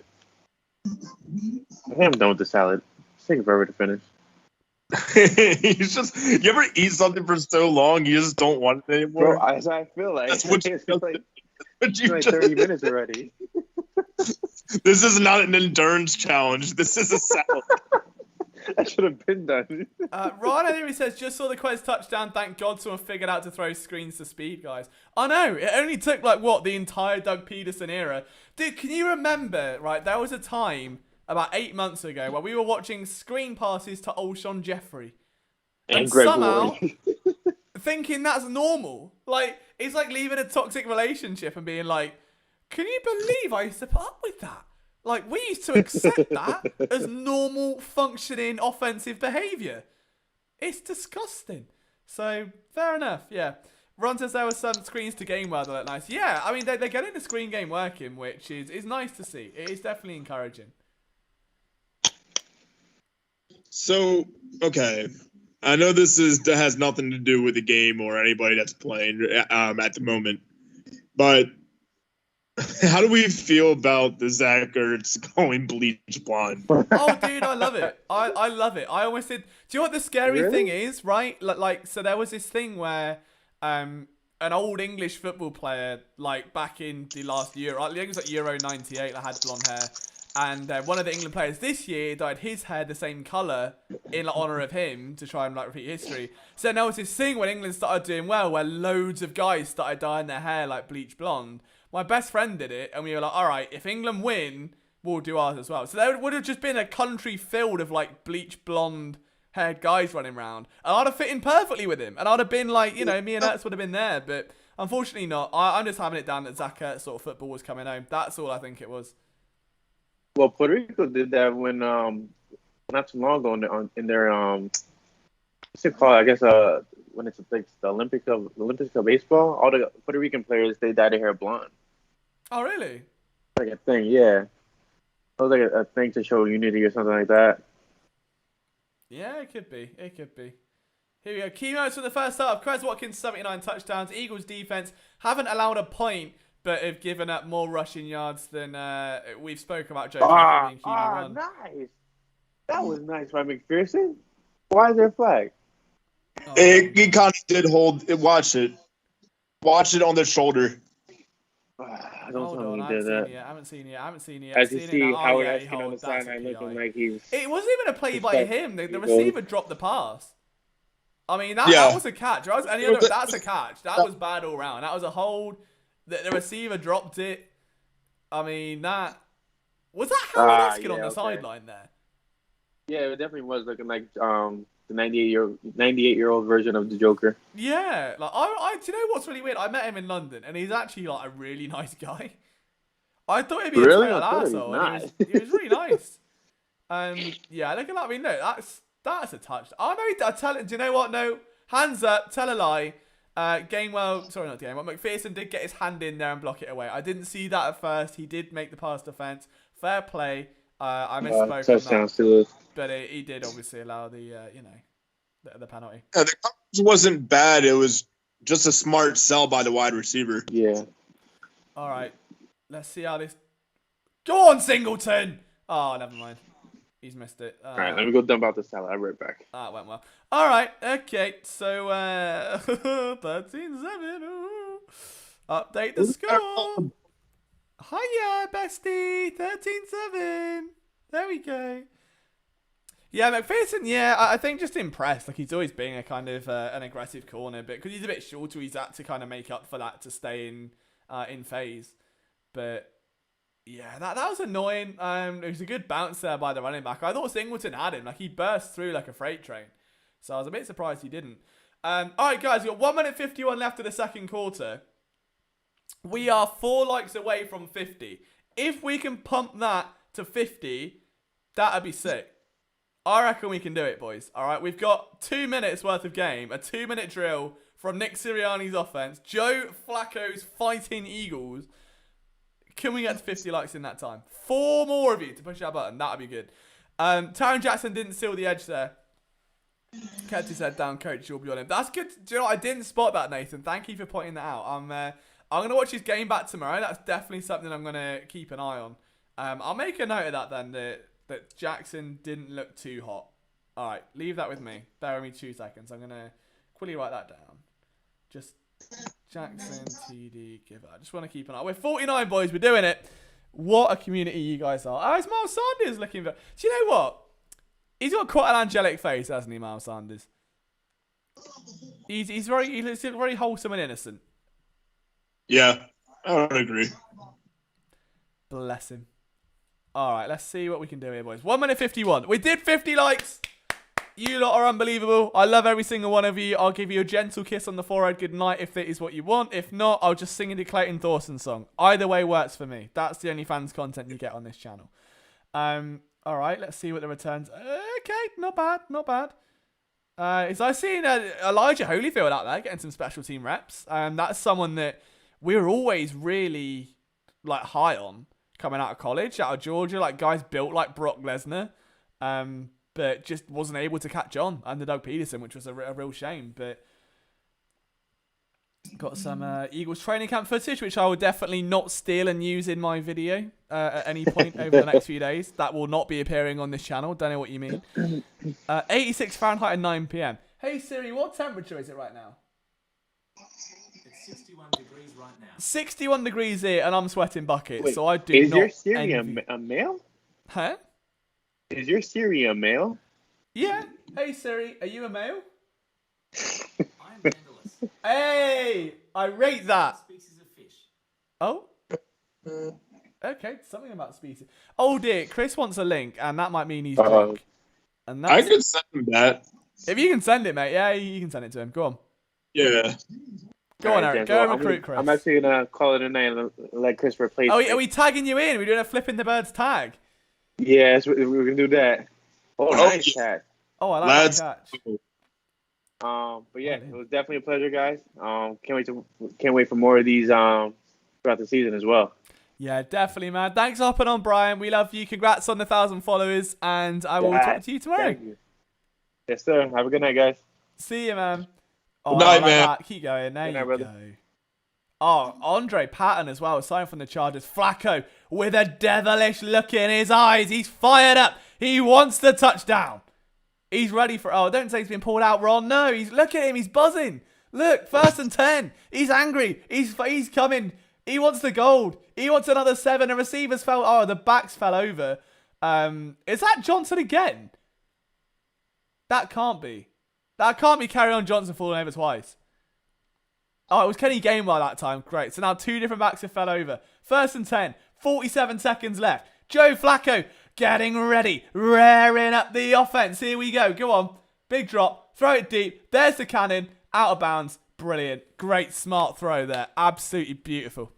I think I'm done with the salad. It's taking forever to finish. You ever eat something for so long you just don't want it anymore? Bro, I feel like That's what you it's feel like, But it's you like just- 30 minutes already. This is not an endurance challenge. This is a salad. I should have been done. Ryan Henry says, just saw the Quez touchdown. Thank God someone figured out to throw screens to speed, guys. I know. It only took, like, what, the entire Doug Peterson era. Dude, can you remember, right, there was a time about 8 months ago where we were watching screen passes to Alshon Jeffrey. And Greg somehow, Ward. thinking that's normal. Like, it's like leaving a toxic relationship and being like, can you believe I used to put up with that? Like, we used to accept that as normal, functioning, offensive behaviour. It's disgusting. So, fair enough, yeah. Ron says there were some screens to game well that look nice. Yeah, I mean, they're getting the screen game working, which is nice to see. It is definitely encouraging. So, okay. I know this has nothing to do with the game or anybody that's playing at the moment, but how do we feel about the Zach Ertz going bleach blonde? Oh, dude, I love it. I love it. I almost did. Do you know what the scary Really? thing is, right? Like, so there was this thing where an old English football player, like, back in the last year, I think it was like Euro 98, that had blonde hair. And one of the England players this year dyed his hair the same colour in honour of him to try and, like, repeat history. So there was this thing when England started doing well where loads of guys started dyeing their hair, like, bleach blonde. My best friend did it, and we were like, all right, if England win, we'll do ours as well. So there would have just been a country filled of, like, bleach blonde haired guys running around. And I'd have fit in perfectly with him. And I'd have been like, you know, me and Ertz would have been there. But unfortunately not. I'm just having it down that Zach Ertz sort of football was coming home. That's all I think it was. Well, Puerto Rico did that when not too long ago in their what's it called? I guess when it's like the Olympics of baseball, all the Puerto Rican players they dye their hair blonde. Oh, really? Like a thing, yeah. It was like a thing to show unity or something like that. Yeah, it could be. It could be. Here we go. Key notes from the first half. Chris Watkins, 79 touchdowns. Eagles defense haven't allowed a point, but have given up more rushing yards than we've spoken about. Joe Flacco being QB1. Nice. That was nice by McPherson. Why is there a flag? Oh, He kind of did hold it. Watch it on the shoulder. Don't hold tell on, me I he haven't did seen that. it. I haven't seen it. As you Seen it see, now. Oh, Howard yeah, he Eskin on the holds. That's a sideline PI. looking like he's. It wasn't even a play by Respect. him. The He receiver dropped the pass. I mean, that Yeah. was a catch. That's a catch. That was bad all round. That was a hold. The receiver dropped it. I mean, that... Was that Howard Eskin on the sideline there? Yeah, it definitely was looking like the 98-year-old version of the Joker. Yeah. Like, I do you know what's really weird? I met him in London, and he's actually, like, a really nice guy. I thought he'd be Really? a total I thought he was asshole. And not. he was really nice. Yeah, look at that. I mean, no, that's a touch. Oh, no, do you know what? No, hands up, tell a lie. McPherson did get his hand in there and block it away. I didn't see that at first. He did make the pass defense. Fair play. I misspoke on Touchdown that. still. But he did obviously allow the penalty. Yeah, the coverage wasn't bad. It was just a smart sell by the wide receiver. Yeah. All right. Let's see how this... Go on, Singleton! Oh, never mind. He's missed it. All right, let me go dump out the salad. I'll be right back. That went well. All right. Okay. So, 13-7. Update the score. Hiya, bestie. 13-7. There we go. Yeah, McPherson, yeah, I think just impressed. Like, he's always been a kind of an aggressive corner, but because he's a bit shorter, he's had to kind of make up for that to stay in phase. But yeah, that was annoying. It was a good bounce there by the running back. I thought Singleton had him. Like, he burst through like a freight train. So I was a bit surprised he didn't. All right, guys, we've got 1 minute 51 left of the second quarter. We are 4 likes away from 50. If we can pump that to 50, that'd be sick. I reckon we can do it, boys. All right, we've got 2 minutes worth of game, a 2-minute drill from Nick Sirianni's offense, Joe Flacco's fighting Eagles. Can we get to 50 likes in that time? 4 more of you to push that button. That'd be good. Taron Jackson didn't seal the edge there. Kept his head down, coach. You'll be on him. That's good. Do you know what? I didn't spot that, Nathan. Thank you for pointing that out. I'm gonna watch his game back tomorrow. That's definitely something I'm gonna keep an eye on. I'll make a note of that then. That Jackson didn't look too hot. All right, leave that with me. Bear with me 2 seconds. I'm gonna quickly write that down. Just Jackson TD giver. I just want to keep an eye. We're 49, boys. We're doing it. What a community you guys are. Oh, it's Miles Sanders looking. Do you know what? He's got quite an angelic face, hasn't he, Miles Sanders? He looks very wholesome and innocent. Yeah, I would agree. Bless him. All right, let's see what we can do here, boys. 1 minute 51. We did 50 likes. You lot are unbelievable. I love every single one of you. I'll give you a gentle kiss on the forehead good night if that is what you want. If not, I'll just sing the Clayton Thorson song. Either way works for me. That's the only fans content you get on this channel. All right, let's see what the returns. Okay, not bad, not bad. I've seen Elijah Holyfield out there getting some special team reps. That's someone that we were always really high on coming out of college, out of Georgia. Like guys built like Brock Lesnar, but just wasn't able to catch on under Doug Peterson, which was a real shame. But got some Eagles training camp footage, which I will definitely not steal and use in my video at any point over the next few days. That will not be appearing on this channel. Don't know what you mean. 86 Fahrenheit at 9 p.m. Hey Siri, what temperature is it right now? It's 61 degrees right now. 61 degrees here, and I'm sweating buckets. Wait, so I do is not. Your Siri envy... a male? Huh? Is your Siri a male? Yeah. Hey Siri, are you a male? I'm genderless. Hey, I rate that. Species of fish. Oh. Okay, something about species. Oh dear, Chris wants a link, and that might mean he's drunk. And that's... I could send him that. If you can send it, mate, yeah, you can send it to him. Go on. Yeah. Go on, Eric. Go and recruit Chris. I'm actually gonna call it a night and let Chris replace. Oh, are we tagging you in? We're doing a flipping the birds tag. Yes, we're gonna do that. Oh, nice catch. Oh, I like that catch. But yeah, it was definitely a pleasure, guys. Can't wait for more of these throughout the season as well. Yeah, definitely, man. Thanks for hopping on, Brian. We love you. Congrats on the 1,000 followers, and I will talk to you tomorrow. Thank you. Yes, sir. Have a good night, guys. See you, man. Oh, Good night, I like man. that. Keep going. There Good night, you brother. go. Oh, Andre Patton as well, signed from the Chargers. Flacco with a devilish look in his eyes. He's fired up. He wants the touchdown. He's ready for... Oh, don't say he's been pulled out, Ron. No, look at him. He's buzzing. Look, 1st and 10. He's angry. He's coming. He wants the gold. He wants another 7. The receivers fell... Oh, the backs fell over. Is that Johnson again? That can't be. That can't be Carry-On Johnson falling over twice. Oh, it was Kenny Gainwell that time. Great. So now 2 different backs have fell over. 1st and 10. 47 seconds left. Joe Flacco getting ready. Raring up the offense. Here we go. Go on. Big drop. Throw it deep. There's the cannon. Out of bounds. Brilliant. Great smart throw there. Absolutely beautiful.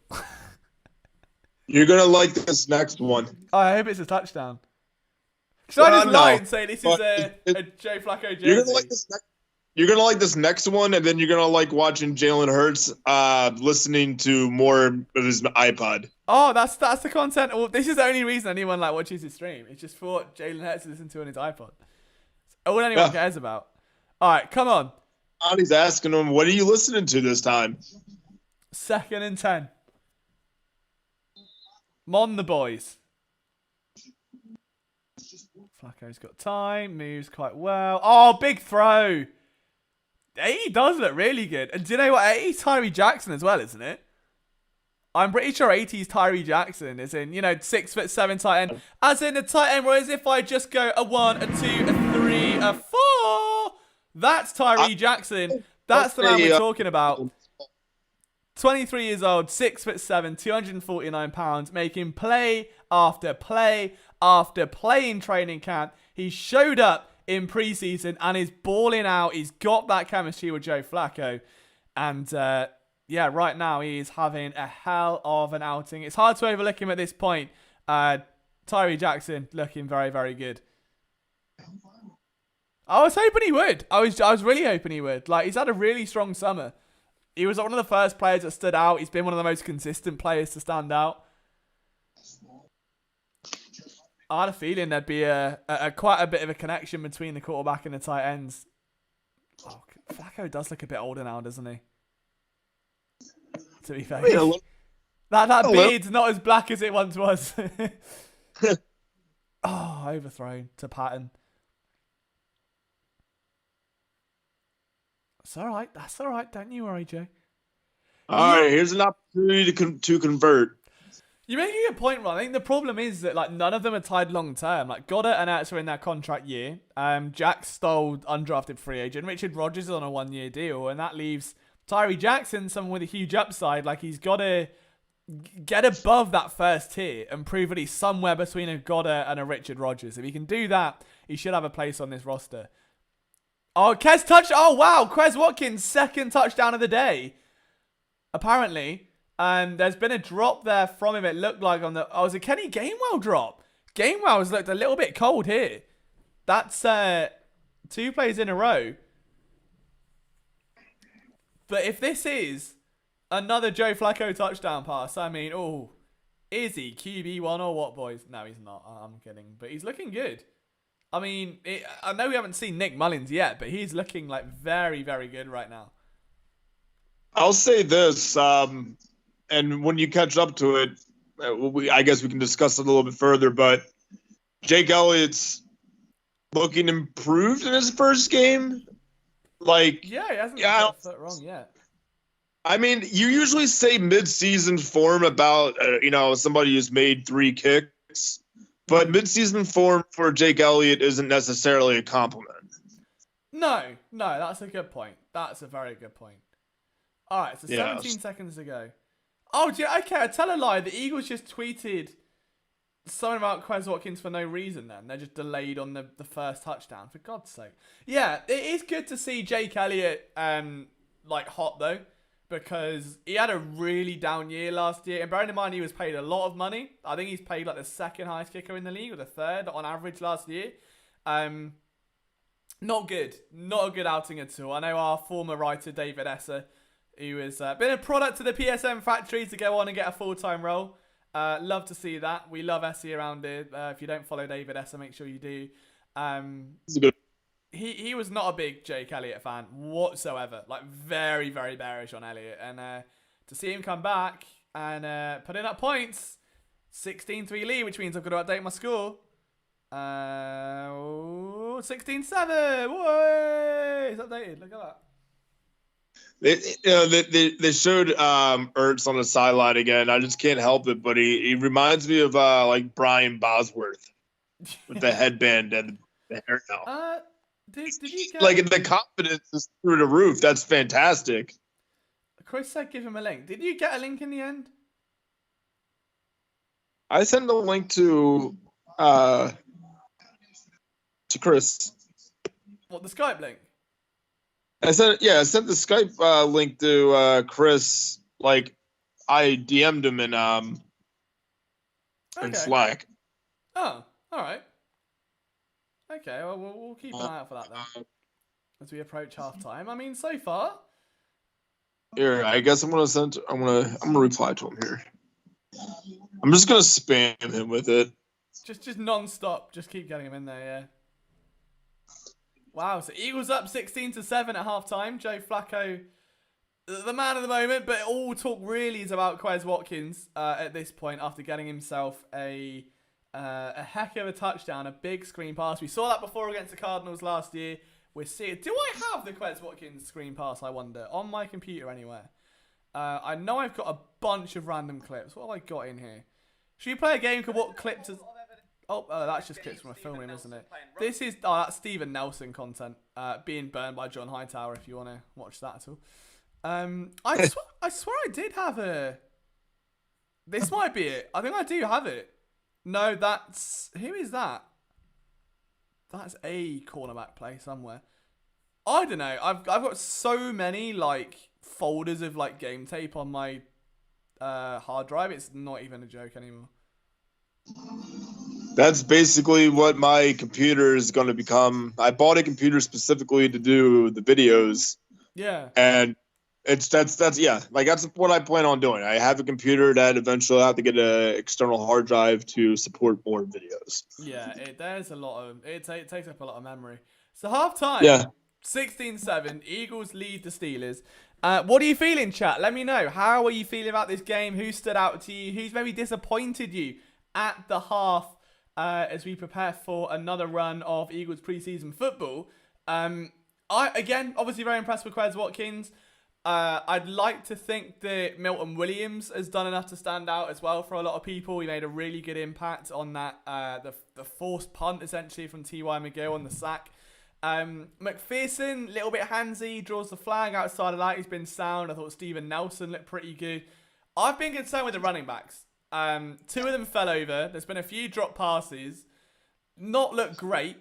You're going to like this next one. Oh, I hope it's a touchdown. Should I just lie and say this is a Joe Flacco jersey? You're gonna like this next one, and then you're gonna like watching Jalen Hurts listening to more of his iPod. Oh, that's the content. Well, this is the only reason anyone watches his stream. It's just for what Jalen Hurts to listen to on his iPod. All anyone cares about. All right, come on. He's asking him, "What are you listening to this time?" 2nd and 10. Mon the boys. Flacco's got time, moves quite well. Oh, big throw. He does look really good. And do you know what? 80's Tyree Jackson as well, isn't it? I'm pretty sure 80's Tyree Jackson is in, 6'7" tight end. As in the tight end, whereas if I just go a 1, a 2, a 3, a 4, that's Tyree Jackson. That's the man we're talking about. 23 years old, 6'7", 249 pounds, making play after play after play in training camp. He showed up in preseason and is balling out. He's got that chemistry with Joe Flacco. And right now he is having a hell of an outing. It's hard to overlook him at this point. Tyree Jackson looking very, very good. I was hoping he would. I was really hoping he would. Like, he's had a really strong summer. He was one of the first players that stood out. He's been one of the most consistent players to stand out. I had a feeling there'd be a quite a bit of a connection between the quarterback and the tight ends. Oh, Flacco does look a bit older now, doesn't he? To be fair. That beard's not as black as it once was. Oh, overthrown to Patton. That's all right. That's all right. Don't you worry, Joe. All right, here's an opportunity to convert. You're making a point, Ron. I think the problem is that like none of them are tied long term. Like Goddard and Ertz are in their contract year. Jack Stoll, undrafted free agent. Richard Rodgers is on a 1-year deal, and that leaves Tyree Jackson, someone with a huge upside. Like he's got to get above that first tier and prove that he's somewhere between a Goddard and a Richard Rodgers. If he can do that, he should have a place on this roster. Oh, Quez touch. Oh wow, Quez Watkins' second touchdown of the day. Apparently. There's been a drop there from him, it looked like, on the... Oh, it was a Kenny Gainwell drop. Gainwell has looked a little bit cold here. That's 2 plays in a row. But if this is another Joe Flacco touchdown pass, I mean, oh, is he QB1 or what, boys? No, he's not. I'm kidding. But he's looking good. I mean, I know we haven't seen Nick Mullins yet, but he's looking like very, very good right now. I'll say this, and when you catch up to it, I guess we can discuss it a little bit further, but Jake Elliott's looking improved in his first game. Like, yeah, he hasn't got that wrong yet. I mean, you usually say mid-season form about, somebody who's made 3 kicks, but mid-season form for Jake Elliott isn't necessarily a compliment. No, that's a good point. That's a very good point. All right, so 17 seconds to go. Oh, okay, I tell a lie. The Eagles just tweeted something about Quez Watkins for no reason then. They're just delayed on the first touchdown, for God's sake. Yeah, it is good to see Jake Elliott hot, though, because he had a really down year last year. And bearing in mind, he was paid a lot of money. I think he's paid like the 2nd highest kicker in the league, or the 3rd on average last year. Not good. Not a good outing at all. I know our former writer, David Esser, who has been a product to the PSM factory to go on and get a full-time role. Love to see that. We love Essie around here. If you don't follow David Esser, make sure you do. He was not a big Jake Elliott fan whatsoever. Like, very, very bearish on Elliott. And to see him come back and put in up points, 16-3 lead, which means I've got to update my score. 16-7. Whoa! It's updated. Look at that. They showed Ertz on the sideline again. I just can't help it, but he reminds me of like Brian Bosworth with the headband and the hair now. Did you get... Like, the confidence is through the roof. That's fantastic. Chris said give him a link. Did you get a link in the end? I sent the link to Chris. What, the Skype link? I sent the Skype link to Chris. Like, I DM'd him in Slack. Oh, all right. Okay, well, we'll keep an eye out for that then as we approach halftime. I mean, so far. Here, I guess I'm gonna reply to him here. I'm just gonna spam him with it. Just non-stop. Just keep getting him in there, yeah. Wow, so Eagles up 16-7 at halftime. Joe Flacco, the man of the moment, but all talk really is about Quez Watkins at this point after getting himself a heck of a touchdown, a big screen pass. We saw that before against the Cardinals last year. We're seeing. Do I have the Quez Watkins screen pass, I wonder, on my computer anywhere? I know I've got a bunch of random clips. What have I got in here? Should we play a game called What Clips... Oh, that's just clips from a film, isn't it? This is that's Steven Nelson content being burned by John Hightower. If you want to watch that at all, I swear I did have a. This might be it. I think I do have it. No, who is that? That's a cornerback play somewhere. I don't know. I've got so many like folders of like game tape on my hard drive. It's not even a joke anymore. That's basically what my computer is going to become. I bought a computer specifically to do the videos, Yeah. and that's yeah, like that's what I plan on doing. I have a computer that eventually I have to get an external hard drive to support more videos. Yeah, there's a lot of it takes up a lot of memory. So half time, Yeah. 16-7, Eagles lead the Steelers. What are you feeling, chat? Let me know. How are you feeling about this game? Who stood out to you? Who's maybe disappointed you at the half as we prepare for another run of Eagles preseason football? I again, obviously very impressed with Quez Watkins. I'd like to think that Milton Williams has done enough to stand out as well for a lot of people. He made a really good impact on that the forced punt essentially from T.Y. McGill on the sack. McPherson, little bit handsy, draws the flag outside of that. He's been sound. I thought Steven Nelson looked pretty good. I've been concerned with the running backs. Two of them fell over. There's been a few drop passes. Not looked great,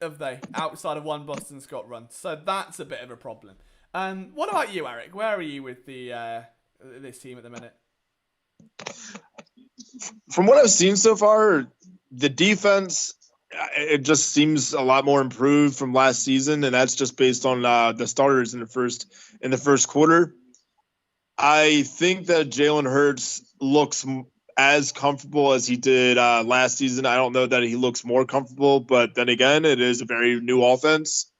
have they, outside of one Boston Scott run. So that's a bit of a problem. What about you, Eric? Where are you with this team at the minute? From what I've seen so far, the defense, it just seems a lot more improved from last season, and that's just based on the starters in the first quarter. I think that Jalen Hurts looks as comfortable as he did last season. I don't know that he looks more comfortable, but then again, it is a very new offense.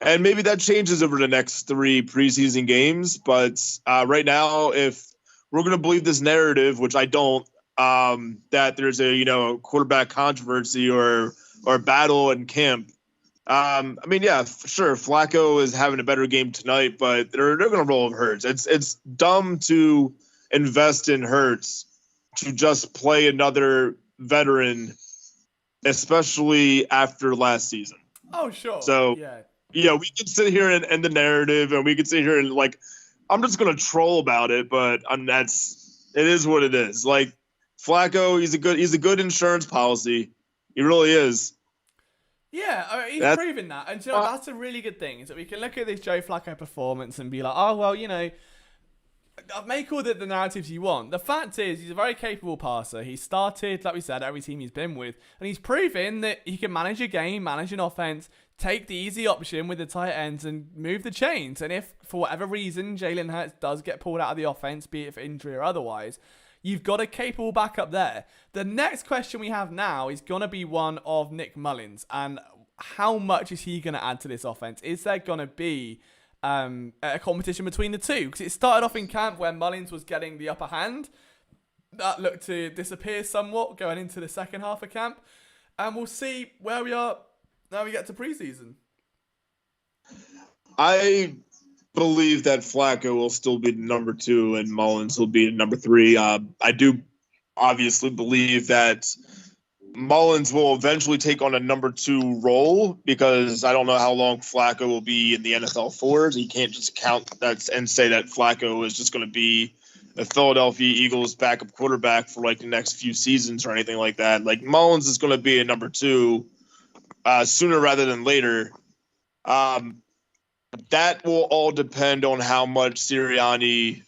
And maybe that changes over the next 3 preseason games. But right now, if we're going to believe this narrative, which I don't, that there's a quarterback controversy or battle in camp. I mean, yeah, for sure, Flacco is having a better game tonight, but they're going to roll with Hurts. It's dumb to invest in Hurts to just play another veteran, especially after last season. Oh, sure. So yeah, we can sit here and end the narrative, and we can sit here and I'm just gonna troll about it, but it is what it is. Like Flacco, he's a good insurance policy. He really is. Yeah, he's proven that, and that's a really good thing. Is that we can look at this Joe Flacco performance and be like, oh well, make all the narratives you want. The fact is, he's a very capable passer. He started, like we said, every team he's been with, and he's proven that he can manage a game, manage an offense, take the easy option with the tight ends, and move the chains. And if, for whatever reason, Jalen Hurts does get pulled out of the offense, be it for injury or otherwise, you've got a capable backup there. The next question we have now is going to be one of Nick Mullins, and how much is he going to add to this offense? Is there going to be a competition between the two? Because it started off in camp where Mullins was getting the upper hand. That looked to disappear somewhat going into the second half of camp. And we'll see where we are now we get to preseason. I believe that Flacco will still be number 2 and Mullins will be number 3. I do obviously believe that Mullins will eventually take on a number 2 role because I don't know how long Flacco will be in the NFL for. You can't just count that and say that Flacco is just going to be a Philadelphia Eagles backup quarterback for the next few seasons or anything like that. Mullins is going to be a number 2 sooner rather than later. That will all depend on how much Sirianni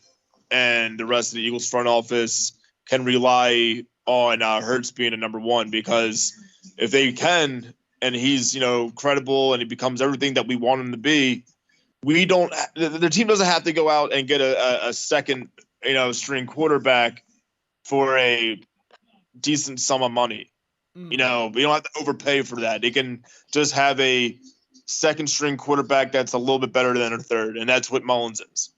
and the rest of the Eagles front office can rely on Hurts being a number 1, because if they can, and he's credible and he becomes everything that we want him to be, the team doesn't have to go out and get a second string quarterback for a decent sum of money. We don't have to overpay for that. They can just have a second string quarterback that's a little bit better than a third, and that's what Mullins is.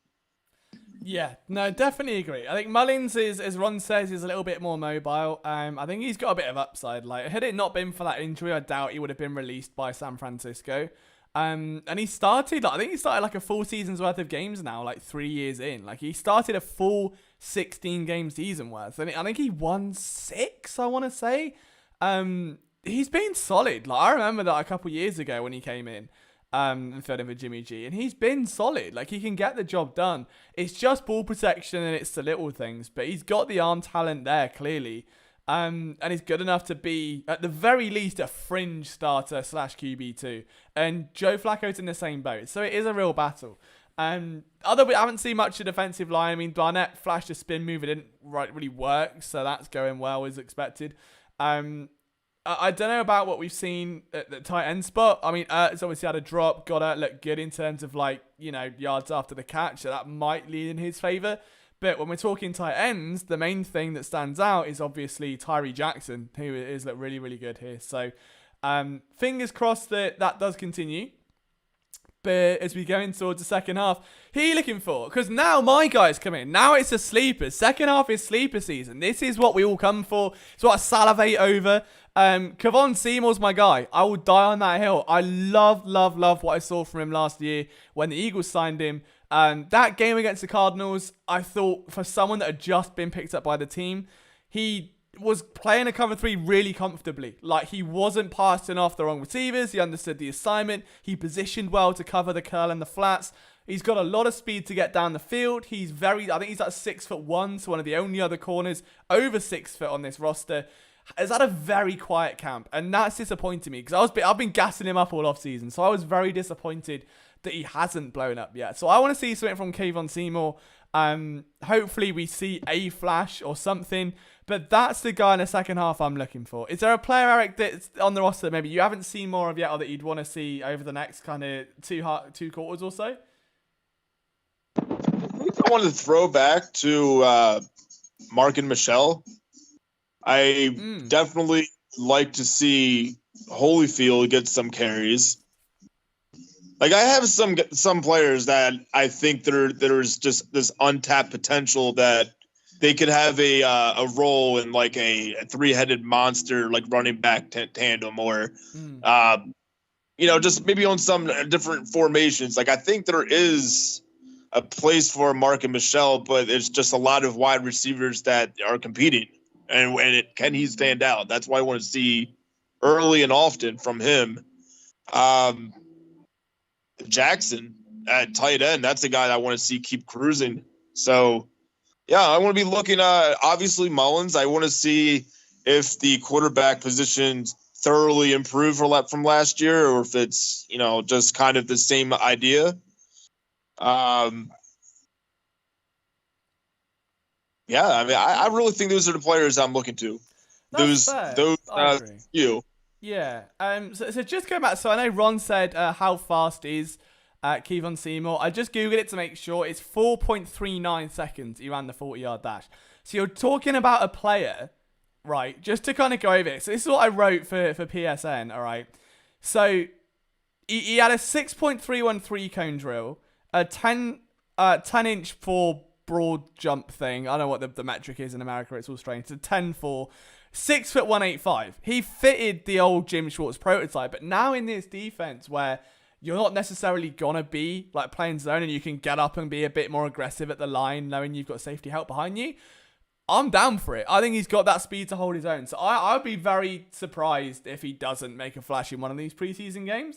Yeah, no, definitely agree. I think Mullins is, as Ron says, is a little bit more mobile. I think he's got a bit of upside. Had it not been for that injury, I doubt he would have been released by San Francisco. And he started, I think he started a full season's worth of games now, 3 years in. He started a full 16 game season worth. And I think he won 6, I want to say. He's been solid. I remember that a couple years ago when he came in and filled in for Jimmy G, and he's been solid. He can get the job done. It's just ball protection and it's the little things, but he's got the arm talent there clearly, and he's good enough to be at the very least a fringe starter / QB2. And Joe Flacco's in the same boat, so it is a real battle. Although we haven't seen much of the defensive line. I mean, Barnett flashed a spin move, it didn't really work, so that's going well as expected. I don't know about what we've seen at the tight end spot. I mean, it's obviously had a drop. Goddard looked good in terms of yards after the catch. So that might lean in his favour. But when we're talking tight ends, the main thing that stands out is obviously Tyree Jackson, who is really, really good here. So fingers crossed that does continue. But as we go in towards the second half, who are you looking for? Because now my guys come in. Now it's a sleeper. Second half is sleeper season. This is what we all come for. It's what I salivate over. Kevon Seymour's my guy. I will die on that hill. I love what I saw from him last year when the Eagles signed him. That game against the Cardinals, I thought for someone that had just been picked up by the team, he was playing a cover 3 really comfortably. Like, he wasn't passing off the wrong receivers. He understood the assignment. He positioned well to cover the curl and the flats. He's got a lot of speed to get down the field. I think he's like 6'1", so one of the only other corners over 6 foot on this roster. Has had a very quiet camp, and that's disappointing me because I've been gassing him up all off season, so I was very disappointed that he hasn't blown up yet. So I want to see something from Kevon Seymour. Hopefully we see a flash or something, but that's the guy in the second half I'm looking for. Is there a player, Eric, that's on the roster that maybe you haven't seen more of yet, or that you'd want to see over the next kind of two quarters or so? I wanted to throw back to Mark and Michelle. I definitely like to see Holyfield get some carries. Like, I have some players that I think there's just this untapped potential that they could have a role in like a 3-headed monster, like running back tandem, or just maybe on some different formations. Like, I think there is a place for Mark and Michelle, but it's just a lot of wide receivers that are competing. And can he stand out? That's why I want to see early and often from him. Jackson at tight end, that's a guy that I want to see keep cruising. So, yeah, I want to be looking at, obviously, Mullins. I want to see if the quarterback position thoroughly improved from last year, or if it's, just kind of the same idea. Yeah, I mean, I really think those are the players I'm looking to. That's fair. I agree. You. Yeah. So just go back. So I know Ron said how fast is Kevon Seymour. I just Googled it to make sure. It's 4.39 seconds he ran the 40-yard dash. So you're talking about a player, right? Just to kind of go over it. So this is what I wrote for PSN, all right? So he had a 6.313 cone drill, a 10-inch 4 broad jump thing. I don't know what the metric is in America. It's all strange. It's a 10-4. 6'185". He fitted the old Jim Schwartz prototype, but now in this defense where you're not necessarily gonna be like playing zone and you can get up and be a bit more aggressive at the line, knowing you've got safety help behind you, I'm down for it. I think he's got that speed to hold his own. So I'd be very surprised if he doesn't make a flash in one of these preseason games.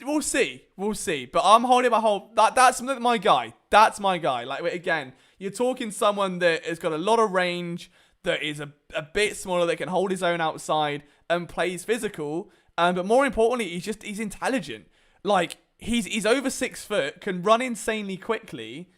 We'll see. But I'm holding my whole... That's my guy. That's my guy. Like, again, you're talking someone that has got a lot of range, that is a bit smaller, that can hold his own outside and plays physical. But more importantly, he's intelligent. Like, he's over 6 foot, can run insanely quickly,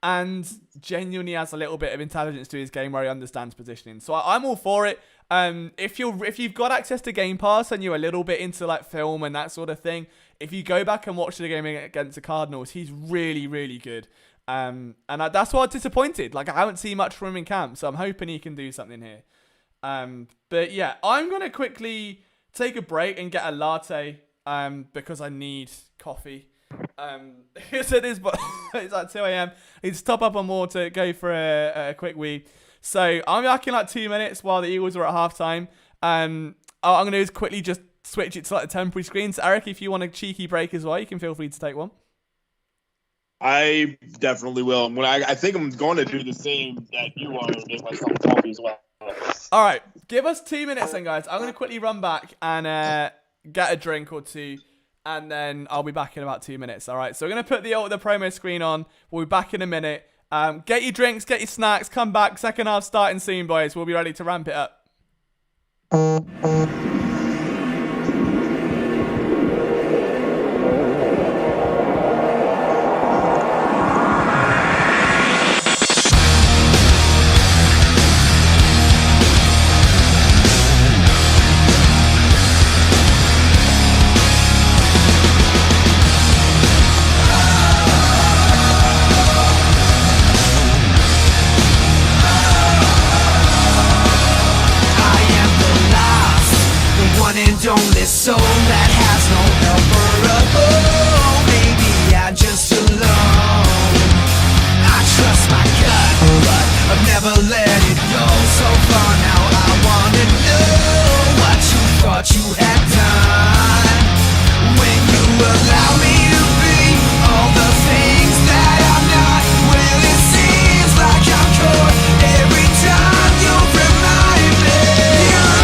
and genuinely has a little bit of intelligence to his game where he understands positioning. So I'm all for it. If you've got access to Game Pass and you're a little bit into like film and that sort of thing, if you go back and watch the game against the Cardinals, he's really, really good. And that's why I'm disappointed. Like, I haven't seen much from him in camp, so I'm hoping he can do something here. But yeah, I'm going to quickly take a break and get a latte because I need coffee. So it is, but it's like 2 a.m. It's top up on water, go for a quick wee. So I'm back in like 2 minutes while the Eagles are at halftime. I'm going to do is quickly just switch it to like a temporary screen. So Eric, if you want a cheeky break as well, you can feel free to take one. I definitely will. I think I'm going to do the same that you are and make myself coffee as well. All right, give us 2 minutes then, guys. I'm going to quickly run back and get a drink or two, and then I'll be back in about 2 minutes. All right, so we're going to put the promo screen on. We'll be back in a minute. Get your drinks, get your snacks, come back. Second half starting soon, boys. We'll be ready to ramp it up. soul that has no helper. Oh, maybe I'm just alone. I trust my gut, but I've never let it go. So far now I wanna know what you thought you had done when you allow me to be all the things that I'm not. Well, it seems like I'm caught every time you remind me. You're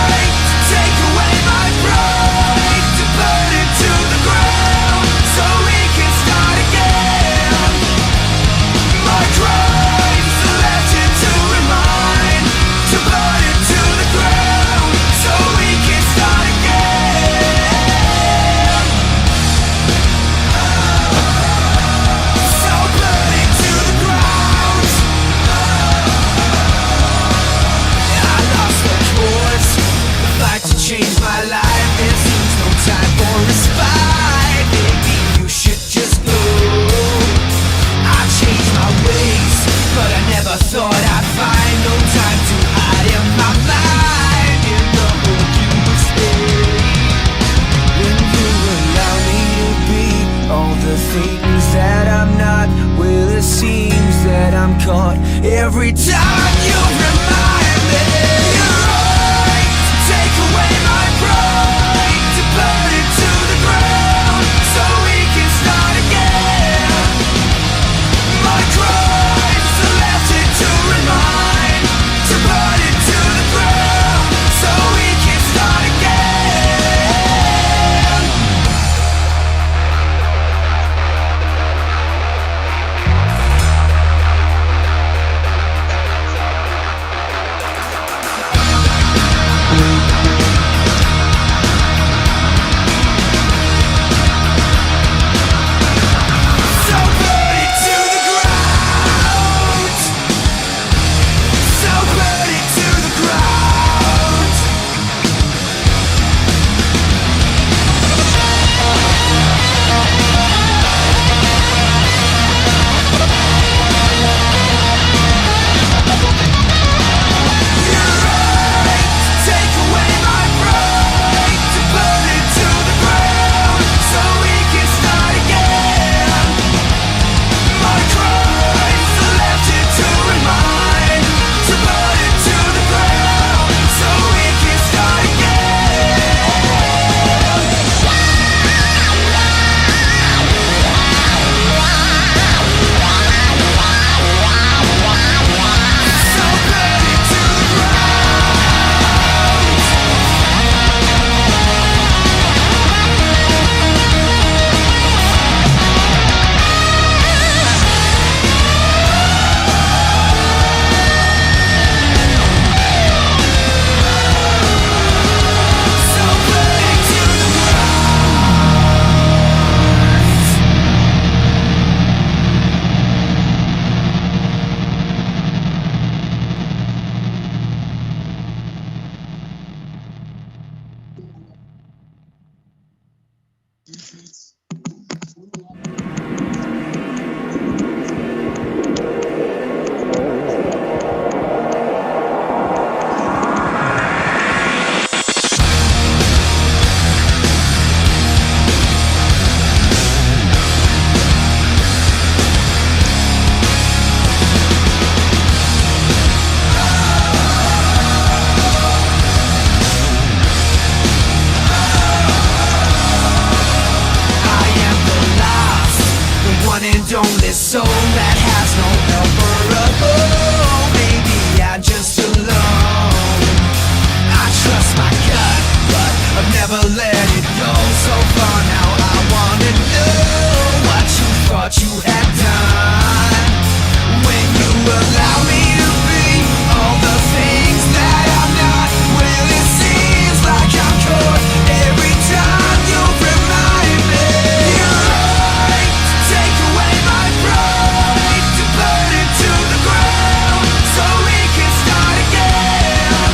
right to take away my pride, to burn it to the ground so we can start again. My crimes are left here to remind, to burn it to the ground so we can start again. So burn it to the ground. I lost the course, the fight to change my life. There seems no time for respite. Maybe you should just go. I changed my ways, but I never thought I'd find no time to hide in my mind. In the hope you would stay when you allow me to be all the things that I'm not. Well, it seems that I'm caught every time you remind me. You're right to take away my pride, to burn it to the ground so we can start again. My crimes are left here to remind, to burn it to the ground so we can start again. So burn it to the ground. So burn it to the ground. You're right to take away my pride, to burn it to the ground so we can start again. My crimes are left here to remind, to burn it to the ground so we can start again. So burn it to the ground. So burn it to the ground. I am the last, the one and only soul that has no helper. Oh, maybe I'm just alone. I trust my gut, but I've never let it go. So far now I wanna know what you thought you had done when you allow me to be all the things that I'm not. Well, it seems like I'm caught every time you remind me. You're right to take away my pride, to burn it to the ground so we can start again.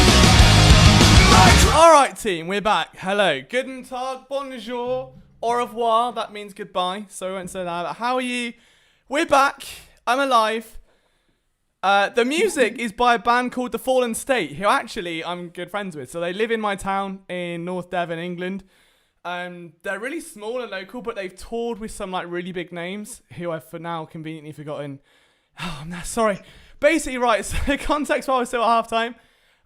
Alright team, we're back. Hello. Guten Tag, bonjour, au revoir. That means goodbye, so I won't say that. But how are you? We're back. I'm alive. The music is by a band called The Fallen State, who actually I'm good friends with. So they live in my town in North Devon, England. They're really small and local, but they've toured with some like really big names who I've for now conveniently forgotten. Oh, I'm sorry. Basically, right, so context while I was still at halftime,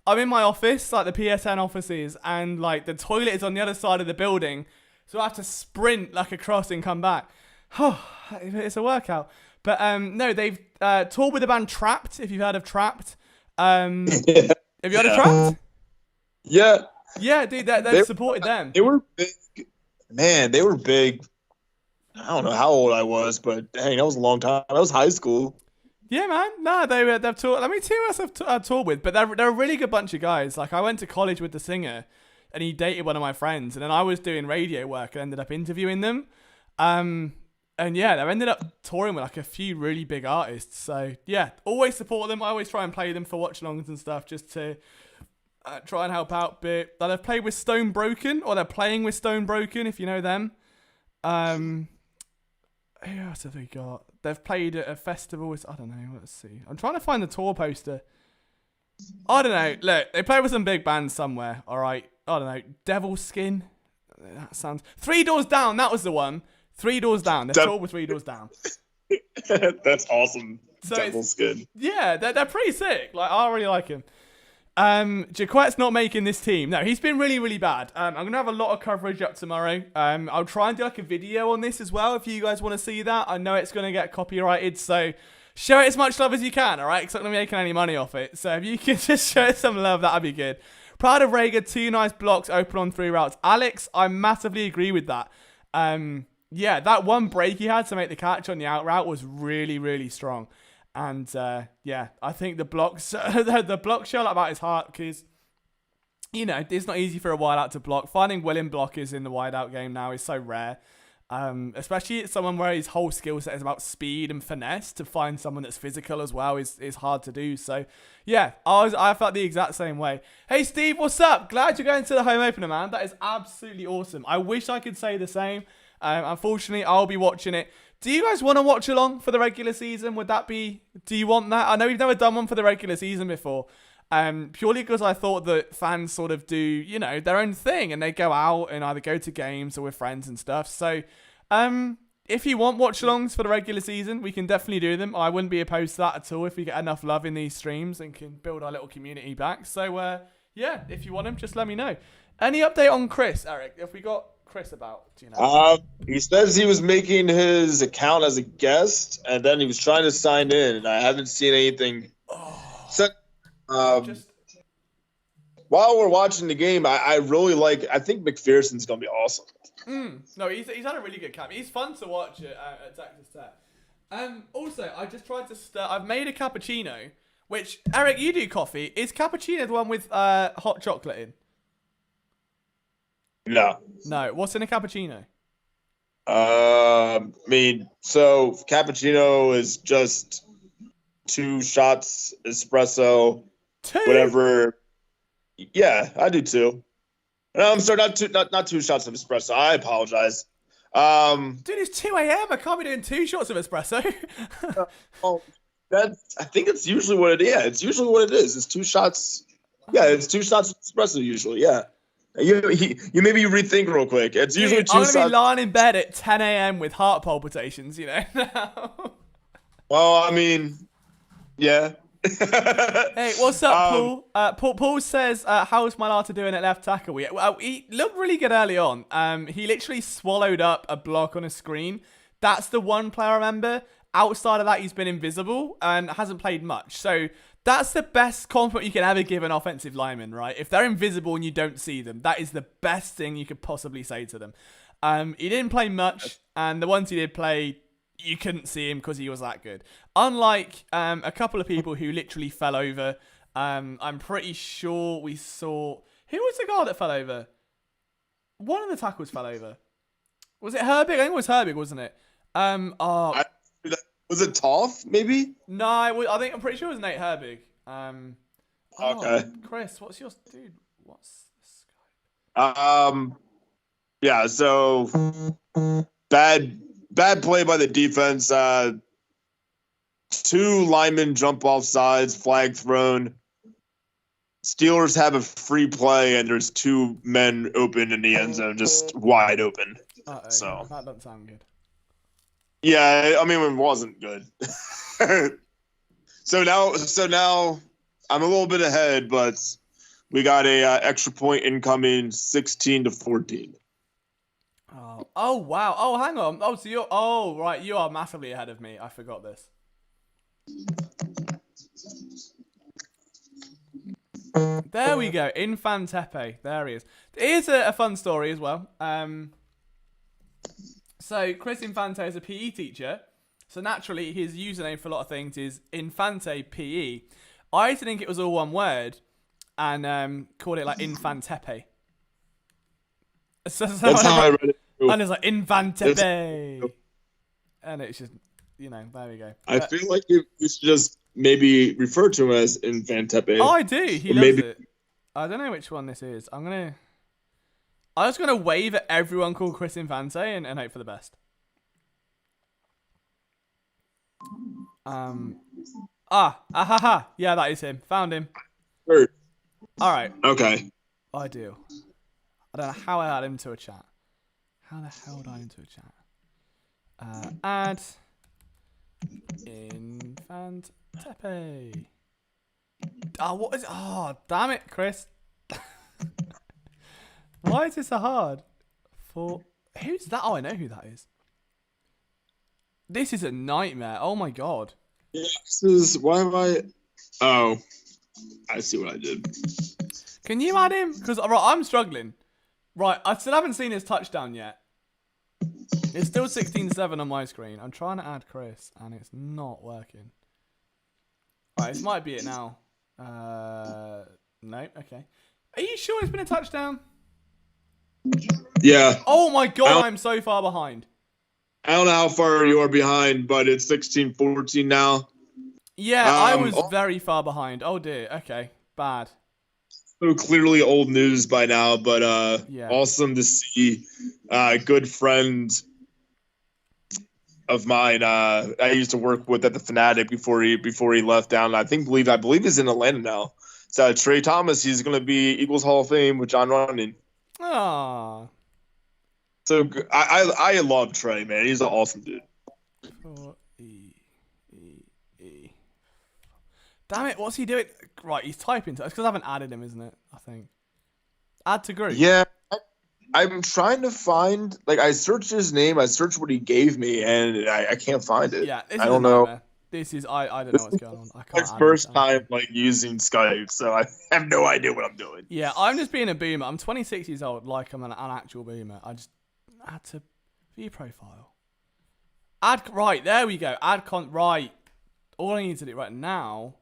I'm in my office, like the PSN offices, and like the toilet is on the other side of the building. So I have to sprint like across and come back. Oh, it's a workout. But no, they've toured with the band Trapped, if you've heard of Trapped. Have you heard of Trapped? Yeah. Yeah, dude, they've supported them. They were big. Man, they were big. I don't know how old I was, but dang, that was a long time. That was high school. Yeah, man. No, they've toured. Let me tell you who else I've toured with. But they're a really good bunch of guys. Like, I went to college with the singer, and he dated one of my friends. And then I was doing radio work and ended up interviewing them. And yeah, they ended up touring with like a few really big artists. So yeah, always support them. I always try and play them for watchalongs and stuff just to try and help out. But they've played with Stone Broken, or they're playing with Stone Broken, if you know them. Who else have they got? They've played at a festival. I don't know. Let's see. I'm trying to find the tour poster. I don't know. Look, they play with some big bands somewhere. All right. I don't know. Devil Skin. That sounds. 3 Doors Down. That was the one. 3 Doors Down. They're toured with 3 Doors Down. That's awesome. So Devil's good. Yeah, they're pretty sick. Like, I really like him. Jaquette's not making this team. No, he's been really, really bad. I'm going to have a lot of coverage up tomorrow. I'll try and do like a video on this as well if you guys want to see that. I know it's going to get copyrighted, so show it as much love as you can, all right? Because I'm not making any money off it. So if you can just show it some love, that'd be good. Proud of Rager, 2 nice blocks, open on 3 routes. Alex, I massively agree with that. Yeah, that one break he had to make the catch on the out route was really, really strong. And yeah, I think the blocks, the block show about his heart because, you know, it's not easy for a wide out to block. Finding willing blockers in the wide out game now is so rare. Especially someone where his whole skill set is about speed and finesse. To find someone that's physical as well is hard to do. So yeah, I felt the exact same way. Hey Steve, what's up? Glad you're going to the home opener, man. That is absolutely awesome. I wish I could say the same. Unfortunately, I'll be watching it. Do you guys want to watch along for the regular season? Do you want that? I know we've never done one for the regular season before. Purely because I thought that fans sort of do, you know, their own thing and they go out and either go to games or with friends and stuff. So, if you want watch-alongs for the regular season, we can definitely do them. I wouldn't be opposed to that at all if we get enough love in these streams and can build our little community back. So, yeah, if you want them, just let me know. Any update on Chris, Eric? If we got Chris about, do you know? He says he was making his account as a guest, and then he was trying to sign in, and I haven't seen anything. While we're watching the game, I really I think McPherson's going to be awesome. No, he's had a really good camp. He's fun to watch at Texas Tech. Also, I just tried to I've made a cappuccino, which, Eric, you do coffee. Is cappuccino the one with hot chocolate in? No. No. What's in a cappuccino? I mean, so cappuccino is just 2 shots espresso, 2? whatever. Yeah, I do 2. No, I'm sorry, not 2 shots of espresso. I apologize. Dude, it's 2 a.m. I can't be doing 2 shots of espresso. I think it's usually what it is. Yeah, it's usually what it is. It's 2 shots. Yeah, it's 2 shots of espresso usually. Yeah. You maybe rethink real quick. It's usually 2 shots. I'm gonna be lying in bed at 10 a.m. with heart palpitations, you know. Well, I mean, yeah. Hey, what's up, Paul? Paul says, how's Malata doing at left tackle? He looked really good early on. He literally swallowed up a block on a screen. That's the one player I remember. Outside of that, he's been invisible and hasn't played much. So that's the best compliment you can ever give an offensive lineman, right? If they're invisible and you don't see them, that is the best thing you could possibly say to them. He didn't play much, and the ones he did play, you couldn't see him because he was that good. Unlike a couple of people who literally fell over. I'm pretty sure we saw... Who was the guy that fell over? One of the tackles fell over. Was it Herbig? I think it was Herbig, wasn't it? Was it Toth, maybe? No, I'm pretty sure it was Nate Herbig. Okay. Chris, what's your... Dude, what's this guy? Yeah, so... Bad play by the defense. 2 linemen jump off sides, flag thrown. Steelers have a free play, and there's 2 men open in the end zone, just wide open. Uh-oh, So that doesn't sound good. yeah, I mean it wasn't good. So now I'm a little bit ahead, but we got a extra point incoming, 16-14. Oh wow. Oh, hang on. Oh, so right. You are massively ahead of me. I forgot this. There we go. Infantepe. There he is. Here's a fun story as well. So Chris Infante is a PE teacher. So naturally, his username for a lot of things is Infante PE. I used to think it was all one word, and called it like Infantepe. So That's how I read it too. and it's like Infantepe. And it's just, there we go. I feel like you should just maybe refer to him as Infantepe. Oh, I do. He loves it. I don't know which one this is. I'm just gonna wave at everyone called Chris Infante and hope for the best. Yeah, that is him. Found him. Sure. All right. Okay. I do. I don't know how I add him to a chat. How the hell do I add him to a chat? Add Infantepe. Oh, what is? Oh, damn it, Chris. Why is this so hard? Who's that? Oh, I know who that is. This is a nightmare. Oh my god. Yeah, this is why am I? Oh, I see what I did. Can you add him? Because I'm struggling. Right, I still haven't seen his touchdown yet. It's still 16-7 on my screen. I'm trying to add Chris, and it's not working. Right, this might be it now. No, okay. Are you sure it's been a touchdown? Yeah. Oh my god, I'm so far behind. I don't know how far you are behind, but it's 16-14 now. Yeah, I was very far behind. Oh dear. Okay, bad. So clearly old news by now, but Yeah. awesome to see a good friend of mine. I used to work with at the Fanatic before he left down. I believe he's in Atlanta now. So Trey Thomas, he's going to be Eagles Hall of Fame with John Running. Ah. So I love Trey, man. He's an awesome dude. Damn it, what's he doing? Right, he's typing to us because I haven't added him, isn't it? I think. Add to group. Yeah. I'm trying to find, I searched his name, I searched what he gave me, and I can't find it. Yeah, I don't know. This is, I don't know what's going on. I can't. It's my first time, using Skype, so I have no idea what I'm doing. Yeah, I'm just being a boomer. I'm 26 years old, like I'm an actual boomer. I just add to view profile. Right, there we go. Right. All I need to do right now.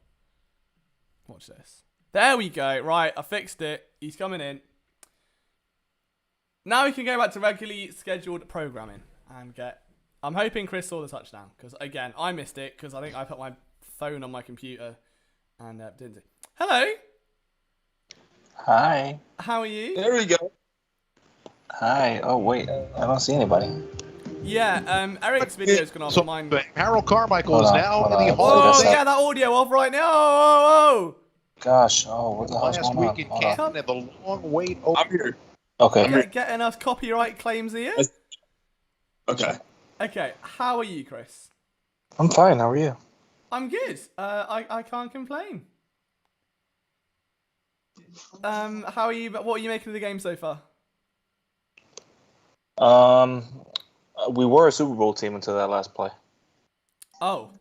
Watch this. There we go. Right, I fixed it. He's coming in. Now we can go back to regularly scheduled programming and get. I'm hoping Chris saw the touchdown because again I missed it because I think I put my phone on my computer and didn't it. Hello. Hi. How are you? There we go. Hi. Oh wait, I don't see anybody. Yeah. Eric's video is gonna off mine. Harold Carmichael is now in the Oh, hall. get that audio off right now! Oh. Gosh. Oh, what the hell's Last going on? week in Hold on. Canton and the long wait over. I'm here. Okay. Getting us copyright claims here. Okay. Okay. How are you, Chris? I'm fine. How are you? I'm good. I can't complain. How are you? What are you making of the game so far? We were a Super Bowl team until that last play. Oh,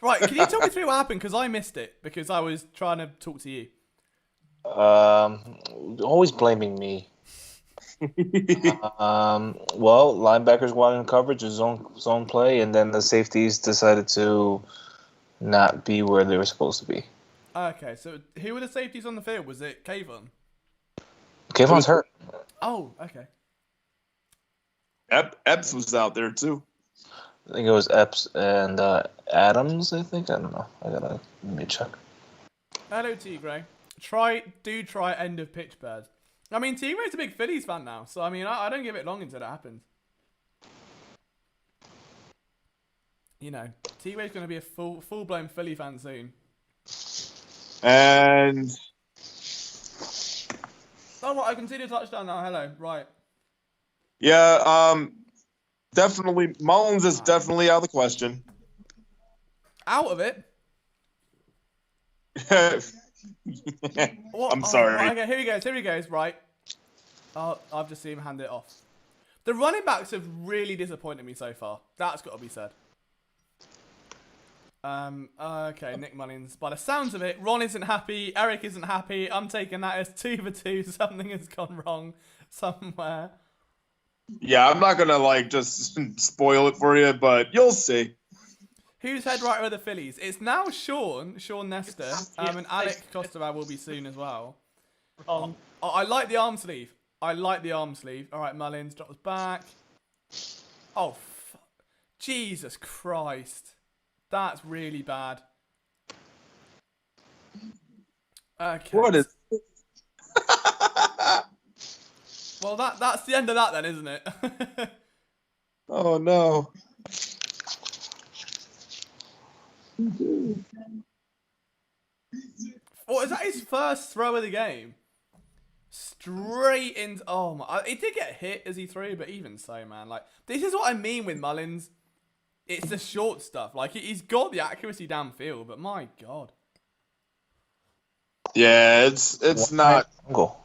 right. Can you talk me through what happened? Because I missed it because I was trying to talk to you. Always blaming me. Well, linebackers wanted in coverage, a zone play, and then the safeties decided to not be where they were supposed to be. Okay, so who were the safeties on the field? Was it Kayvon? Kayvon's hurt. Oh, okay. Epps was out there too. I think it was Epps and Adams, I think. I don't know. Let me check. Hello, Tigray. Do try end of pitch bird. I mean, Tigray's a big Phillies fan now, so I mean, I don't give it long until it happens. you know, T-Way's going to be a full-blown Philly fan soon. And Oh, right, I can see the touchdown now. Hello, right. yeah, definitely Mullins is definitely out of the question. Out of it. What? I'm sorry. Right, okay, here he goes. Here he goes. Right. Oh, I've just seen him hand it off. The running backs have really disappointed me so far. That's got to be said. Okay, Nick Mullins. By the sounds of it, Ron isn't happy. Eric isn't happy. I'm taking that as 2 for 2. Something has gone wrong somewhere. Yeah, I'm not gonna like just spoil it for you, but you'll see. Who's head writer of the Phillies? It's now Sean Nestor, and Alec Costa will be soon as well. I like the arm sleeve. I like the arm sleeve. All right, Mullins drops back. Oh, Jesus Christ. That's really bad. Okay. What is? Well, that's the end of that then, isn't it? Oh no. What is that? His first throw of the game. Straight into. Oh my! He did get hit as he threw, but even so, man, like this is what I mean with Mullins. It's the short stuff. Like he's got the accuracy downfield, but my God. Yeah, it's not. Go.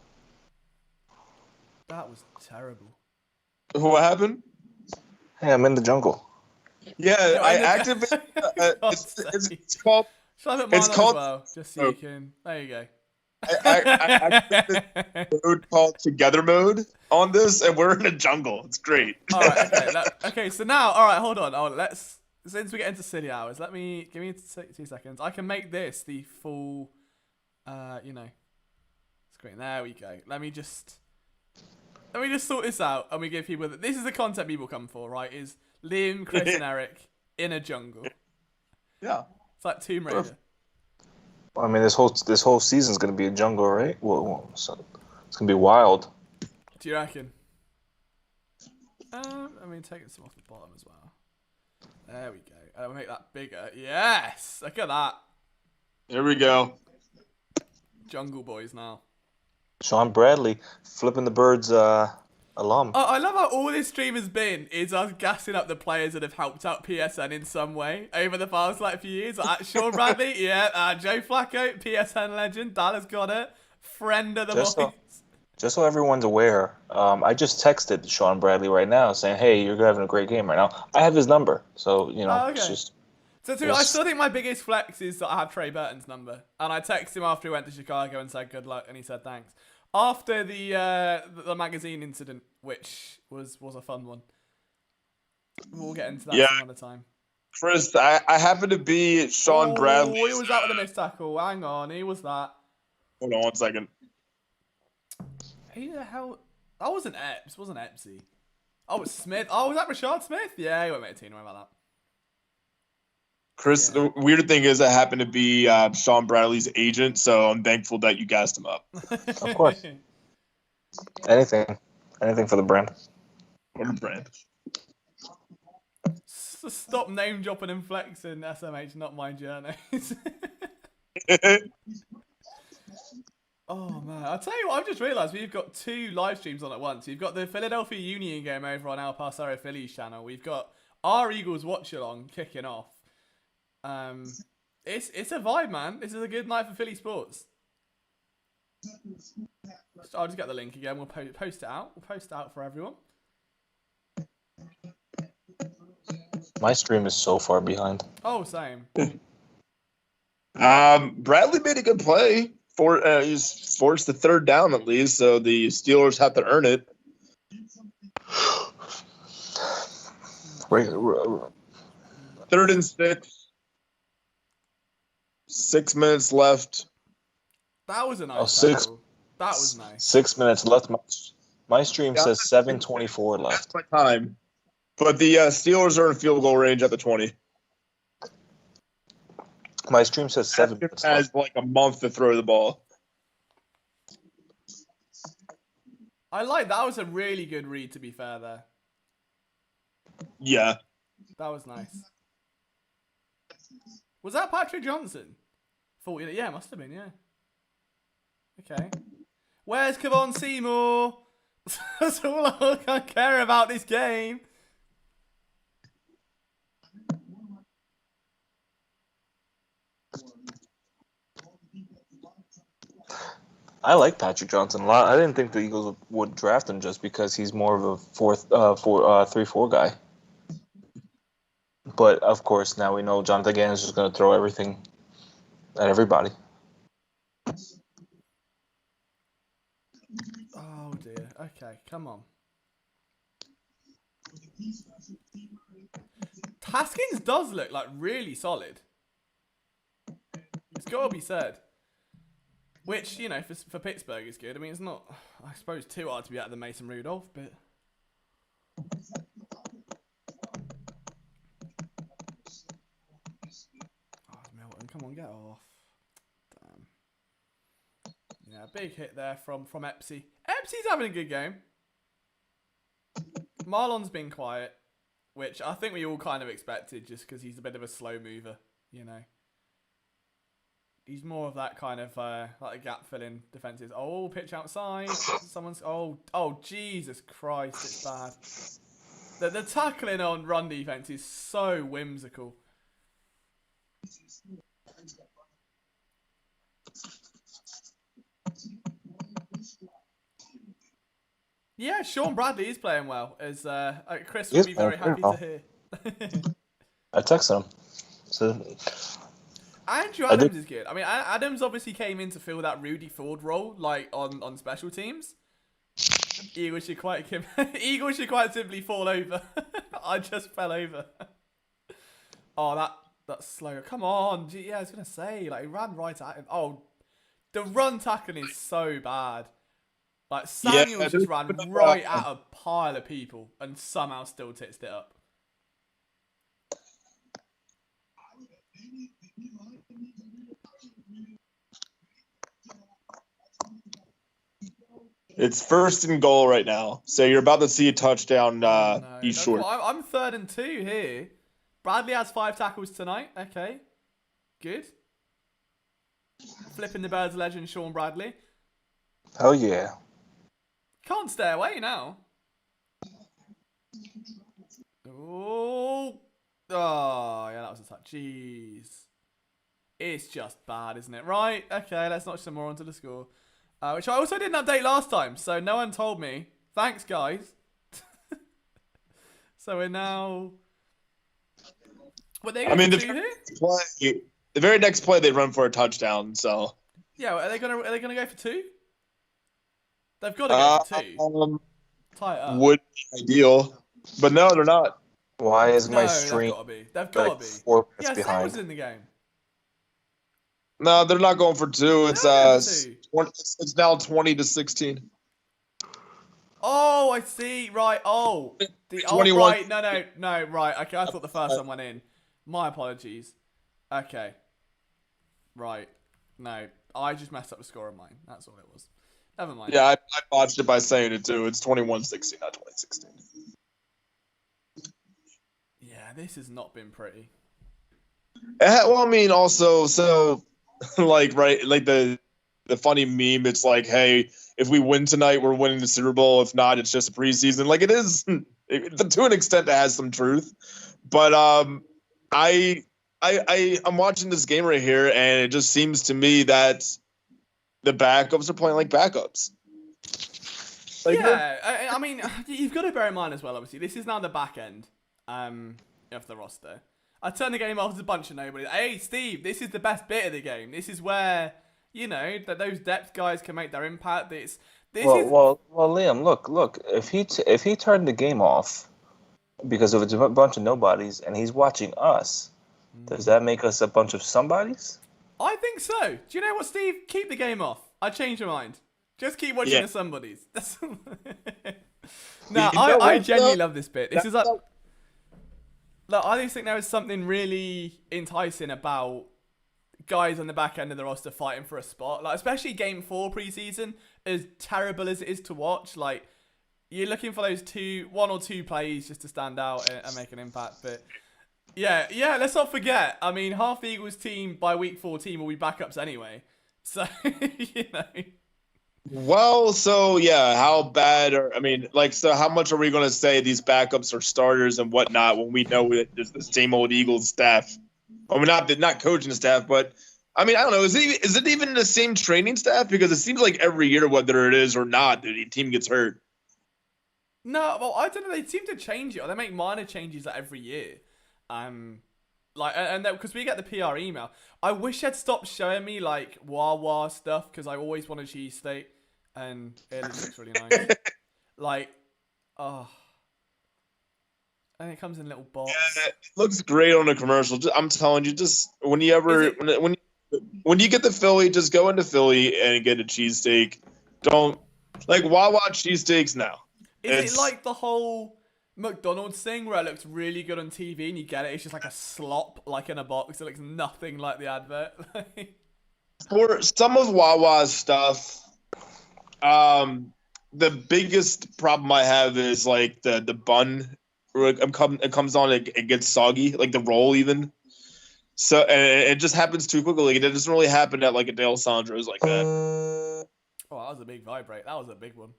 That was terrible. What happened? Hey, I'm in the jungle. Yeah, No, I in the- activated. It's called. Shall I put It's mine on called- as well, just so you can. There you go. I activated a mode called Together mode on this, and we're in a jungle. It's great. All right. Okay. Okay. So now, all right. Hold on. Let's. Since we get into silly hours, give me 2 seconds. I can make this the full, screen. There we go. Let me just sort this out, and we give people. This is the content people come for, right? Is Liam, Chris, and Eric in a jungle? Yeah. It's like Tomb Raider. I mean, this whole season's gonna be a jungle, right? So it's gonna be wild. Do you reckon? Taking some off the bottom as well. There we go. I'll make that bigger. Yes! Look at that. There we go. Jungle Boys now. Sean Bradley flipping the birds alum. I love how all this stream has been is us gassing up the players that have helped out PSN in some way over the past few years. Like Sean Bradley, yeah. Joe Flacco, PSN legend. Dallas got it. Friend of the boys. Just so everyone's aware, I just texted Sean Bradley right now saying, "Hey, you're having a great game right now." I have his number, so Okay. it's just. So I still think my biggest flex is that I have Trey Burton's number, and I texted him after he went to Chicago and said good luck, and he said thanks. After the magazine incident, which was a fun one. We'll get into that some other time. Chris, I happen to be Sean Bradley. He was out with a missed tackle. Hang on, he was that. Hold on 1 second. Who the hell? That wasn't Epps, wasn't Epsy? Oh, it's Smith. Oh, was that Rashad Smith? Yeah, he won't make a team. Don't worry about that. Chris, the weird thing is I happen to be Sean Bradley's agent, so I'm thankful that you gassed him up. Of course. Anything for the brand. What a brand. Stop name dropping and flexing, SMH, not my journeys. Oh man, I'll tell you what, I've just realised we've got 2 live streams on at once. We've got the Philadelphia Union game over on our Passaro Phillies channel. We've got our Eagles Watchalong kicking off. It's a vibe, man. This is a good night for Philly sports. I'll just get the link again. We'll post it out. We'll post it out for everyone. My stream is so far behind. Oh, same. Bradley made a good play. He's forced the 3rd down at least, so the Steelers have to earn it. Right. 3rd and 6. 6 minutes left. That was a nice 6. tackle. That was nice. 6 minutes left. My stream says 7:24 left. That's my time. But the Steelers are in field goal range at the 20. My stream says 7 minutes left. Has like a month to throw the ball. I like that. Was a really good read, to be fair there. Yeah. That was nice. Was that Patrick Johnson? 40. Yeah, it must have been. Yeah. Okay. Where's Kevon Seymour? That's all I can care about this game. I like Patrick Johnson a lot. I didn't think the Eagles would draft him just because he's more of a 3-4 guy. But of course, now we know Jonathan Gannon is just going to throw everything at everybody. Oh dear. Okay, come on. Haskins does look like really solid. It's got to be said. Which, you know, for Pittsburgh is good. I mean, it's not, I suppose, too hard to be out of the Mason Rudolph, but... Oh, Milton, come on, get off. Damn. Yeah, big hit there from Epsy. Epsy's having a good game. Marlon's been quiet, which I think we all kind of expected just because he's a bit of a slow mover, you know. He's more of that kind of like a gap filling defenses. Oh, pitch outside. Someone's oh Jesus Christ, it's bad. The tackling on run defense is so whimsical. Yeah, Sean Bradley is playing well, as Chris would be very happy to hear. I texted him. So Andrew Adams is good. I mean, Adams obviously came in to fill that Rudy Ford role, like on special teams. Eagles should quite simply fall over. I just fell over. Oh, that's slow. Come on. Yeah, I was gonna say, like, he ran right at him. Oh, the run tackling is so bad. Like, Samuels just ran right at a pile of people and somehow still titsed it up. It's 1st and goal right now. So you're about to see a touchdown East Shore. Well, I'm 3rd and 2 here. Bradley has 5 tackles tonight. Okay. Good. Flipping the Birds legend, Sean Bradley. hell yeah. Can't stay away now. Oh, yeah, that was a touch. Jeez. It's just bad, isn't it? Right, okay, let's notch some more onto the score. Which I also didn't update last time, so no one told me. Thanks, guys. So we're now... What, they going for 2 here? The very next play, they run for a touchdown, so... Yeah, are they gonna go for 2? They've got to go for 2. Tie it up. Would be ideal. But no, they're not. Why is my No, stream they've got to be. 4 minutes Yeah, Sam behind? was in the game. No, they're not going for 2. It's They're going for 2. it's now 20-16. Oh, I see. Right. Oh, 21. Right. No. Right. Okay, I thought the first one went in. My apologies. Okay. Right. No, I just messed up the score of mine. That's all it was. Never mind. Yeah, I botched it by saying it too. It's 21-16, not 20-16. Yeah, this has not been pretty. Well, I mean, also, so like, right, like the funny meme. It's like, hey, if we win tonight, we're winning the Super Bowl. If not, it's just a preseason. Like, it is to an extent that has some truth. But I'm watching this game right here, and it just seems to me that the backups are playing like backups. Like, yeah, I mean, you've got to bear in mind as well, obviously, this is now the back end of the roster. I turned the game off as a bunch of nobody. Hey, Steve, this is the best bit of the game. This is where, you know, that those depth guys can make their impact. Well, Liam, look. If he turned the game off because of a bunch of nobodies and he's watching us, does that make us a bunch of somebodies? I think so. Do you know what, Steve? Keep the game off. I changed my mind. Just keep watching the somebodies. I genuinely love this bit. This is like... Look, I just think there is something really enticing about guys on the back end of the roster fighting for a spot. Like, especially Game 4 preseason, as terrible as it is to watch. Like, you're looking for those 1 or 2 plays just to stand out and make an impact. But Yeah, let's not forget. I mean, half the Eagles team by week 14 will be backups anyway. So, you know. Well, so yeah, how bad are, I mean, like, so how much are we going to say these backups are starters and whatnot when we know that there's the same old Eagles staff? I mean, not coaching staff, but I mean, I don't know. Is it even the same training staff? Because it seems like every year, whether it is or not, the team gets hurt. No, well, I don't know. They seem to change it, or they make minor changes every year. Like, and because we get the PR email. I wish they'd stop showing me like Wawa stuff because I always want a cheesesteak, and it looks really nice. Like, oh, and it comes in a little box. Yeah, it looks great on a commercial. I'm telling you, just when you get the Philly, just go into Philly and get a cheesesteak. Don't like Wawa cheesesteaks now. Is it like the whole McDonald's thing where it looks really good on TV and you get it? It's just like a slop, like in a box. It looks nothing like the advert. For some of Wawa's stuff, the biggest problem I have is like the bun. It comes on, it gets soggy, like the roll even. So and it just happens too quickly. Like, it doesn't really happen at like a Dale Sandro's like that. Oh, that was a big vibrate. That was a big one.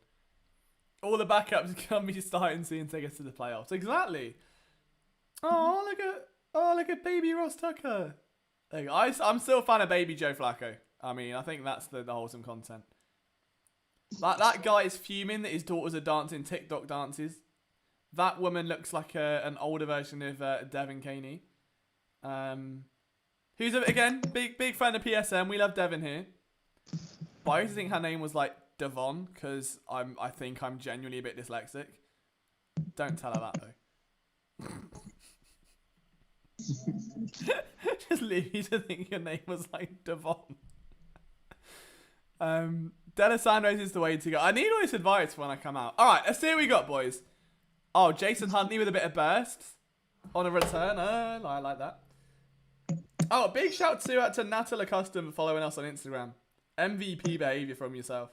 All the backups can be starting soon to take us to the playoffs. Exactly. Oh, look at baby Ross Tucker. There you go. I'm still a fan of baby Joe Flacco. I mean, I think that's the wholesome content. That guy is fuming that his daughters are dancing TikTok dances. That woman looks like an older version of Devin Caney. Who's again big fan of PSM. We love Devin here. But I used to think her name was like Devon because I think I'm genuinely a bit dyslexic. Don't tell her that though. Just leave you to think your name was like Devon. Delisandro's is the way to go. I need all this advice when I come out. All right, let's see what we got, boys. Oh, Jason Huntley with a bit of burst on a return. I like that. Oh, big shout to Natalie Custom for following us on Instagram. MVP behavior from yourself.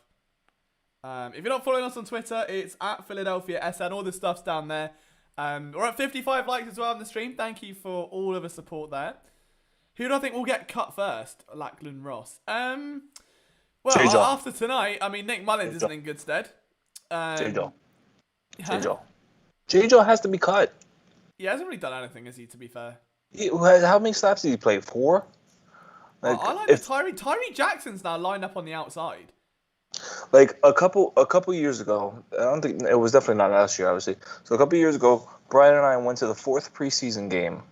If you're not following us on Twitter, it's at Philadelphia SN. All the stuff's down there. We're at 55 likes as well on the stream. Thank you for all of the support there. Who do I think will get cut first? Lachlan Ross. Well, after tonight, I mean, Nick Mullins isn't in good stead. J-Joe. J-Joe has to be cut. He hasn't really done anything, has he, to be fair? How many snaps did he play? 4? Like, I like Tyree Jackson's now lined up on the outside. Like a couple years ago, I don't think it was definitely not last year, obviously. So a couple years ago, Brian and I went to the 4th preseason game,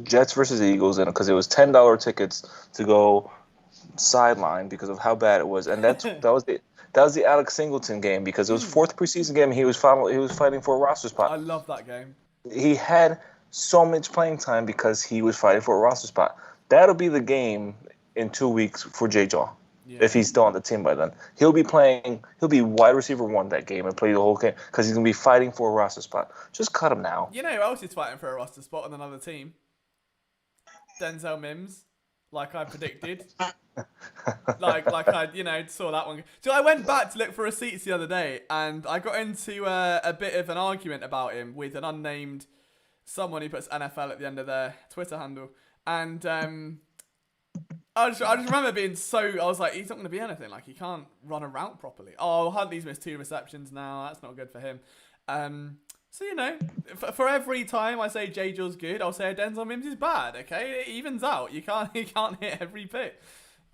Jets versus Eagles, and because it was $10 tickets to go sideline because of how bad it was, and that was the Alex Singleton game because it was 4th preseason game. And he was fighting for a roster spot. I love that game. He had so much playing time because he was fighting for a roster spot. That'll be the game in 2 weeks for J-Jaw. Yeah. If he's still on the team by then. He'll be wide receiver 1 that game and play the whole game because he's going to be fighting for a roster spot. Just cut him now. You know who else is fighting for a roster spot on another team? Denzel Mims, like I predicted. like I saw that one. So I went back to look for receipts the other day and I got into a bit of an argument about him with an unnamed someone who puts NFL at the end of their Twitter handle. And I just remember being I was like, he's not going to be anything. Like, he can't run a route properly. Oh, Huntley's missed 2 receptions now. That's not good for him. So, for every time I say J-Jaw's good, I'll say Denzel Mims is bad, okay? It evens out. He can't hit every pick.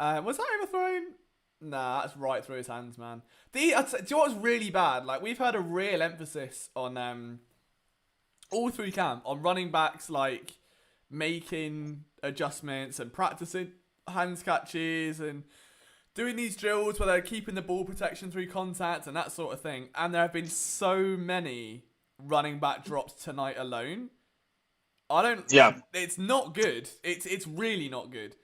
Was that overthrown? Nah, that's right through his hands, man. Do you know what's really bad? Like, we've had a real emphasis on, all through camp, on running backs, like, making adjustments and practicing hands catches and doing these drills where they're keeping the ball protection through contact and that sort of thing. And there have been so many running back drops tonight alone. It's not good. It's really not good.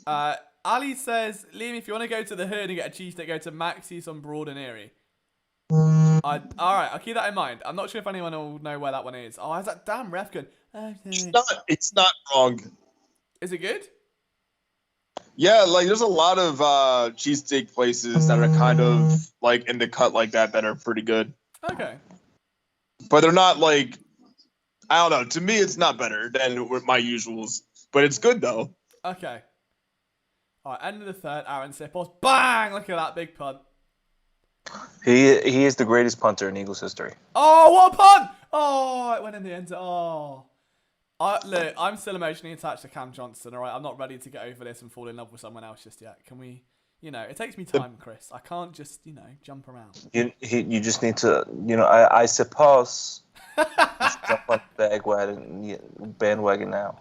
Ali says, Liam, if you want to go to the hood and get a cheesesteak, go to Maxie's on Broad and Erie. Alright, I'll keep that in mind. I'm not sure if anyone will know where that one is. Oh, how's that damn ref good? It's not wrong. Is it good? Yeah, like there's a lot of cheesesteak places that are kind of like in the cut like that are pretty good. Okay. But they're not like I don't know. To me, it's not better than with my usuals, but it's good though. Okay. All right, end of the third. Aaron Sipos. Bang! Look at that big punt. He is the greatest punter in Eagles history. Oh, what a punt! Oh, it went in the end. Oh. Look, I'm still emotionally attached to Cam Johnson, all right? I'm not ready to get over this and fall in love with someone else just yet. Can we, it takes me time, Chris. I can't just, jump around. You just need to, I suppose, just jump on the bandwagon now.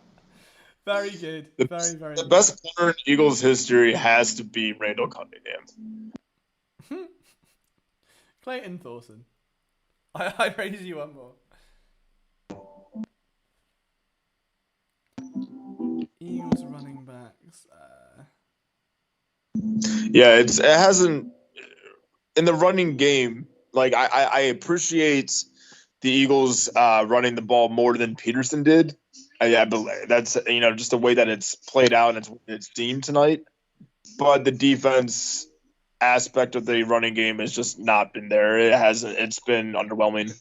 Very good. Very, very The good. best punter in Eagles history has to be Randall Cunningham. Clayton Thorson. I raise you one more. Eagles running backs. Yeah, it hasn't in the running game. Like I appreciate the Eagles running the ball more than Peterson did. I believe that's just the way that it's played out and it's deemed tonight. But the defense aspect of the running game has just not been there. It's been underwhelming.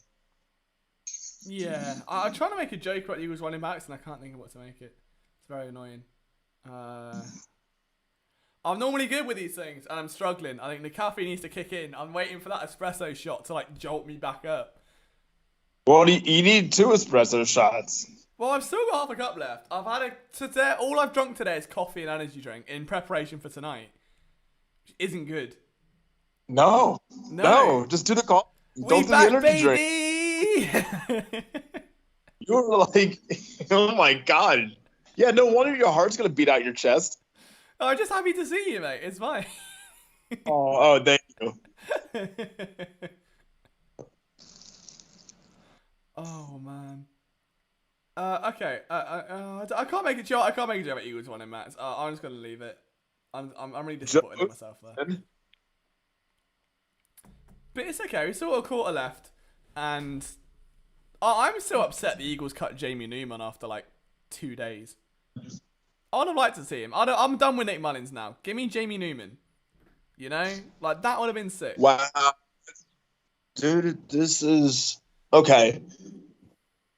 Yeah, I'm trying to make a joke about Eagles running backs and I can't think of what to make it. It's very annoying. I'm normally good with these things and I'm struggling. I think the caffeine needs to kick in. I'm waiting for that espresso shot to jolt me back up. Well, you need 2 espresso shots. Well, I've still got half a cup left. I've had today. All I've drunk today is coffee and energy drink in preparation for tonight, which isn't good. No, just do the coffee. Don't do the energy drink. You're like, oh my god. Yeah, no wonder your heart's gonna beat out your chest. I'm just happy to see you, mate. It's fine. Oh, thank you. Oh man. Okay. I can't make a joke. I can't make a joke about Eagles winning, Matt. I'm just gonna leave it. I'm really disappointed in myself there. But it's okay. We still got a quarter left, and I'm still upset the Eagles cut Jamie Newman after 2 days. I would have liked to see him. I'm done with Nick Mullins now. Give me Jamie Newman. That would have been sick. Wow, dude, this is okay.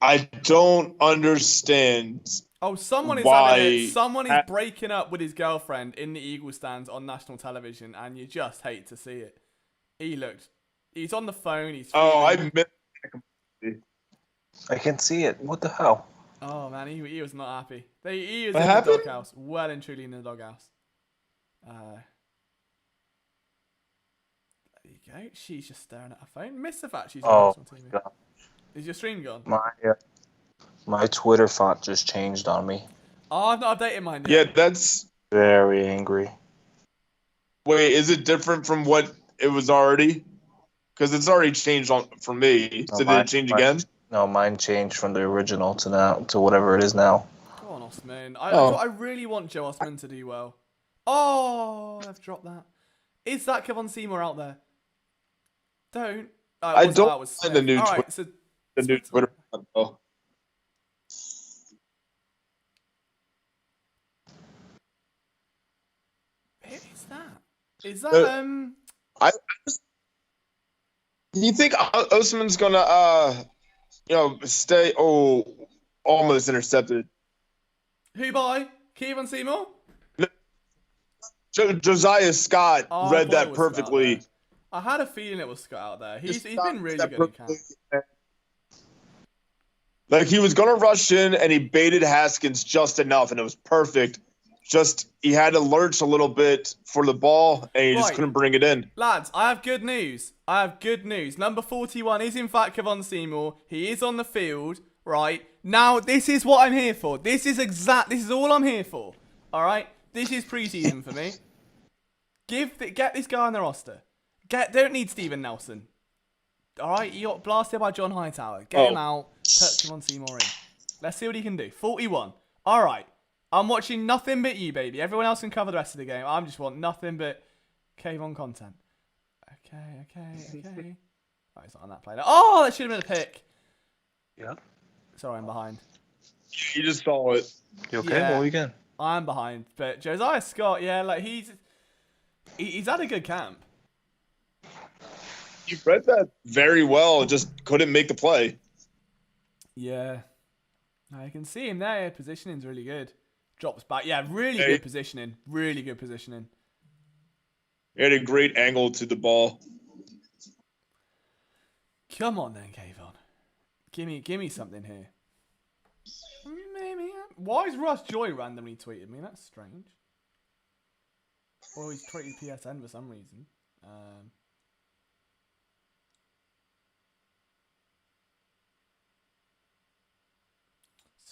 I don't understand. Oh, someone is breaking up with his girlfriend in the Eagles stands on national television, and you just hate to see it. He's on the phone. I missed. I can see it. What the hell? Oh man, he was not happy. He was What in happened? the doghouse, well and truly in the doghouse. There you go. She's just staring at her phone. Miss the fact she's on national TV. God. Is your stream gone? My Twitter font just changed on me. Oh, I've not updated mine Yeah, yet. that's. Very angry. Wait, is it different from what it was already? Because it's already changed for me. So did it change again? No, mine changed from the original to whatever it is now. Go on, Osman. I really want Joe Osman to do well. Oh, I've dropped that. Is that Kevon Seymour out there? Don't. I don't was find the new All Twitter. right, so The new Twitter. Oh. who is that? Is that Do you think Osman's gonna stay? Oh, almost intercepted. who by? Kevon Seymour? Josiah Scott Oh, I read thought it that was Scott perfectly. there. I had a feeling it was Scott out there. He's been really That good in camp. perfectly. Like he was gonna rush in and he baited Haskins just enough, and it was perfect. Just he had to lurch a little bit for the ball, and he just Right. couldn't bring it in. Lads, I have good news. Number 41 is in fact Kevon Seymour. He is on the field, right? Now, this is what I'm here for. This is all I'm here for. All right? This is preseason for me. Get this guy on the roster. Don't need Steven Nelson. All right? You got blasted by John Hightower. Get him out. Put Kevon Seymour in. Let's see what he can do. 41. All right. I'm watching nothing but you, baby. Everyone else can cover the rest of the game. I just want nothing but Kayvon content. Okay. Oh, he's not on that play. Oh, that should have been a pick. Yeah. Sorry, I'm behind. You just saw it. You okay? Yeah. What weekend? I'm behind. But Josiah Scott, yeah, he's had a good camp. You read that very well. Just couldn't make the play. Yeah. I can see him there. Positioning's really good. Drops back. Yeah, really Hey. good positioning. Really good positioning. He had a great angle to the ball. Come on then, Kayvon. Give me something here. Maybe. Why is Russ Joy randomly tweeted me? That's strange. Or he's tweeted PSN for some reason.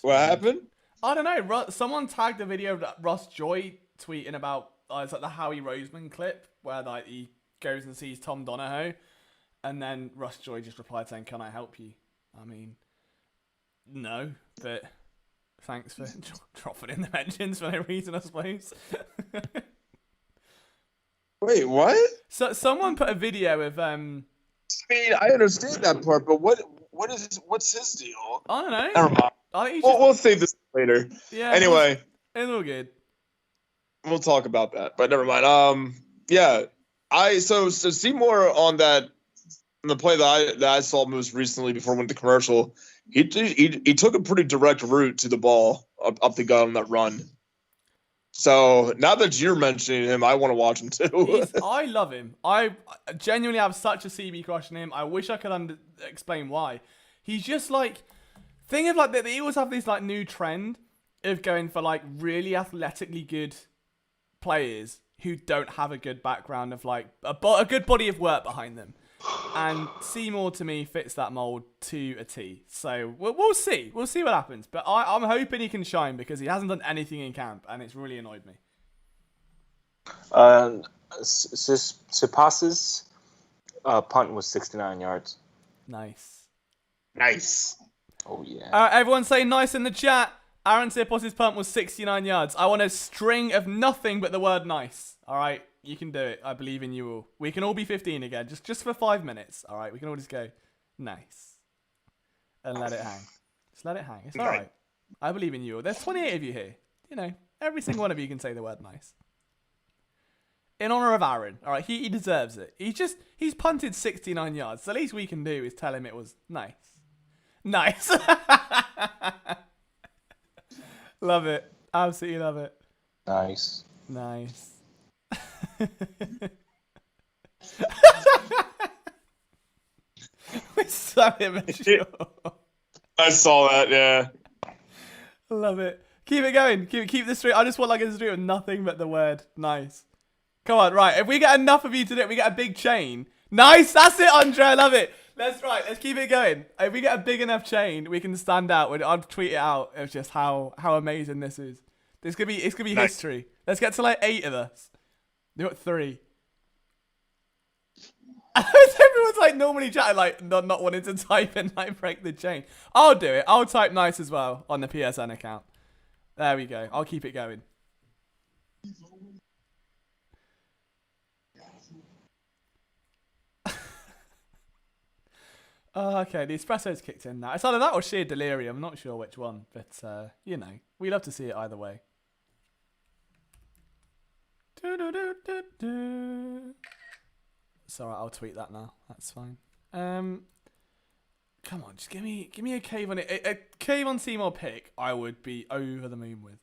What happened? I don't know. Someone tagged a video of Russ Joy tweeting about it's like the Howie Roseman clip where like he goes and sees Tom Donahoe, and then Russ Joy just replied saying, "Can I help you?" I mean, no, but thanks for dropping in the mentions for no reason, I suppose. Wait, what? So someone put a video of I mean, I understand that part, but what's his deal? I don't know. Never mind. I think he's We'll save this later. yeah. Anyway, it's all good. we'll talk about that, but never mind. Yeah, so Seymour on the play that I saw most recently before we went to commercial, he took a pretty direct route to the ball up the gut on that run. So now that you're mentioning him, I want to watch him too. I love him. I genuinely have such a CB crush on him. I wish I could explain why. He's just like, thing of like they always have this like new trend of going for like really athletically good players who don't have a good background of like a good body of work behind them. And Seymour to me fits that mold to a T. So we'll see. We'll see what happens. But I'm hoping he can shine because he hasn't done anything in camp and it's really annoyed me. Sipas's punt was 69 yards. Nice. Nice. Oh, yeah. Everyone say nice in the chat. Aaron Sipos' punt was 69 yards. I want a string of nothing but the word nice. All right? You can do it. I believe in you all. We can all be 15 again, just for 5 minutes. All right? We can all just go, nice. And let it hang. Just let it hang. It's all right. I believe in you all. There's 28 of you here. You know, every single one of you can say the word nice. In honor of Aaron. All right? He deserves it. He's punted 69 yards. The least we can do is tell him it was nice. Nice. Love it. Absolutely love it. Nice. Nice. We're so immature. I saw that, yeah. Love it. Keep it going. Keep the streak. I just want like a streak with nothing but the word nice. Come on, right. If we get enough of you to do it, we get a big chain. Nice. That's it, Andre. I love it. Let's keep it going. If we get a big enough chain, we can stand out. I'll tweet it out of just how amazing this is. It's gonna be nice. history. Let's get to like 8 of us. You got 3. Everyone's like normally chatting, like not wanting to type and like break the chain. I'll do it. I'll type nice as well on the PSN account. There we go. I'll keep it going. Oh, okay, the espresso's kicked in now. It's either that or sheer delirium. I'm not sure which one, but you know, we love to see it either way. Sorry, I'll tweet that now. That's fine. Come on, just give me a cave on it. A cave on Seymour pick, I would be over the moon with.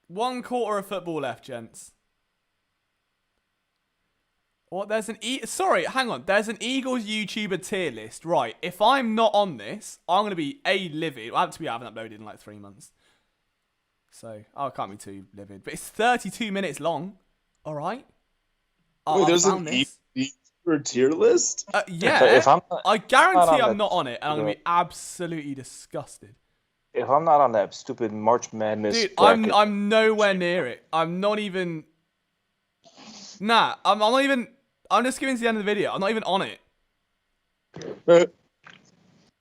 One quarter of football left, gents. What? There's sorry, hang on. There's an Eagles YouTuber tier list, right? If I'm not on this, I'm gonna be livid. I haven't uploaded in like 3 months, so I can't be too livid. But it's 32 minutes long. All right. Wait, there's an YouTuber tier list? Yeah. I guarantee I'm not that on it, and I'm gonna be absolutely disgusted. If I'm not on that stupid March Madness, Dude, bracket, I'm nowhere near it. I'm not even. Nah, I'm not even. I'm just giving to the end of the video. I'm not even on it.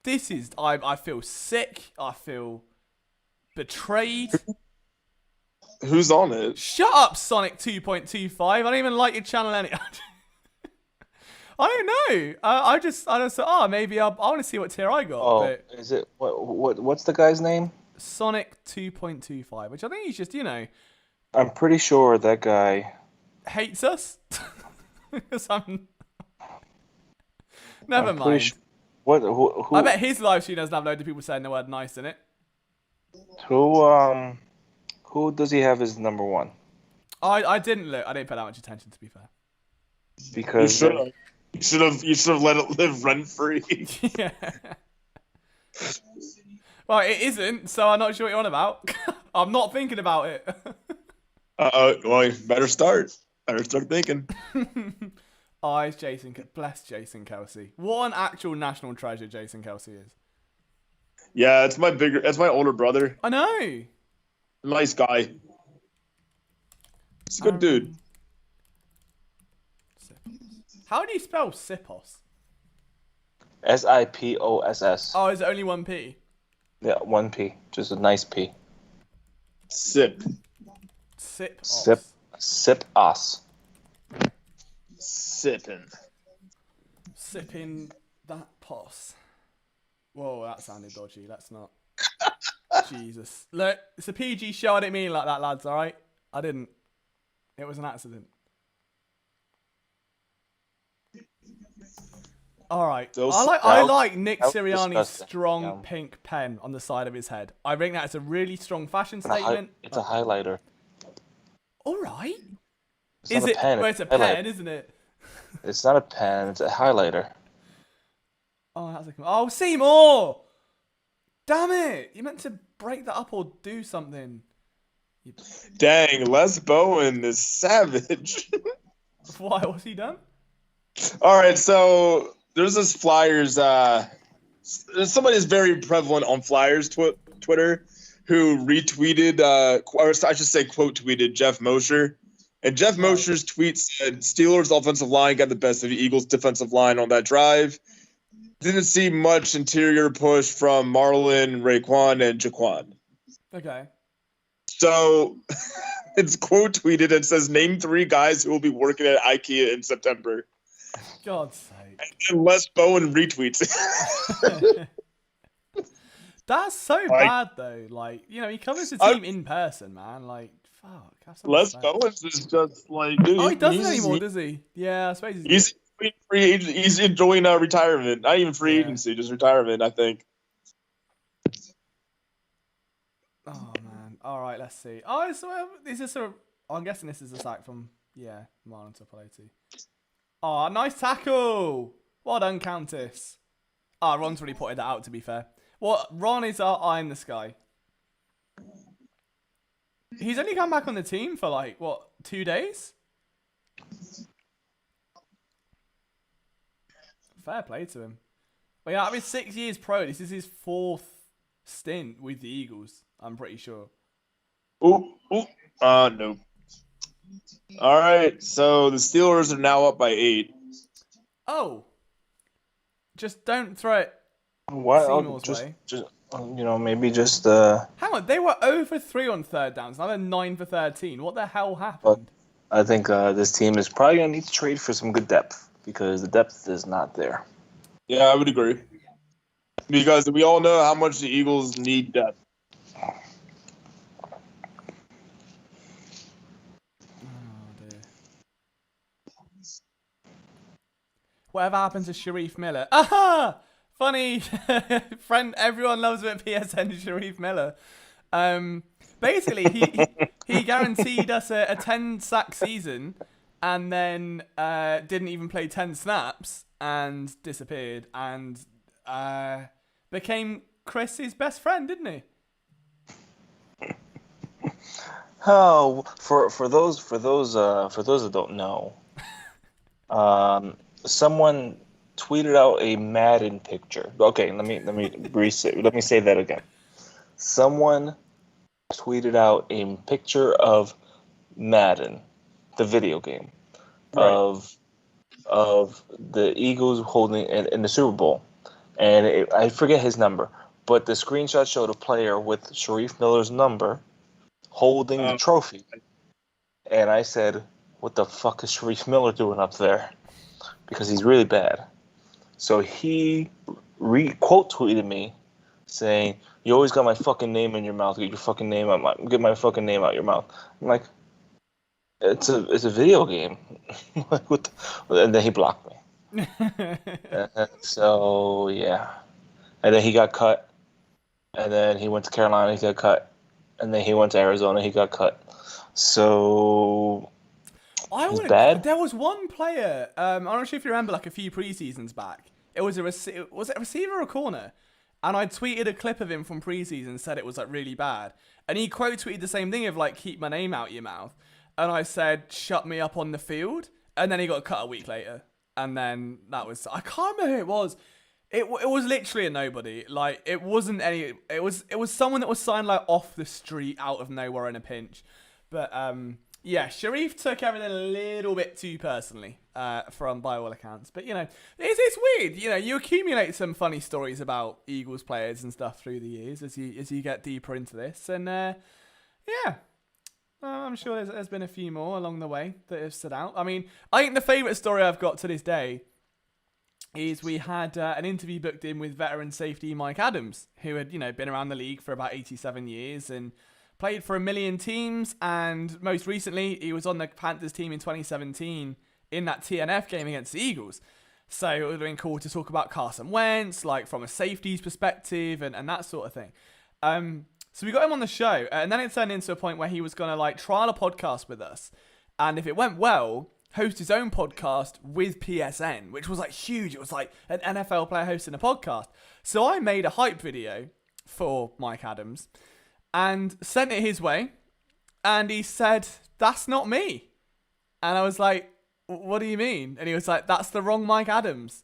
This is. I feel sick. I feel betrayed. Who's on it? Shut up, Sonic 2.25. I don't even like your channel anyway. I don't know. I just thought, maybe I want to see what tier I got. Oh, but is it what's the guy's name? Sonic 2.25, which I think he's just, you know, I'm pretty sure that guy hates us. Because Never I'm pretty mind. sure- What? Who? I bet his live stream doesn't have loads of people saying the word nice in it. Who does he have as number one? I didn't look. I didn't pay that much attention, to be fair. You Because should have. You should have let it live rent free. Yeah. Well, it isn't, so I'm not sure what you're on about. I'm not thinking about it. Well, you better start. Better start thinking. Oh, it's Jason. Bless Jason Kelsey. What an actual national treasure Jason Kelsey is. Yeah, it's my older brother. I know. Nice guy. He's a good dude. How do you spell Sipos? Siposs. Oh, is it only one P? Yeah, one P. Just a nice P. Sip. Sipos. Sip us. Sipping. Sipping that pos. Whoa, that sounded dodgy. Let's not. Jesus. Look, it's a PG show. I didn't mean it like that, lads, alright? I didn't. It was an accident. Alright. I like Nick Sirianni's strong pink pen on the side of his head. I think that's a really strong fashion statement. It's a highlighter. Alright. Is it? Well, it's a pen, isn't it? It's not a pen. It's a highlighter. Oh, that's a... Oh, Seymour! Damn it! You meant to break that up or do something. Dang, Les Bowen is savage. Why? What's he done? All right, so there's this Flyers. Somebody is very prevalent on Flyers Twitter who retweeted, or I should say, quote tweeted Jeff Mosher. And Jeff Mosher's tweet said, Steelers offensive line got the best of the Eagles defensive line on that drive. Didn't see much interior push from Marlon, Raekwon, and Jaquan. Okay. So it's quote tweeted and says, name 3 guys who will be working at IKEA in September. God's sake. And then Les Bowen retweets it. That's so bad, though. Like, you know, he covers the team in person, man. Like, fuck. Les Bowens is just like, dude. Oh, he doesn't anymore, does he? Yeah, I suppose he's enjoying retirement. Not even free agency, just retirement, I think. Oh, man. All right, let's see. Oh, so is this a... I'm guessing this is a sack from, Marlon Topoloti. Oh, nice tackle. Well done, Countess. Ah, Ron's really pointed that out, to be fair. Ron is our eye in the sky. He's only come back on the team for, 2 days? Fair play to him. Well, yeah, I mean, 6 years pro. This is his 4th stint with the Eagles, I'm pretty sure. No. All right, so the Steelers are now up by 8. Oh. Just don't throw it Seymour's way. Maybe just... Hang on, they were 0 for 3 on third downs. Now they're 9 for 13. What the hell happened? I think this team is probably going to need to trade for some good depth because the depth is not there. Yeah, I would agree. Because we all know how much the Eagles need depth. Whatever happened to Sharif Miller? Aha! Funny. Friend, everyone loves a bit of PSN Sharif Miller. Basically, he guaranteed us a 10-sack season and then didn't even play 10 snaps and disappeared and became Chris's best friend, didn't he? Oh, for those that don't know, someone tweeted out a Madden picture. Okay, let me say that again. Someone tweeted out a picture of Madden, the video game, right, of the Eagles holding in the Super Bowl, and I forget his number, but the screenshot showed a player with Sharif Miller's number holding the trophy, and I said, "What the fuck is Sharif Miller doing up there?" Because he's really bad. So he quote tweeted me saying, "You always got my fucking name in your mouth. Get your fucking name out. Get my fucking name out your mouth." I'm like, "It's a video game." Like, what and then he blocked me. So yeah, and then he got cut, and then he went to Carolina, he got cut, and then he went to Arizona, he got cut. So it's bad. There was one player. I'm not sure if you remember, like a few preseasons back. It was was it a receiver or a corner? And I tweeted a clip of him from preseason and said it was like really bad. And he quote tweeted the same thing of like, keep my name out your mouth. And I said, shut me up on the field. And then he got cut a week later. And then that was, I can't remember who it was. It was literally a nobody. Like, it wasn't any, it was someone that was signed like off the street out of nowhere in a pinch. But yeah, Sharif took everything a little bit too personally, from by all accounts. But you know, it's weird. You know, you accumulate some funny stories about Eagles players and stuff through the years as you get deeper into this. And yeah, I'm sure there's been a few more along the way that have stood out. I mean, I think the favourite story I've got to this day is we had an interview booked in with veteran safety Mike Adams, who had, you know, been around the league for about 87 years and played for 1 million teams. And most recently, he was on the Panthers team in 2017 in that TNF game against the Eagles. So it would have been cool to talk about Carson Wentz, like from a safety's perspective and that sort of thing. So we got him on the show, and then it turned into a point where he was going to like trial a podcast with us. And if it went well, host his own podcast with PSN, which was like huge. It was like an NFL player hosting a podcast. So I made a hype video for Mike Adams and sent it his way. And he said, that's not me. And I was like, what do you mean? And he was like, that's the wrong Mike Adams.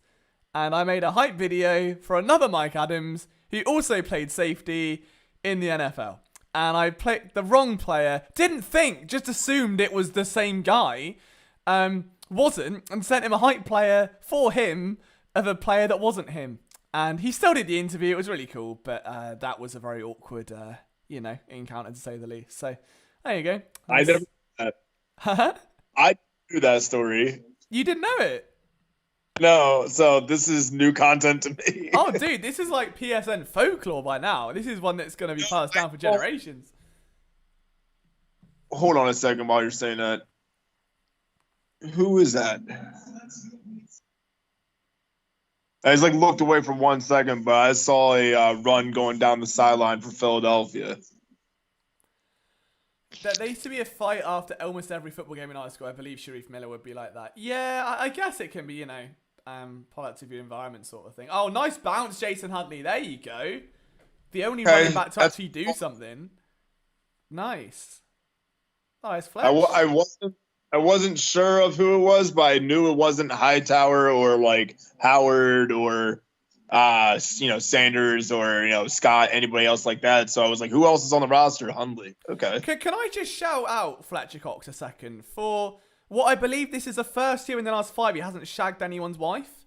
And I made a hype video for another Mike Adams who also played safety in the NFL. And I played the wrong player. Didn't think, just assumed it was the same guy. Wasn't, and sent him a hype player for him of a player that wasn't him. And he still did the interview. It was really cool, but that was a very awkward, encounter to say the least. So there you go. I never knew that. I knew that story. You didn't know it? No, so this is new content to me. Oh, dude, this is like PSN folklore by now. This is one that's going to be passed down for generations. Hold on a second while you're saying that. Who is that? I just like looked away for 1 second, but I saw a run going down the sideline for Philadelphia. There used to be a fight after almost every football game in high school. I believe Sharif Miller would be like that. Yeah, I guess it can be, product of your environment sort of thing. Oh, nice bounce, Jason Huntley. There you go. The only running back to actually do something. Nice. Nice flash. I wasn't sure of who it was, but I knew it wasn't Hightower or like Howard or Sanders or Scott, anybody else like that. So I was like, who else is on the roster? Hundley. Okay. Can I just shout out Fletcher Cox a second for what I believe this is the first year in the last 5 he hasn't shagged anyone's wife,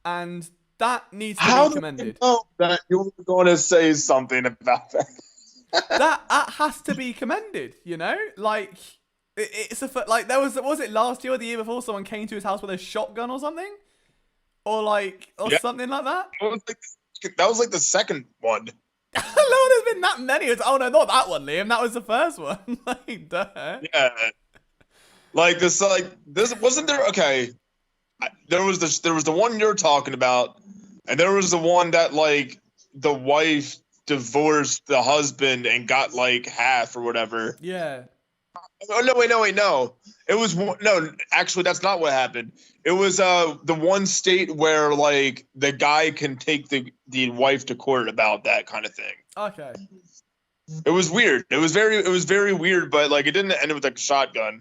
and that needs to be commended. How did you know that you were going to say something about that? that has to be commended. Like. It's there was it last year or the year before someone came to his house with a shotgun or something, or something like that. That was like the second one. Lord, there's been that many. Oh no, not that one, Liam. That was the first one. Like, duh. Yeah, like this wasn't there. Okay, there was the one you're talking about, and there was the one that like the wife divorced the husband and got like half or whatever. Yeah. Oh no! Wait, no. It was no. Actually, that's not what happened. It was the one state where like the guy can take the wife to court about that kind of thing. Okay. It was weird. It was very weird, but like it didn't end with like a shotgun.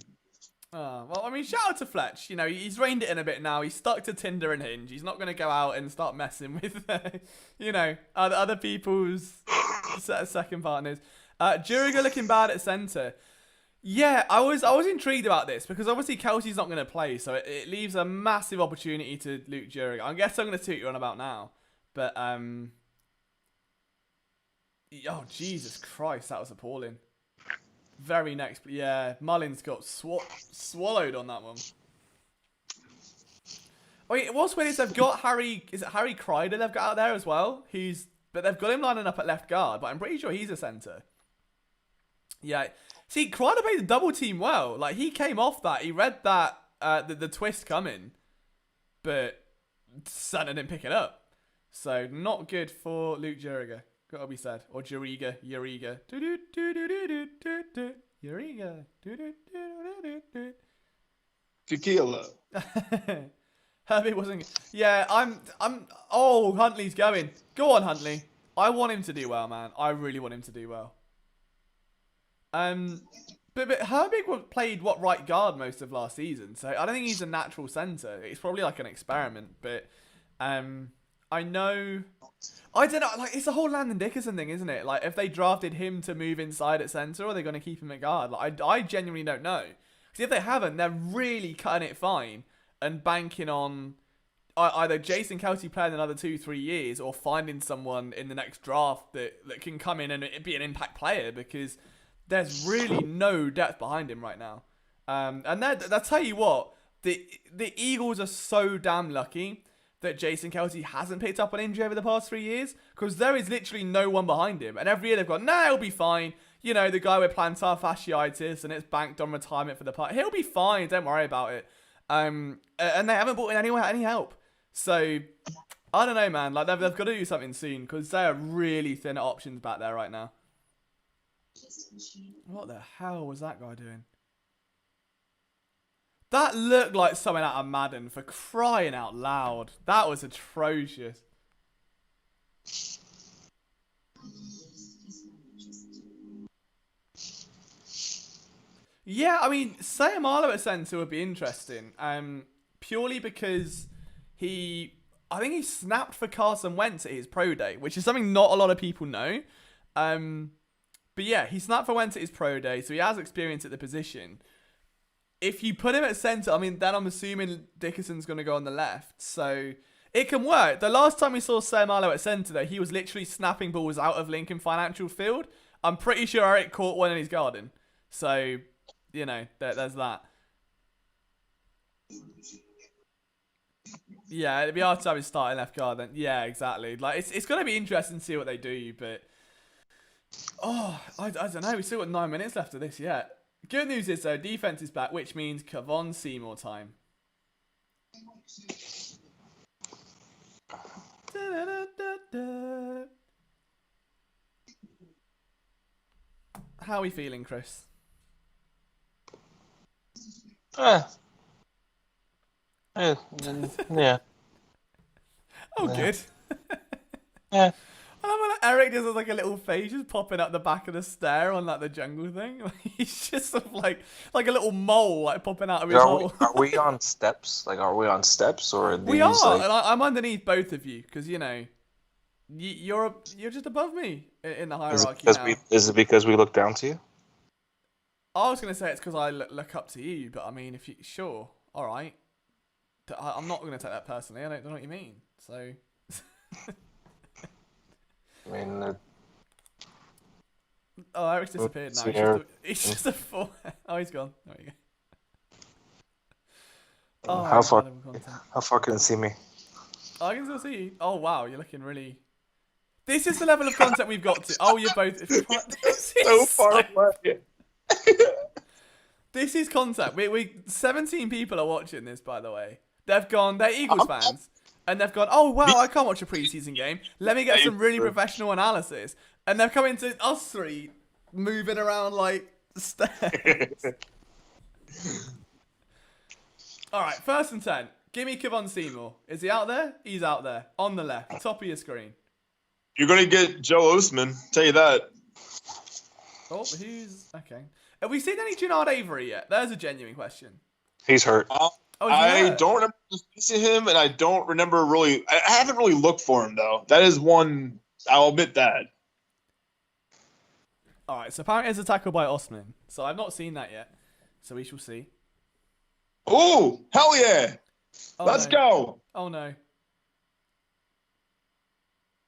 Oh, well, I mean, shout out to Fletch. He's reined it in a bit now. He's stuck to Tinder and Hinge. He's not going to go out and start messing with, other people's second partners. Juriga looking bad at centre. Yeah, I was intrigued about this because obviously Kelsey's not going to play, so it leaves a massive opportunity to Luke Juriga. I guess I'm going to toot you on about now, but oh Jesus Christ, that was appalling. Very next, yeah, Mullins got swallowed on that one. I mean, what's weird is they've got Harry Kreider they've got out there as well, but they've got him lining up at left guard, but I'm pretty sure he's a centre. Yeah. See, Kreider played the double team well. Like, he came off that. He read that, the twist coming. But Santa didn't pick it up. So not good for Luke Juriga. Gotta be said. Or Juriga. Juriga. Tequila. Herbie wasn't. Yeah, I'm. Oh, Huntley's going. Go on, Huntley. I want him to do well, man. I really want him to do well. But Herbig played right guard most of last season, so I don't think he's a natural centre. It's probably like an experiment, but I don't know. Like, it's the whole Landon Dickerson thing, isn't it? Like, if they drafted him to move inside at centre, or are they going to keep him at guard? Like, I genuinely don't know. Because if they haven't, they're really cutting it fine and banking on either Jason Kelce playing another 2-3 years, or finding someone in the next draft that can come in and be an impact player, because there's really no depth behind him right now. And I'll tell you what, the Eagles are so damn lucky that Jason Kelce hasn't picked up an injury over the past 3 years, because there is literally no one behind him. And every year they've gone, nah, he'll be fine. You know, the guy with plantar fasciitis and it's banked on retirement for the part. He'll be fine. Don't worry about it. And they haven't brought in any help. So, I don't know, man. Like, they've got to do something soon, because they are really thin at options back there right now. What the hell was that guy doing? That looked like something out of Madden, for crying out loud. That was atrocious. Yeah, I mean, Sayamalo at centre would be interesting. Purely because I think he snapped for Carson Wentz at his pro day, which is something not a lot of people know. But yeah, he snapped for Wentz at his pro day, so he has experience at the position. If you put him at centre, I mean, then I'm assuming Dickerson's going to go on the left. So it can work. The last time we saw Sayamalo at centre, though, he was literally snapping balls out of Lincoln Financial Field. I'm pretty sure Eric caught one in his garden. So, you know, there's that. Yeah, it'd be hard to have his starting left guard then. Yeah, exactly. Like, it's going to be interesting to see what they do, but... Oh, I don't know. We've still got 9 minutes left of this yet. Good news is, though, defense is back, which means Kevon Seymour time. How are we feeling, Chris? Yeah. Oh, good. Yeah. I love when Eric just has like a little face just popping up the back of the stair on like the jungle thing. He's just sort of like a little mole like popping out of his hole. Are we on steps? Like, are we on steps or are these, we are, like... and I'm underneath both of you because you know you're just above me in the hierarchy. Is it because we look down to you? I was gonna say it's because I look up to you, but I mean, if you sure, all right, I'm not gonna take that personally. I don't know what you mean. So. I mean, oh, Eric's disappeared now. He's just a fool. Oh, he's gone. There you go. Oh, how far can you see me? Oh, I can still see you. Oh, wow, you're looking really... This is the level of content we've got to... Oh, you're both... So far away. This is content. 17 people are watching this, by the way. They're Eagles fans. And they've gone, oh, wow, I can't watch a preseason game. Let me get some really professional analysis. And they've come into us three moving around like stairs. All right, 1st and 10. Give me Kevon Seymour. Is he out there? He's out there. On the left. Top of your screen. You're going to get Joe Osman. Tell you that. Oh, who's... Okay. Have we seen any Jannard Avery yet? There's a genuine question. He's hurt. I don't remember seeing him, and I don't remember really. I haven't really looked for him though. That is one. I'll admit that. All right. So apparently, it's a tackle by Osman. So I've not seen that yet. So we shall see. Oh, hell yeah! Oh, Let's go. Oh no.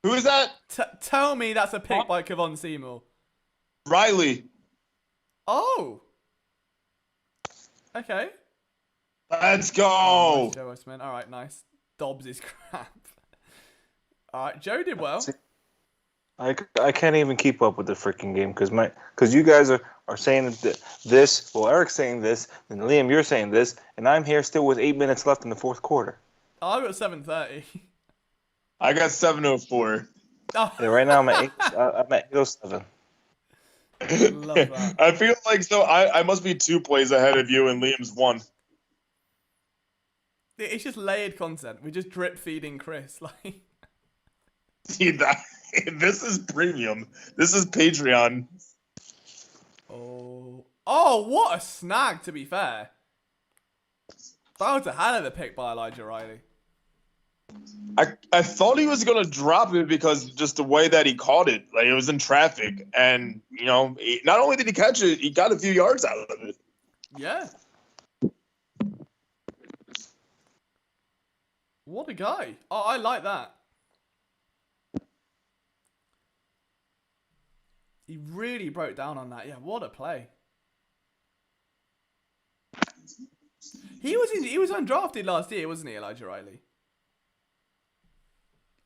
Who is that? Tell me that's a pick by Kevon Seymour. Riley. Oh. Okay. Let's go. Oh, Joe Osman. All right, nice. Dobbs is crap. All right, Joe did well. I can't even keep up with the freaking game because you guys are saying this. Well, Eric's saying this, and Liam, you're saying this, and I'm here still with 8 minutes left in the 4th quarter. I've got 7:30. I got 7:04. Oh, Yeah, right now I'm at 807. love that. I feel like I must be 2 plays ahead of you, and Liam's 1. It's just layered content. We're just drip feeding Chris. Like, See that? This is premium. This is Patreon. oh, what a snag! To be fair, that was a hell of a pick by Elijah Riley. I thought he was gonna drop it because just the way that he caught it, like it was in traffic, and not only did he catch it, he got a few yards out of it. Yeah. What a guy! Oh, I like that. He really broke down on that. Yeah, what a play. He was undrafted last year, wasn't he, Elijah Riley?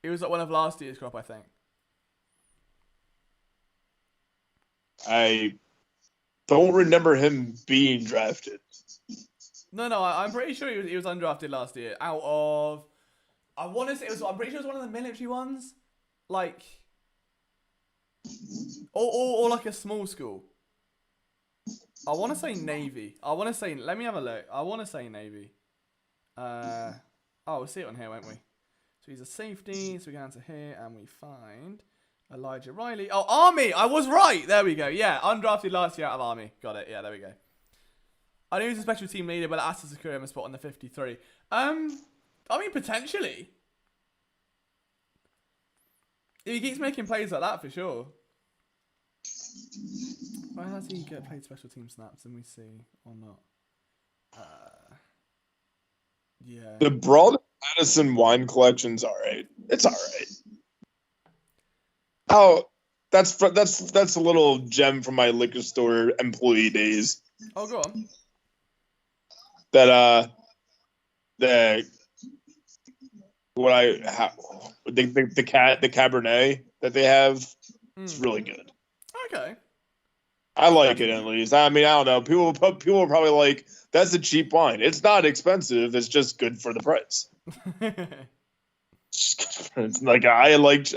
He was like one of last year's crop, I think. I don't remember him being drafted. No, I'm pretty sure he was undrafted last year. Out of, I'm pretty sure it was one of the military ones, like, or like a small school. I want to say Navy. Let me have a look. I want to say Navy. We'll see it on here, won't we? So he's a safety. So we go down to here and we find Elijah Riley. Oh, Army. I was right. There we go. Yeah, undrafted last year out of Army. Got it. Yeah, there we go. I knew he was a special team leader, but I asked to secure him a spot on the 53. I mean, potentially. If he keeps making plays like that, for sure. Why has he get played special team snaps and we see or not? Yeah. The Broad Madison wine collection's all right. It's all right. Oh, that's a little gem from my liquor store employee days. Oh, go on. That the Cabernet that they have, it's really good. Okay. I like it at least. I mean, I don't know. People are probably like, that's a cheap wine. It's not expensive. It's just good for the price. It's like I like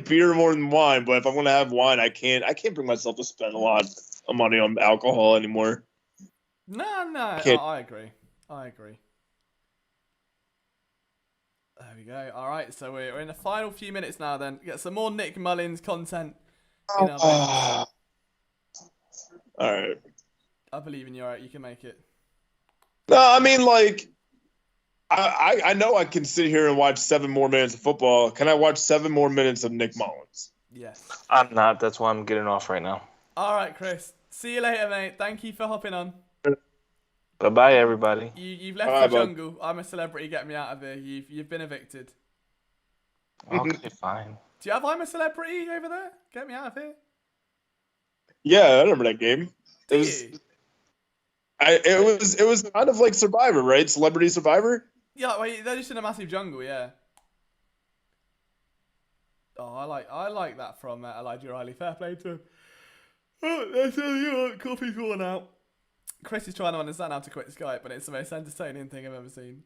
beer more than wine, but if I'm gonna have wine, I can't bring myself to spend a lot of money on alcohol anymore. No, I agree. There we go. All right, so we're in the final few minutes now. Then get some more Nick Mullins content. In our veins. All right. I believe in you. All right, you can make it. No, I mean, like, I know I can sit here and watch 7 more minutes of football. Can I watch 7 more minutes of Nick Mullins? Yes. I'm not. That's why I'm getting off right now. All right, Chris. See you later, mate. Thank you for hopping on. Bye-bye, everybody. You've left the jungle. I'm a celebrity. Get me out of here. You've been evicted. Okay, fine. Do you have I'm a Celebrity over there? Get me out of here. Yeah, I remember that game. Do you? It was kind of like Survivor, right? Celebrity Survivor? Yeah, wait, they're just in a massive jungle, yeah. Oh, I like that from Elijah Riley. Fair play to him. Oh, there's coffee's worn out. Chris is trying to understand how to quit Skype, but it's the most entertaining thing I've ever seen.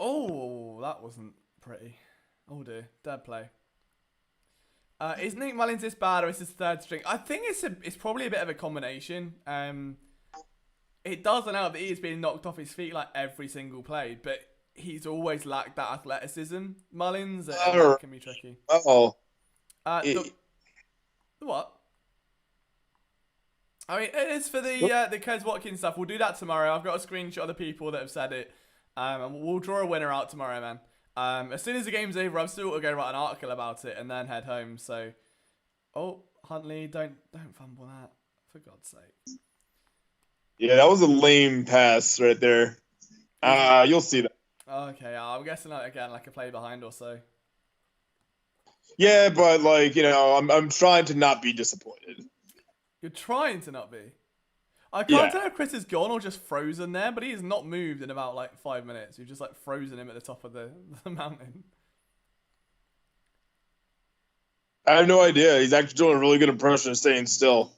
Oh, that wasn't pretty. Oh dear, dead play. Is Nick Mullins this bad, or is his third string? I think it's probably a bit of a combination. It doesn't help that he's been knocked off his feet like every single play, but he's always lacked that athleticism. Mullins, that can be tricky. What? I mean, it is for the Kez Watkins stuff. We'll do that tomorrow. I've got a screenshot of the people that have said it. And we'll draw a winner out tomorrow, man. As soon as the game's over, I'm still going to go write an article about it and then head home. So, oh, Huntley, don't fumble that, for God's sake. Yeah, that was a lame pass right there. You'll see that. Okay, I'm guessing again like a play behind or so. Yeah, but like I'm trying to not be disappointed. You're trying to not be. I can't tell if Chris is gone or just frozen there, but he has not moved in about like 5 minutes. You've just like frozen him at the top of the mountain. I have no idea. He's actually doing a really good impression of staying still.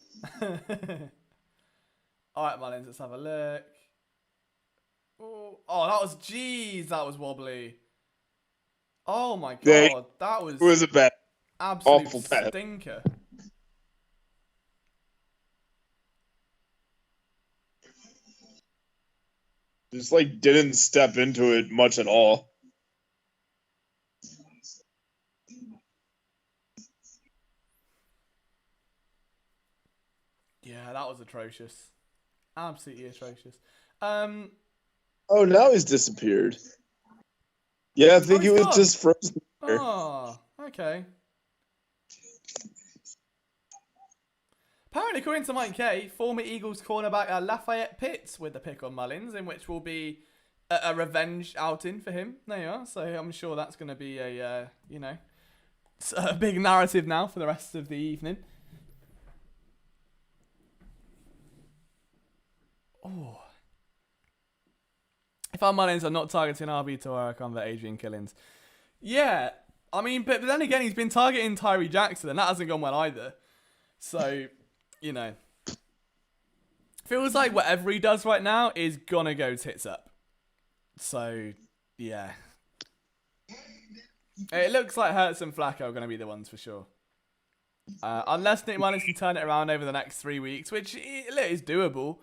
All right, Mullins, let's have a look. Oh, that was wobbly. Oh my Yeah, god, that was It was a bad. absolute awful pass. stinker. Just like didn't step into it much at all. Yeah, that was atrocious. Absolutely atrocious. Oh, now he's disappeared. Yeah, I think he's it was gone. just frozen. there. Oh, okay. Apparently, according to Mike Kay, former Eagles cornerback Lafayette Pitts with the pick on Mullins, in which will be a revenge outing for him. There you are. So I'm sure that's going to be a big narrative now for the rest of the evening. Oh. If I'm Mullins, I'm not targeting RB to where I convert Adrian Killins. Yeah, I mean, but then again, he's been targeting Tyree Jackson, and that hasn't gone well either. So, you know, feels like whatever he does right now is gonna go tits up. So, yeah. It looks like Hurts and Flacco are gonna be the ones for sure. Unless Nick Mullins can turn it around over the next 3 weeks, which is doable.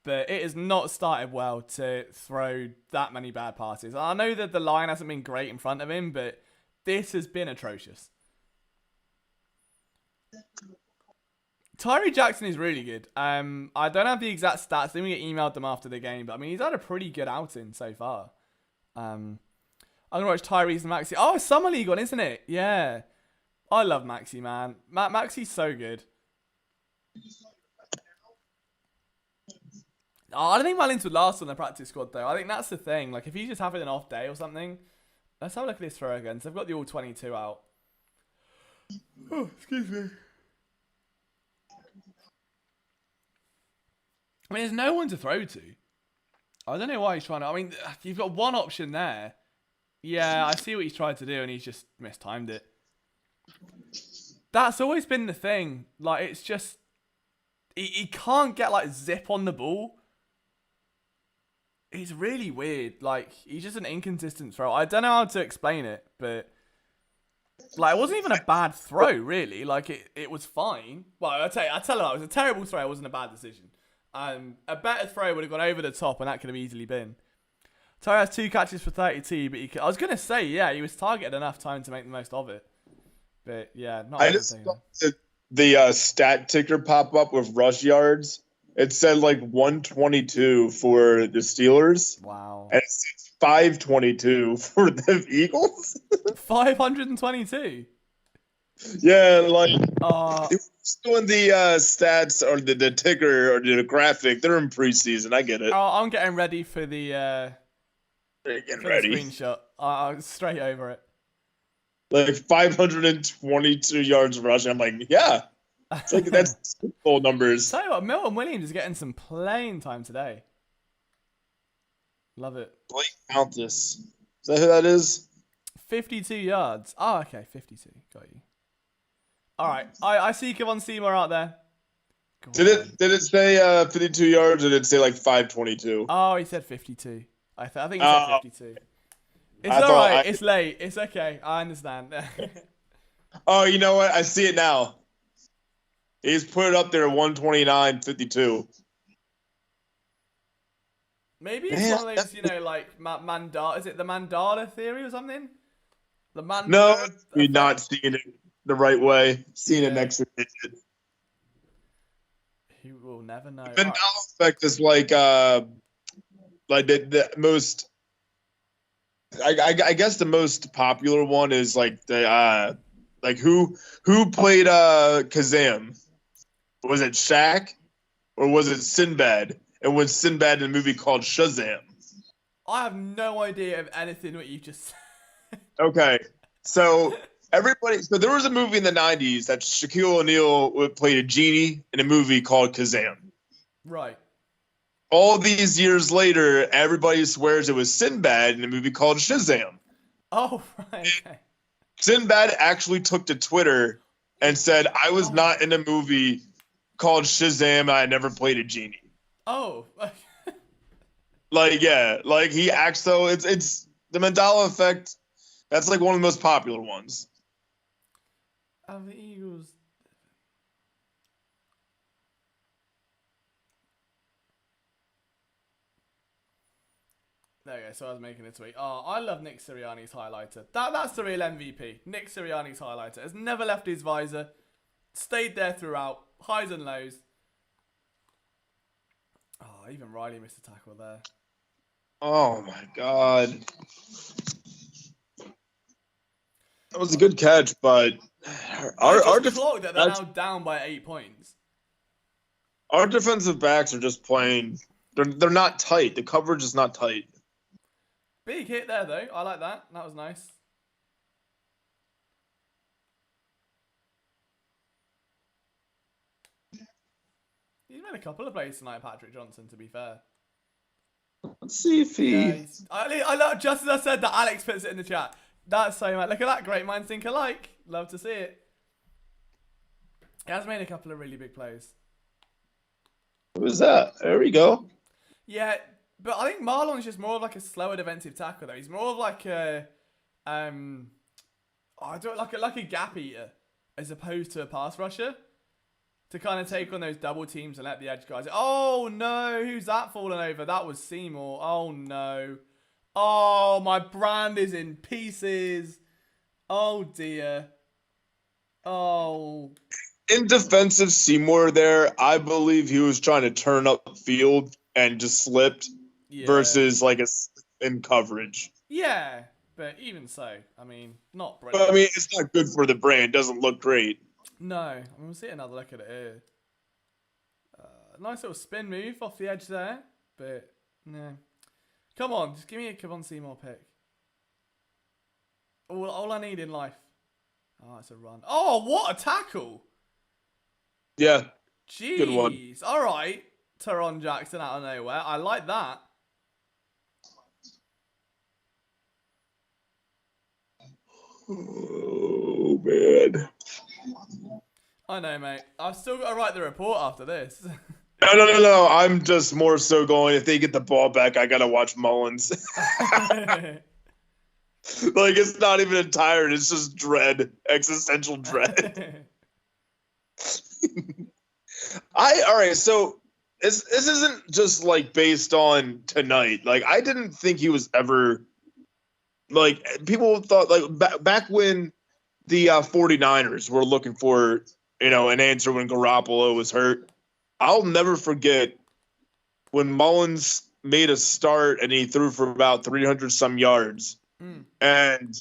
But it has not started well to throw that many bad passes. I know that the line hasn't been great in front of him, but this has been atrocious. Tyree Jackson is really good. I don't have the exact stats. I think we emailed them after the game, but I mean, he's had a pretty good outing so far. I'm going to watch Tyree's and Maxi. Oh, it's Summer League one, isn't it? Yeah. I love Maxi, man. Maxi's so good. Oh, I don't think Mullins would last on the practice squad, though. I think that's the thing. Like, if he's just having an off day or something. Let's have a look at this throw again. So they've got the all-22 out. Oh, excuse me. I mean, there's no one to throw to. I don't know why he's trying to... I mean, you've got one option there. Yeah, I see what he's tried to do, and he's just mistimed it. That's always been the thing. Like, it's just... He can't get, like, zip on the ball. It's really weird. Like, he's just an inconsistent throw. I don't know how to explain it, but... Like, it wasn't even a bad throw, really. Like, it was fine. Well, I tell you, it was a terrible throw. It wasn't a bad decision. A better throw would have gone over the top, and that could have easily been. Tyre has 2 catches for 32, but I was going to say, yeah, he was targeted enough time to make the most of it. But, yeah, not I just saw the stat ticker pop up with rush yards. It said, like, 122 for the Steelers. Wow. And it says 522 for the Eagles. 522? Yeah, like, doing the stats or the ticker or the graphic. They're in preseason. I get it. I'm getting ready for the, They're getting for ready. the screenshot. I'm straight over it. Like 522 yards rushing. I'm like, yeah. It's like that's Super Bowl numbers. Tell you what, Milton Williams is getting some playing time today. Love it. Blake Countess. Is that who that is? 52 yards. Oh, okay, 52. Got you. All right, I see Kevon Seymour out there. Did it say 52 yards or did it say like 522? Oh, he said 52. I think he said 52. It's I all thought right. It's late. It's okay. I understand. Oh, you know what? I see it now. He's put it up there 129.52. Maybe it's one of those, like Mandala. Is it the Mandala theory or something? The Mandala. No, you're not seeing it the right way. Seeing it next to it. You will never know. The Mandela effect is like the most. I guess the most popular one is like the who played Kazam? Was it Shaq or was it Sinbad? And was Sinbad in a movie called Shazam? I have no idea of anything what you just said. Okay, so so there was a movie in the 90s that Shaquille O'Neal played a genie in a movie called Kazam. Right. All these years later, everybody swears it was Sinbad in a movie called Shazam. Oh, right. Okay. Sinbad actually took to Twitter and said, I was not in a movie called Shazam and I never played a genie. Oh. Like, yeah, like he acts though. It's the Mandela effect. That's like one of the most popular ones. Have the Eagles. There you go. So I was making a tweet. Oh, I love Nick Sirianni's highlighter. That's the real MVP. Nick Sirianni's highlighter has never left his visor. Stayed there throughout. Highs and lows. Oh, even Riley missed a tackle there. Oh my god. That was a good catch, but our clocked that they're now down by 8 points. Our defensive backs are just playing. They're not tight. The coverage is not tight. Big hit there though. I like that. That was nice. He's made a couple of plays tonight, Patrick Johnson. To be fair. Let's see if he. Yeah, I love, just as I said that, Alex puts it in the chat. That's so much. Look at that. Great minds think alike. Love to see it. He has made a couple of really big plays. What was that? There we go. Yeah, but I think Marlon's just more of like a slower defensive tackle though. He's more of like a like a gap eater as opposed to a pass rusher to kind of take on those double teams and let the edge guys. Oh no, who's that falling over? That was Seymour. Oh no. Oh, my brand is in pieces. Oh dear. Oh. In defensive Seymour there, I believe he was trying to turn up field and just slipped versus like in coverage. Yeah, but even so, I mean, not But brilliant. I mean, it's not good for the brand. It doesn't look great. No, I'm going to see another look at it here. Nice little spin move off the edge there, but no. Come on, just give me a Kevon Seymour pick. All I need in life. Oh, it's a run. Oh, what a tackle! Yeah. Jeez. Good one. All right, Teron Jackson out of nowhere. I like that. Oh, man. I know, mate. I've still got to write the report after this. No. I'm just more so going, if they get the ball back, I got to watch Mullins. Like, it's not even tired. It's just dread. Existential dread. All right, so this isn't just, like, based on tonight. Like, I didn't think he was ever, like, people thought, like, back when the 49ers were looking for, an answer when Garoppolo was hurt. I'll never forget when Mullins made a start and he threw for about 300 some yards. And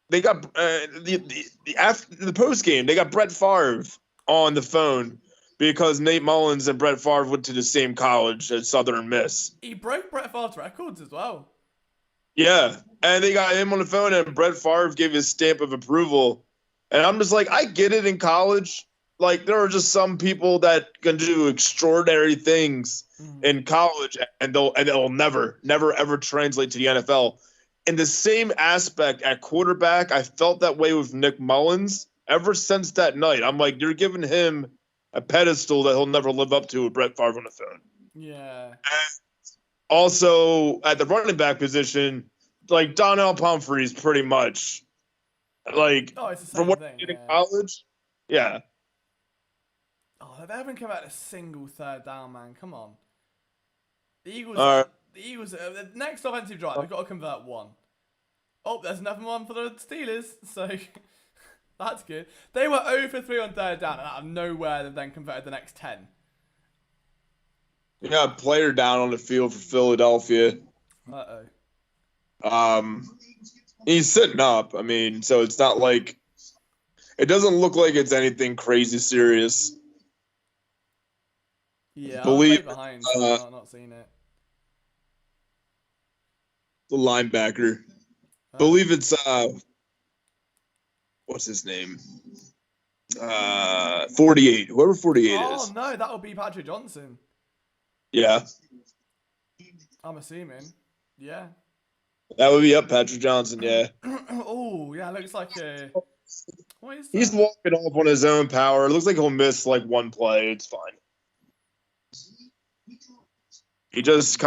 they got after the post game, they got Brett Favre on the phone because Nate Mullins and Brett Favre went to the same college at Southern Miss. He broke Brett Favre's records as well. Yeah, and they got him on the phone, and Brett Favre gave his stamp of approval. And I'm just like, I get it in college. Like, there are just some people that can do extraordinary things in college, and they'll never ever translate to the NFL. In the same aspect at quarterback, I felt that way with Nick Mullins ever since that night. I'm like, you're giving him a pedestal that he'll never live up to with Brett Favre on the phone. Yeah. And also, at the running back position, like, Donnell Pumphrey's pretty much, like, Oh, it's the same from what thing. he did in college, yeah. Oh, they haven't come out a single third down, man. Come on. The Eagles. The next offensive drive, they've got to convert one. Oh, there's another one for the Steelers. So that's good. They were 0 for 3 on third down, and out of nowhere, they've then converted the next 10. You got a player down on the field for Philadelphia. He's sitting up. I mean, so it's not like it doesn't look like it's anything crazy serious. Yeah, I'm Believe behind. So I'm not seeing it. the linebacker. Believe it's what's his name? 48. Whoever 48 is. Oh no, that would be Patrick Johnson. Yeah. I'm assuming. Yeah. That would be up Patrick Johnson, yeah. Oh, yeah, looks like a... What is that? He's walking off on his own power. It looks like he'll miss like one play. It's fine. He just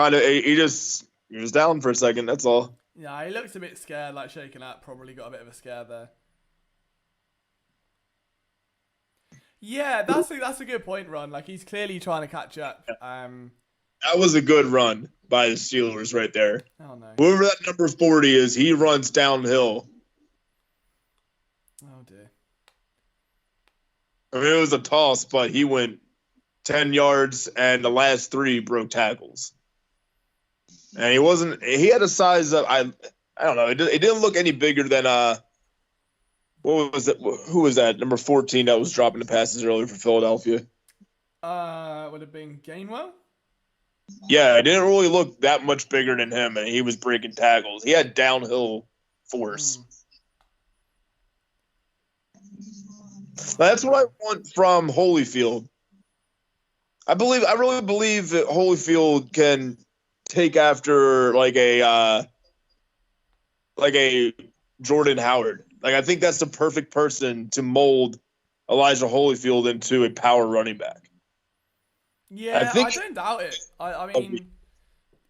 he was down for a second. That's all. Yeah, he looks a bit scared, like shaking up. Probably got a bit of a scare there. Yeah, that's a good point, Ron. Like, he's clearly trying to catch up. That was a good run by the Steelers right there. Oh no. Whoever that number 40 is, he runs downhill. Oh dear. I mean, it was a toss, but he went 10 yards, and the last 3 broke tackles. And he had a size of, I don't know, it didn't look any bigger than, what was it? Who was that? Number 14 that was dropping the passes earlier for Philadelphia. Would have been Gainwell? Yeah, it didn't really look that much bigger than him, and he was breaking tackles. He had downhill force. That's what I want from Holyfield. I really believe that Holyfield can take after like a Jordan Howard. Like, I think that's the perfect person to mold Elijah Holyfield into a power running back. Yeah, I don't doubt it. I mean,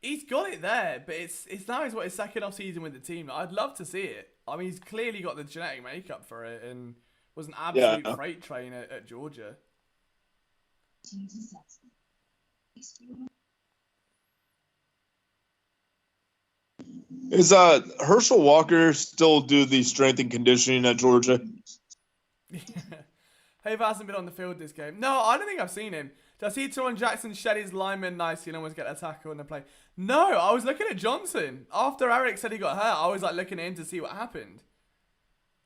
he's got it there, but it's now his second off season with the team. I'd love to see it. I mean, he's clearly got the genetic makeup for it, and was an absolute freight train at Georgia. Is Herschel Walker still do the strength and conditioning at Georgia? Have hasn't been on the field this game. No, I don't think I've seen him. Did I see Teron Jackson shed his lineman nicely and almost get a tackle in the play? No, I was looking at Johnson. After Eric said he got hurt, I was like looking at him to see what happened.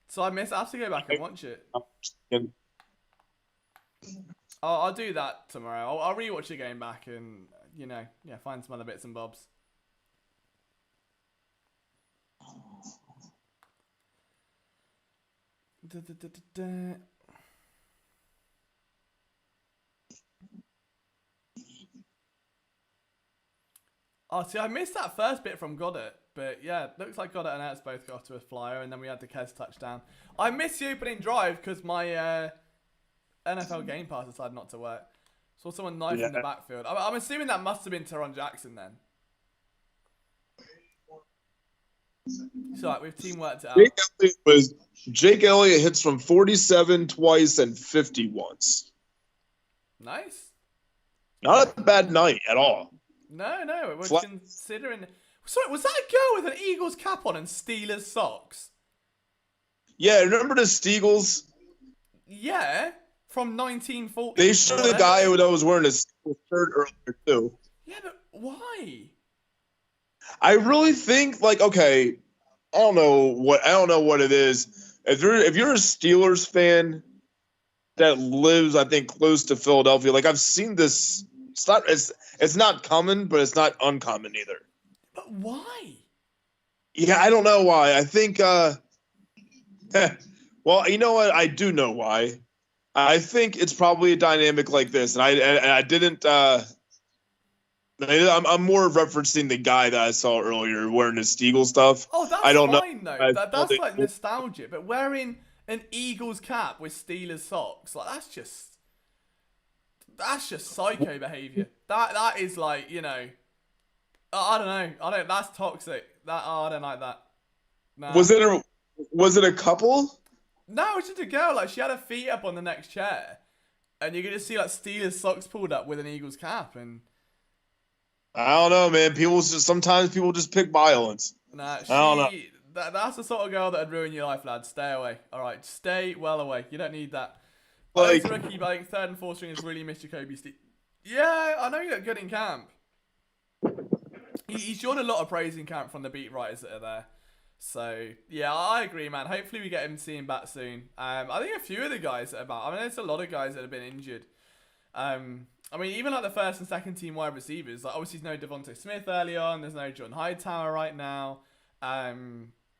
So I have to go back and watch it. I'll do that tomorrow. I'll rewatch the game back and, find some other bits and bobs. Oh, see, I missed that first bit from Goddard. But yeah, looks like Goddard and Ertz both got to a flyer, and then we had the Kez touchdown. I missed the opening drive because my NFL Game Pass decided not to work. Saw someone knife in the backfield. I'm assuming that must have been Teron Jackson then. So right, we've teamworked it out. Jake Elliott hits from 47 twice and 50 once. Nice. Not a bad night at all. No, we're considering. Sorry, was that a girl with an Eagles cap on and Steelers socks? Yeah, remember the Steagles? Yeah, from 1940. They showed the guy that was wearing a Steagles shirt earlier too. Yeah, but why? I really think, like, okay, I don't know what it is. If you're a Steelers fan that lives, I think, close to Philadelphia, like, I've seen this. It's not common, but it's not uncommon either. But why? Yeah, I don't know why. I think, well, you know what? I do know why. I think it's probably a dynamic like this, and I didn't. I'm more referencing the guy that I saw earlier wearing the Steagles stuff. Oh, that's fine though. That's like nostalgia. But wearing an Eagles cap with Steelers socks, like that's just psycho behavior. That is like, I don't know. That's toxic. I don't like that. Nah. Was it a couple? No, it's just a girl. Like, she had her feet up on the next chair, and you could just see like Steelers socks pulled up with an Eagles cap, and I don't know, man. Sometimes people just pick violence. Nah, I don't know. That's the sort of girl that'd ruin your life, lad. Stay away. All right, stay well away. You don't need that. Like, rookie, but I think third and fourth stringers really missed Jacoby Steve. Yeah, I know you look good in camp. He's drawn a lot of praise in camp from the beat writers that are there. So, yeah, I agree, man. Hopefully we get him seeing back soon. I think a few of the guys that are about. I mean, there's a lot of guys that have been injured. I mean, even like the first and second team wide receivers. Like, obviously, there's no Devontae Smith early on. There's no John Hightower right now.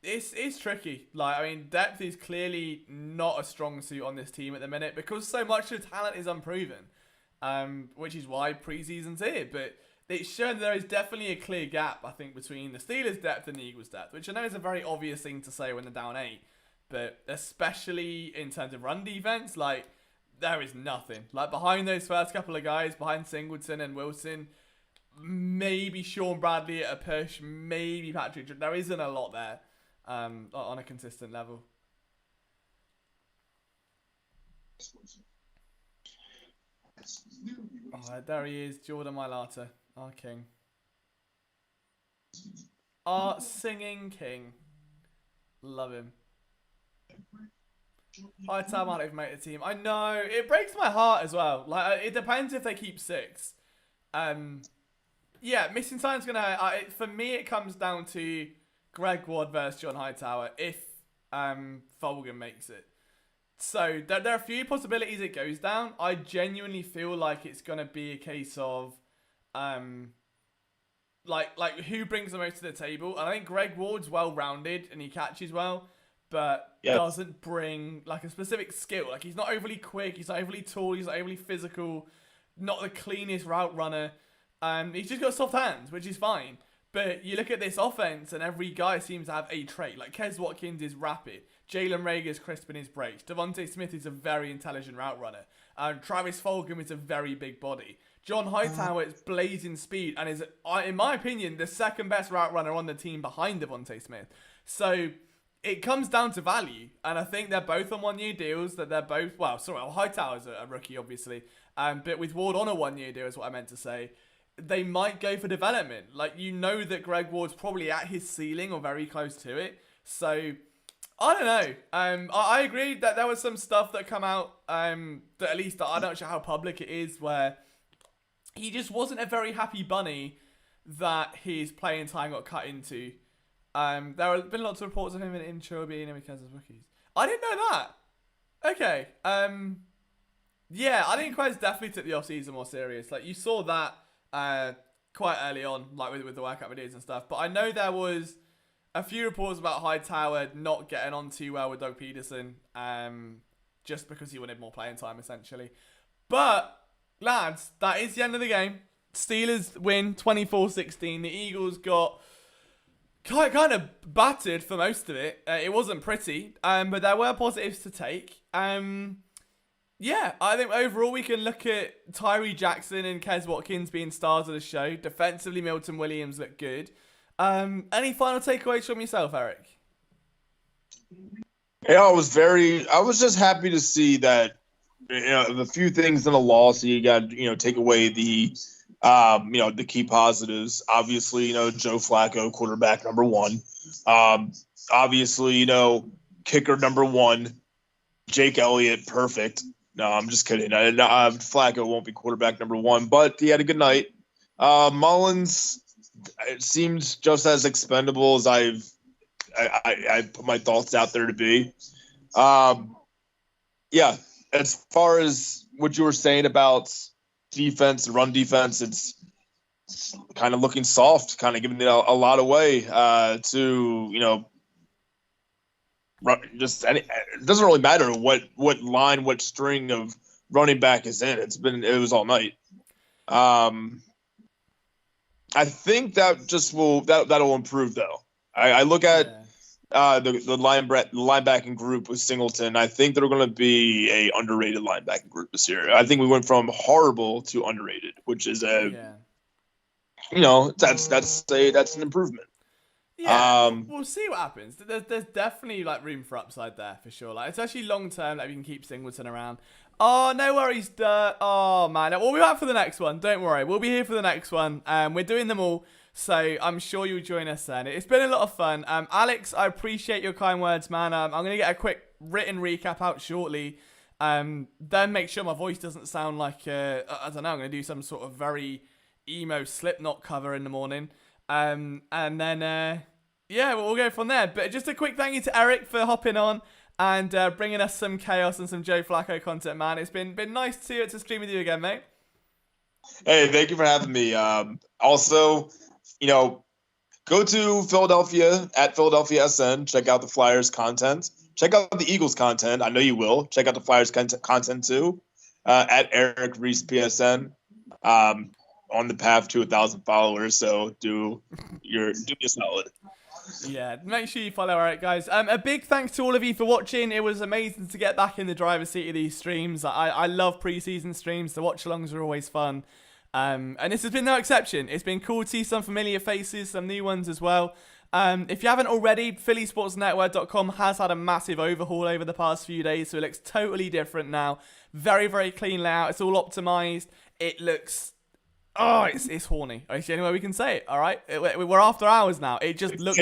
It's tricky. Like, I mean, depth is clearly not a strong suit on this team at the minute because so much of the talent is unproven. Which is why preseason's here. But it's shown there is definitely a clear gap, I think, between the Steelers' depth and the Eagles' depth, which I know is a very obvious thing to say when they're down 8. But especially in terms of run defense, like, there is nothing. Like, behind those first couple of guys, behind Singleton and Wilson, maybe Sean Bradley at a push, maybe Patrick. There isn't a lot there on a consistent level. Oh, there he is, Jordan Mailata, our king. Our singing king. Love him. Hightower might have made the team. I know, it breaks my heart as well. Like, it depends if they keep 6. Yeah, missing time's gonna. For me, it comes down to Greg Ward versus John Hightower if Fulgham makes it. So there are a few possibilities it goes down. I genuinely feel like it's gonna be a case of like who brings the most to the table. And I think Greg Ward's well rounded and he catches well, but doesn't bring like a specific skill. Like he's not overly quick, he's not overly tall, he's not overly physical, not the cleanest route runner. He's just got soft hands, which is fine. But you look at this offense, and every guy seems to have a trait. Like, Kes Watkins is rapid. Jalen Rager's crisp in his breaks. Devontae Smith is a very intelligent route runner. Travis Fulgham is a very big body. John Hightower is blazing speed and is, in my opinion, the second best route runner on the team behind Devontae Smith. So it comes down to value. And I think they're both on 1-year deals. That they're both, Hightower's a rookie, obviously. But with Ward on a 1-year deal is what I meant to say. They might go for development. Like, you know that Greg Ward's probably at his ceiling or very close to it. So, I don't know. I agree that there was some stuff that come out that at least I'm not sure how public it is, where he just wasn't a very happy bunny that his playing time got cut into. There have been lots of reports of him in intro being in because of rookies. I didn't know that. Okay. Yeah, I think Quez definitely took the offseason more serious. Like, you saw that quite early on, like with the workout videos and stuff. But I know there was a few reports about Hightower not getting on too well with Doug Peterson, just because he wanted more playing time, essentially. But, lads, that is the end of the game. Steelers win 24-16. The Eagles got kind of battered for most of it. It wasn't pretty, but there were positives to take. Yeah, I think overall we can look at Tyree Jackson and Kes Watkins being stars of the show. Defensively, Milton Williams looked good. Any final takeaways from yourself, Eric? Yeah, I was just happy to see that, the few things in a loss, you got, take away the, the key positives. Obviously, Joe Flacco, quarterback number 1. Obviously, kicker number 1, Jake Elliott, perfect. No, I'm just kidding. Flacco won't be quarterback number 1, but he had a good night. Mullins, it seems just as expendable as I put my thoughts out there to be. Yeah, as far as what you were saying about defense, run defense, it's kind of looking soft, kind of giving it a lot away to, it doesn't really matter what line, what string of running back is in. It was all night. I think that that'll improve though. I look at the linebacking group with Singleton. I think they're going to be a underrated linebacking group this year. I think we went from horrible to underrated, which is that's an improvement. Yeah, we'll see what happens. There's definitely like room for upside there for sure. Like, especially long term, like we can keep Singleton around. Oh, no worries, Dirt. Oh man, we'll be back for the next one. Don't worry, we'll be here for the next one. We're doing them all, so I'm sure you'll join us then. It's been a lot of fun. Alex, I appreciate your kind words, man. I'm gonna get a quick written recap out shortly. Then make sure my voice doesn't sound like I don't know. I'm gonna do some sort of very emo Slipknot cover in the morning. And then yeah, we'll go from there. But just a quick thank you to Eric for hopping on and bringing us some chaos and some Joe Flacco content, man. It's been nice to stream with you again, mate. Hey, thank you for having me. Also, go to Philadelphia at Philadelphia SN. Check out the Flyers content. Check out the Eagles content. I know you will. Check out the Flyers content too. At Eric Reese PSN. On the path to 1,000 followers, so do me a solid. Yeah, make sure you follow Eric, guys. A big thanks to all of you for watching. It was amazing to get back in the driver's seat of these streams. I love preseason streams. The watch-alongs are always fun. And this has been no exception. It's been cool to see some familiar faces, some new ones as well. If you haven't already, phillysportsnetwork.com has had a massive overhaul over the past few days, so it looks totally different now. Very, very clean layout. It's all optimized. It looks... Oh, it's horny. It's the only way we can say it, all right? We're after hours now. It just looks...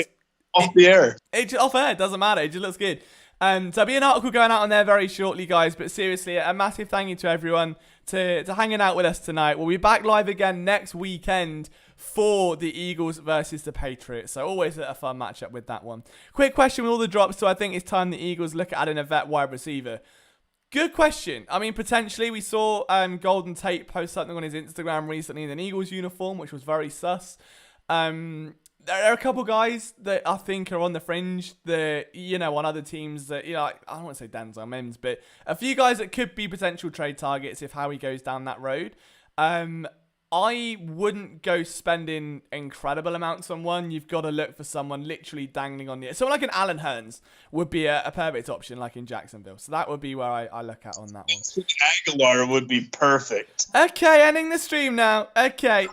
Off the air. Off air, doesn't matter. It just looks good. So there'll be an article going out on there very shortly, guys. But seriously, a massive thank you to everyone to hanging out with us tonight. We'll be back live again next weekend for the Eagles versus the Patriots. So always a fun matchup with that one. Quick question with all the drops. So I think it's time the Eagles look at adding a vet wide receiver. Good question. I mean, potentially we saw Golden Tate post something on his Instagram recently in an Eagles uniform, which was very sus. There are a couple guys that I think are on the fringe that, on other teams that, I don't want to say Denzel Mims, but a few guys that could be potential trade targets if Howie goes down that road. I wouldn't go spending incredible amounts on one. You've got to look for someone literally dangling on the... Someone like an Alan Hearns would be a perfect option, like in Jacksonville. So that would be where I look at on that one. Aguilar would be perfect. Okay, ending the stream now. Okay.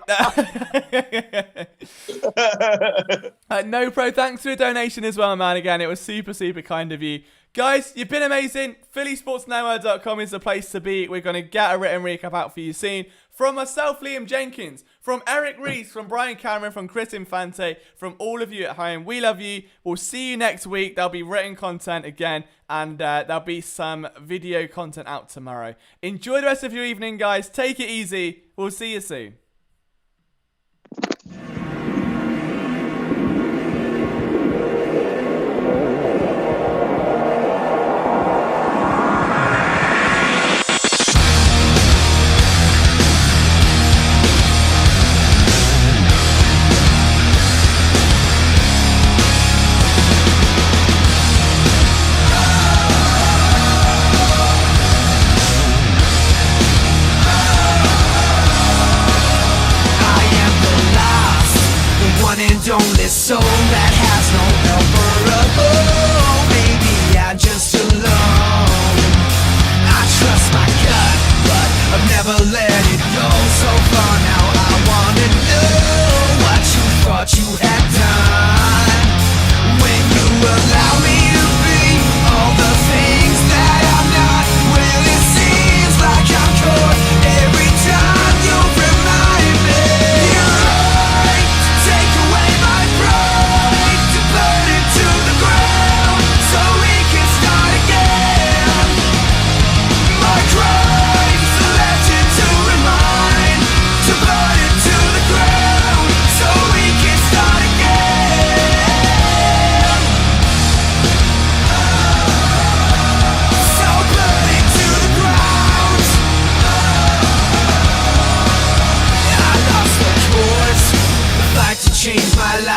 No Pro, thanks for a donation as well, man. Again, it was super, super kind of you. Guys, you've been amazing. phillysportsnetwork.com is the place to be. We're going to get a written recap out for you soon. From myself, Liam Jenkins, from Eric Rees, from Brian Cameron, from Chris Infante, from all of you at home, we love you. We'll see you next week. There'll be written content again, and there'll be some video content out tomorrow. Enjoy the rest of your evening, guys. Take it easy. We'll see you soon. Only soul that has no helper above. Maybe I'm just alone. I trust my gut, but I've never let it go. So far now I wanna know what you thought you had done when you allow me to be all the things that I'm not. Well, it seems like I'm caught every time you remind me. You're right, take away my pride, to burn it to the ground so we can start again. My crime's a legend to remind, to burn it to the ground so we can start again. So burn it to the ground. I lost the course, the fight to change my life.